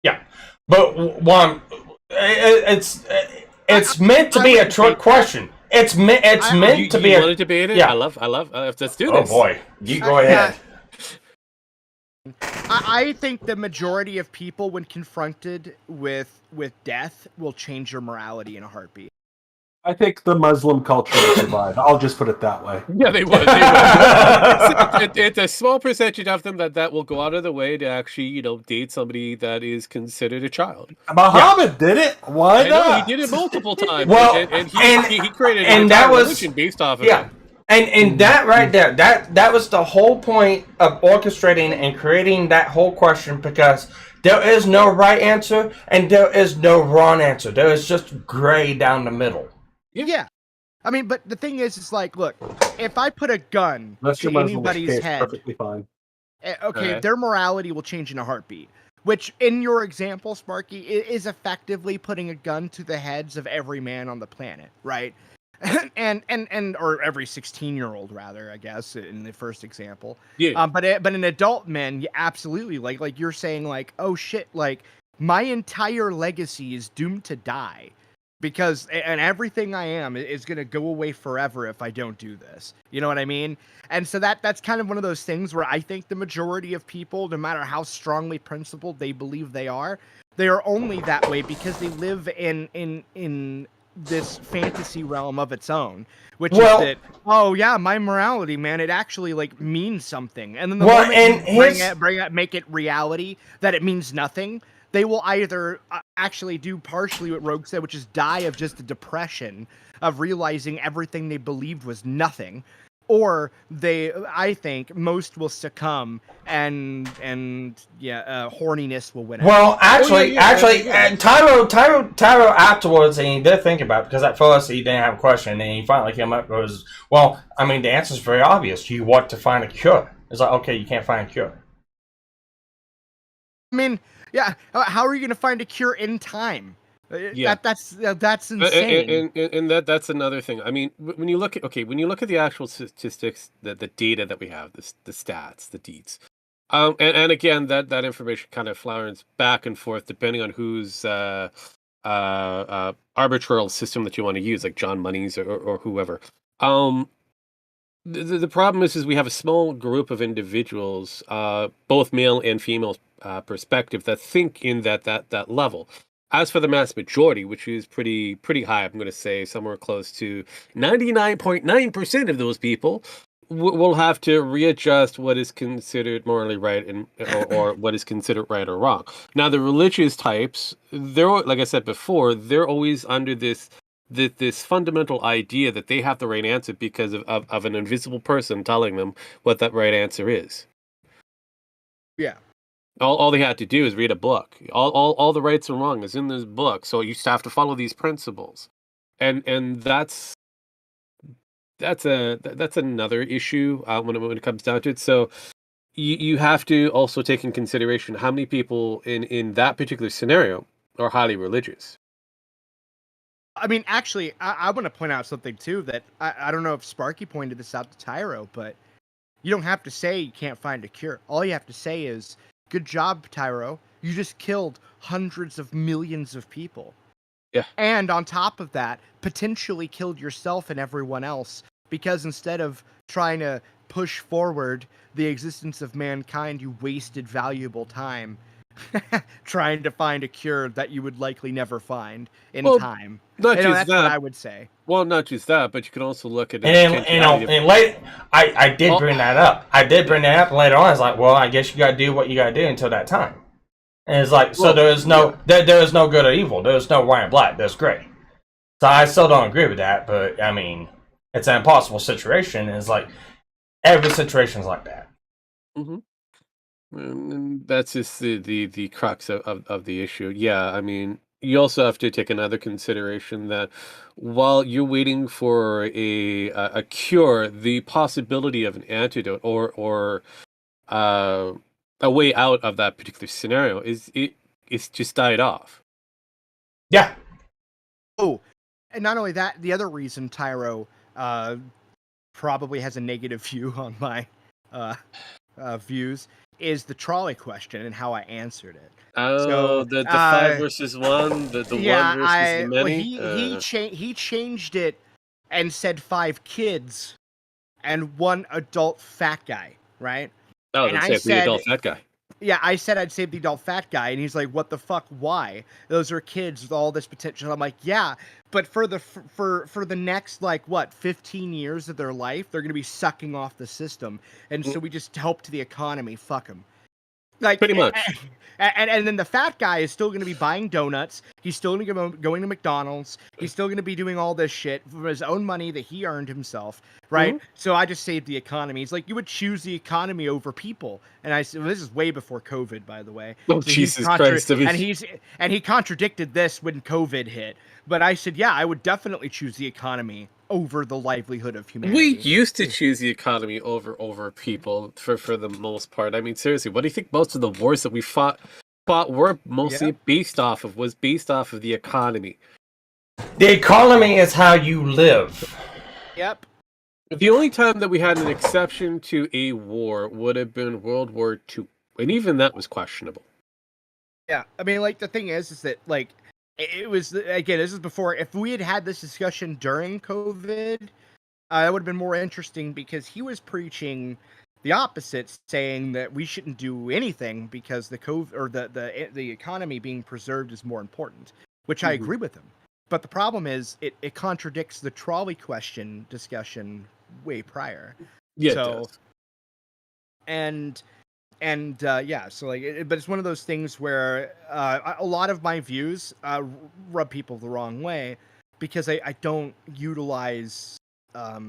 Yeah, but it's meant to be a trick question. It's meant to be. You want to debate it? Yeah. I love. Let's do Oh this. boy, you go ahead. I think the majority of people, when confronted with death, will change their morality in a heartbeat. I think the Muslim culture will survive. I'll just put it that way. Yeah, they would. It's a small percentage of them that will go out of the way to actually, date somebody that is considered a child. Muhammad did it. Why I not? know, he did it multiple times. Well, and he created and an that entire was religion based off of yeah. it. And that right there, that was the whole point of orchestrating and creating that whole question, because there is no right answer and there is no wrong answer. There is just gray down the middle. Yeah. I mean, but the thing is, it's like, look, if I put a gun to anybody's head, perfectly fine. Okay, their morality will change in a heartbeat. Which, in your example, Sparky, is effectively putting a gun to the heads of every man on the planet, right? and or every 16-year-old, rather, I guess, in the first example. Yeah. But in adult men, yeah, absolutely, like you're saying, like, oh shit, like my entire legacy is doomed to die. Because and everything I am is going to go away forever if I don't do this. You know what I mean? And so that's kind of one of those things where I think the majority of people, no matter how strongly principled they believe they are only that way because they live in this fantasy realm of its own, which is that, oh yeah, my morality, man, it actually like means something. And then the moment you make it reality that it means nothing, they will either actually do partially what Rogue said, which is die of just the depression of realizing everything they believed was nothing, or I think most will succumb and horniness will win out. Well, actually, Tyro afterwards, and he did think about it, because at first he didn't have a question, and he finally came up with, well, I mean, the answer is very obvious. You want to find a cure. It's like, okay, you can't find a cure. I mean, yeah, how are you going to find a cure in time? Yeah, that's insane. And that's another thing. I mean, when you look at the actual statistics, the data that we have, the stats, the deeds, and again, that information kind of flowers back and forth depending on whose arbitrary system that you want to use, like John Money's or whoever. The problem is we have a small group of individuals, both male and female perspective, that think in that level. As for the mass majority, which is pretty high, I'm going to say somewhere close to 99.9% of those people will have to readjust what is considered morally right or what is considered right or wrong. Now, the religious types, they're, like I said before, they're always under this fundamental idea that they have the right answer because of an invisible person telling them what that right answer is. Yeah. All they had to do is read a book. All the rights and wrong is in this book. So you just have to follow these principles, and that's another issue when it comes down to it. So you have to also take in consideration how many people in that particular scenario are highly religious. I mean, actually, I want to point out something too that I don't know if Sparky pointed this out to Tyro, but you don't have to say you can't find a cure. All you have to say is, "Good job, Tyro. You just killed hundreds of millions of people." Yeah. And on top of that, potentially killed yourself and everyone else, because instead of trying to push forward the existence of mankind, you wasted valuable time trying to find a cure that you would likely never find in time. Not just that's that. what I would say. Well, not just that, but you can also look at and late. I did bring that up. I did bring that up later on. It's like, well, I guess you got to do what you got to do until that time. And it's like, so there is no there is no good or evil. There is no white and black. There's gray. So I still don't agree with that. But I mean, it's an impossible situation. And it's like every situation is like that. Mm-hmm. And that's just the crux of the issue. Yeah, I mean, you also have to take another consideration that while you're waiting for a cure, the possibility of an antidote or a way out of that particular scenario it's just died off. Yeah. Oh, and not only that, the other reason Tyro probably has a negative view on my views is the trolley question and how I answered it. Oh, so, the 5 versus 1, the one versus the many. Well, he changed it and said 5 kids and 1 adult fat guy, right? Oh, and I said the adult fat guy. Yeah, I said I'd save the adult fat guy, and he's like, "What the fuck? Why? Those are kids with all this potential." I'm like, "Yeah, but for the next 15 years of their life, they're gonna be sucking off the system, and so we just help to the economy. Fuck them." Like pretty much. And then the fat guy is still going to be buying donuts. He's still going to McDonald's. He's still going to be doing all this shit for his own money that he earned himself, right? Mm-hmm. So I just saved the economy. He's like, you would choose the economy over people. And I said, well, this is way before COVID, by the way. Oh, so Jesus Christ. And he contradicted this when COVID hit. But I said, yeah, I would definitely choose the economy over the livelihood of humanity. We used to choose the economy over people for the most part. I mean, seriously, what do you think most of the wars that we fought were mostly based off of the economy? The economy is how you live. Yep. The only time that we had an exception to a war would have been World War II, and even that was questionable. Yeah, I mean, the thing is that, it was, again, this is before, if we had had this discussion during COVID, it would have been more interesting because he was preaching the opposite, saying that we shouldn't do anything because the COVID or the economy being preserved is more important, which I agree with him. But the problem is it contradicts the trolley question discussion way prior. Yeah, so, it does. But it's one of those things where a lot of my views rub people the wrong way because I don't utilize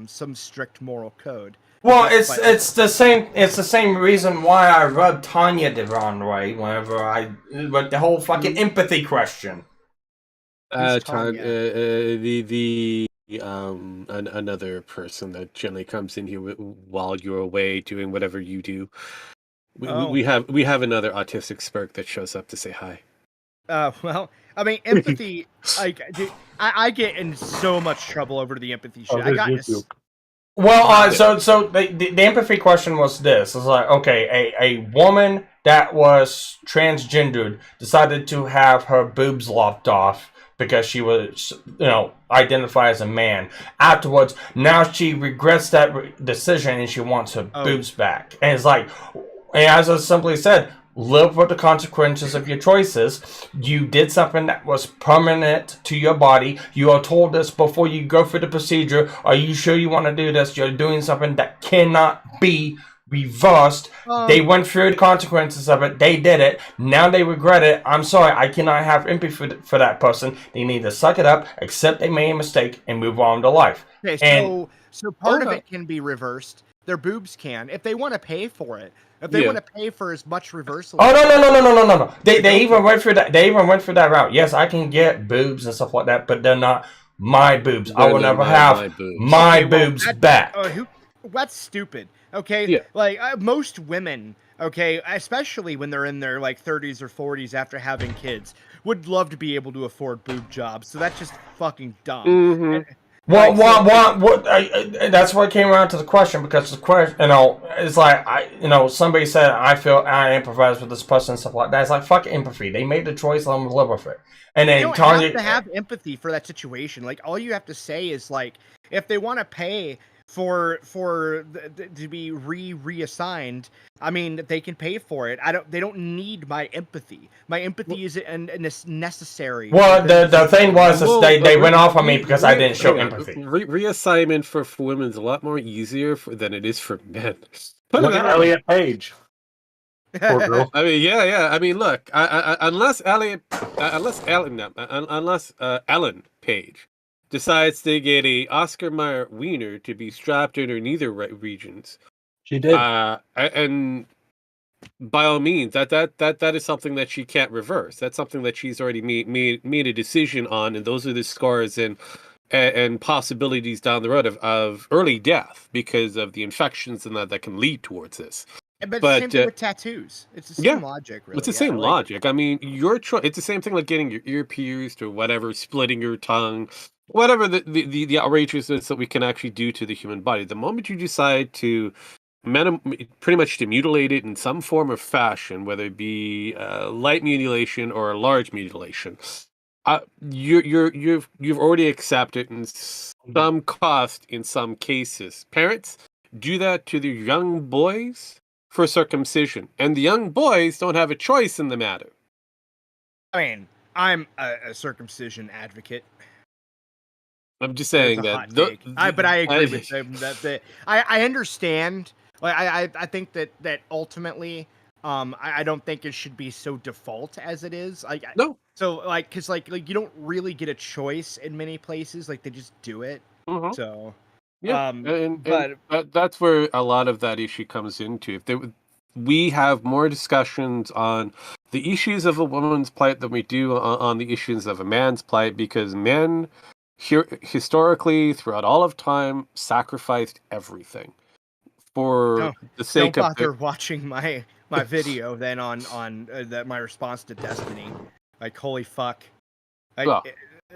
some strict moral code. Well, it's the same reason why I rub Tanya the wrong way whenever with the whole fucking empathy question. Another person that generally comes in here while you're away doing whatever you do. We have another autistic Spark that shows up to say hi. Well, I mean, empathy. I get in so much trouble over the empathy shit. So the empathy question was this: it's like, okay, a woman that was transgendered decided to have her boobs lopped off because she was, identified as a man. Afterwards, now she regrets that decision and she wants her boobs back. And it's like. And as I simply said, live with the consequences of your choices. You did something that was permanent to your body. You are told this before you go through the procedure. Are you sure you want to do this? You're doing something that cannot be reversed. They went through the consequences of it. They did it. Now they regret it. I'm sorry. I cannot have empathy for that person. They need to suck it up, accept they made a mistake, and move on to life. Okay, so part of it can be reversed. Their boobs can, if they want to pay for it. If they want to pay for as much reversal. Oh no! They even went for that. They even went for that route. Yes, I can get boobs and stuff like that, but they're not my boobs. I will never have my boobs back. That's stupid. Okay, Yeah. like most women, okay, especially when they're in their like 30s or 40s after having kids, would love to be able to afford boob jobs. So that's just fucking dumb. Mhm. Well, Like, so- that's what came around to the question, because the question, it's like, somebody said, I empathize with this person and stuff like that. It's like, fuck empathy. They made the choice, let them live with it. And You then don't have to have empathy for that situation. Like, all you have to say is like, if they want to pay to be reassigned, I mean, they can pay for it. They don't need my empathy. My empathy is necessary. Well, the thing was, is they went off on me because I didn't show hang on. empathy. Reassignment for women is a lot more easier than it is for men. Put Look it at that way. Elliot Page. Poor girl. I mean, yeah. I mean, look, unless Ellen Page decides to get a Oscar Mayer wiener to be strapped in her neither regions, She did. and by all means, that is something that she can't reverse. That's something that she's already made a decision on, and those are the scars and possibilities down the road of early death because of the infections and that can lead towards this. But same thing with tattoos. It's the same logic, really. It's the same logic. I mean, it's the same thing like getting your ear pierced or whatever, splitting your tongue, whatever the outrageousness that we can actually do to the human body. The moment you decide to pretty much to mutilate it in some form or fashion, whether it be light mutilation or a large mutilation, you've already accepted in some cost in some cases. Parents do that to their young boys for circumcision, and the young boys don't have a choice in the matter. I mean, I'm a circumcision advocate. I'm just saying that. that. But I agree with them that I understand. Like, I think that ultimately, I don't think it should be so default as it is. No. So like, cause like you don't really get a choice in many places. Like, they just do it. Mm-hmm. So. Yeah, and that's where a lot of that issue comes into. We have more discussions on the issues of a woman's plight than we do on the issues of a man's plight, because men, historically, throughout all of time, sacrificed everything for the sake don't of. bother watching my video then on my response to Destiny. Like, holy fuck.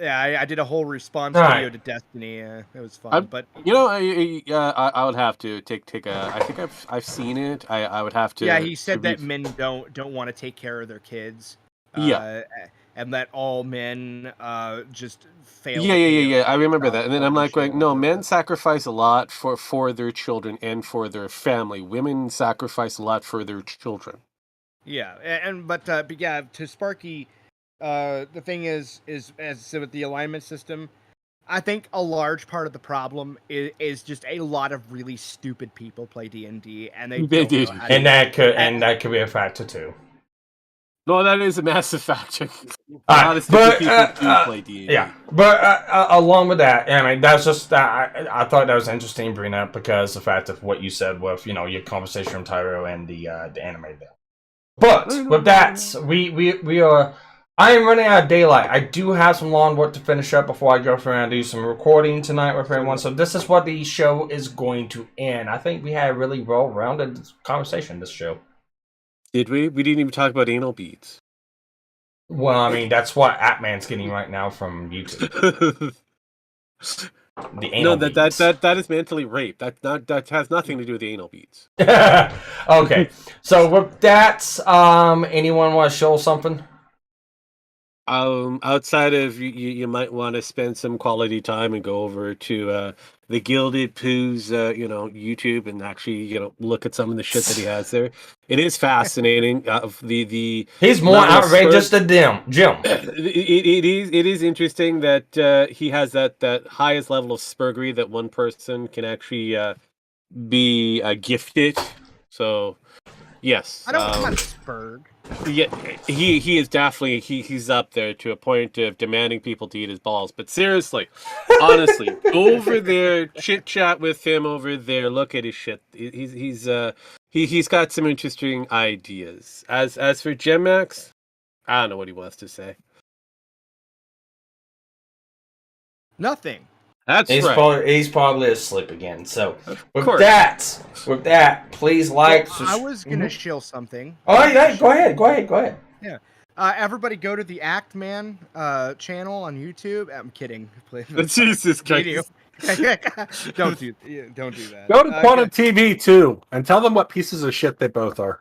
Yeah, I did a whole response video to Destiny. It was fun, but I would have to take a. I think I've seen it. I would have to. Yeah, he said that men don't want to take care of their kids. And that all men just fail. Yeah. I remember that, and then I'm like, no, men sacrifice a lot for their children and for their family. Women sacrifice a lot for their children. Yeah, but to Sparky. The thing is as with the alignment system, I think a large part of the problem is just a lot of really stupid people play D&D, and they do, and that could be a factor too. No, that is a massive factor. But along with that, I mean, that's just I thought that was interesting bringing up because the fact of what you said with your conversation with Tyro and the anime there. But with that, we are. I am running out of daylight. I do have some lawn work to finish up before I go through and do some recording tonight with everyone. So this is what the show is going to end. I think we had a really well-rounded conversation this show. Did we? We didn't even talk about anal beads. Well, I mean, that's what Atman's getting right now from YouTube. That is mentally rape. That has nothing to do with the anal beads. Okay. So with that, anyone want to show something? Outside of you might want to spend some quality time and go over to the Gilded Pooh's YouTube and actually look at some of the shit that he has there. It is fascinating. He's more outrageous than Jim. It is interesting that he has that highest level of spurgery that one person can actually be gifted. So yes, I don't want spurg. Yeah, he is definitely he's up there to a point of demanding people to eat his balls. But seriously, honestly, go over there, chit chat with him over there. Look at his shit. He's got some interesting ideas. As for Gemax, I don't know what he wants to say. Nothing. That's He's right. he's probably asleep again. So with course. that, please like. I was gonna shill something. Oh yeah, go ahead. Yeah. Everybody go to the Actman channel on YouTube. I'm kidding. Jesus Video. Christ. don't do that. Go to Quantum TV too, and tell them what pieces of shit they both are.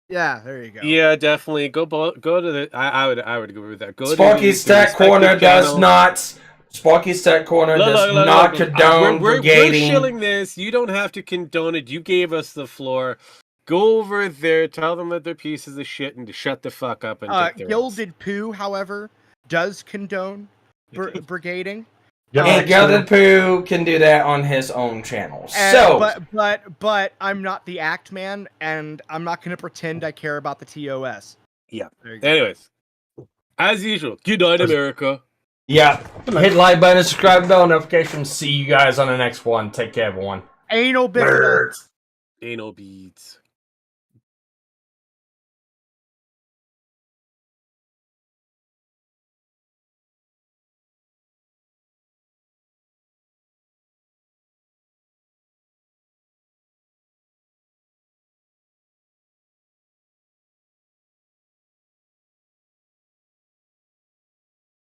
Yeah, there you go. Yeah, definitely. Go to the. I would go with that. Go Sparky's to the Tech Corner respective does channel. not. Sparky's Tech Corner does not condone We're brigading. shilling this. You don't have to condone it. You gave us the floor. Go over there. Tell them that they're pieces of shit and to shut the fuck up and take their Gilded Poo, however, does condone brigading. And Gilded Poo can do that on his own channel. But I'm not the Actman, and I'm not going to pretend I care about the TOS. Yeah. Anyways, as usual, good night, America. Yeah. Hit like button, subscribe, bell notifications. See you guys on the next one. Take care, everyone. Anal bit. Anal beads.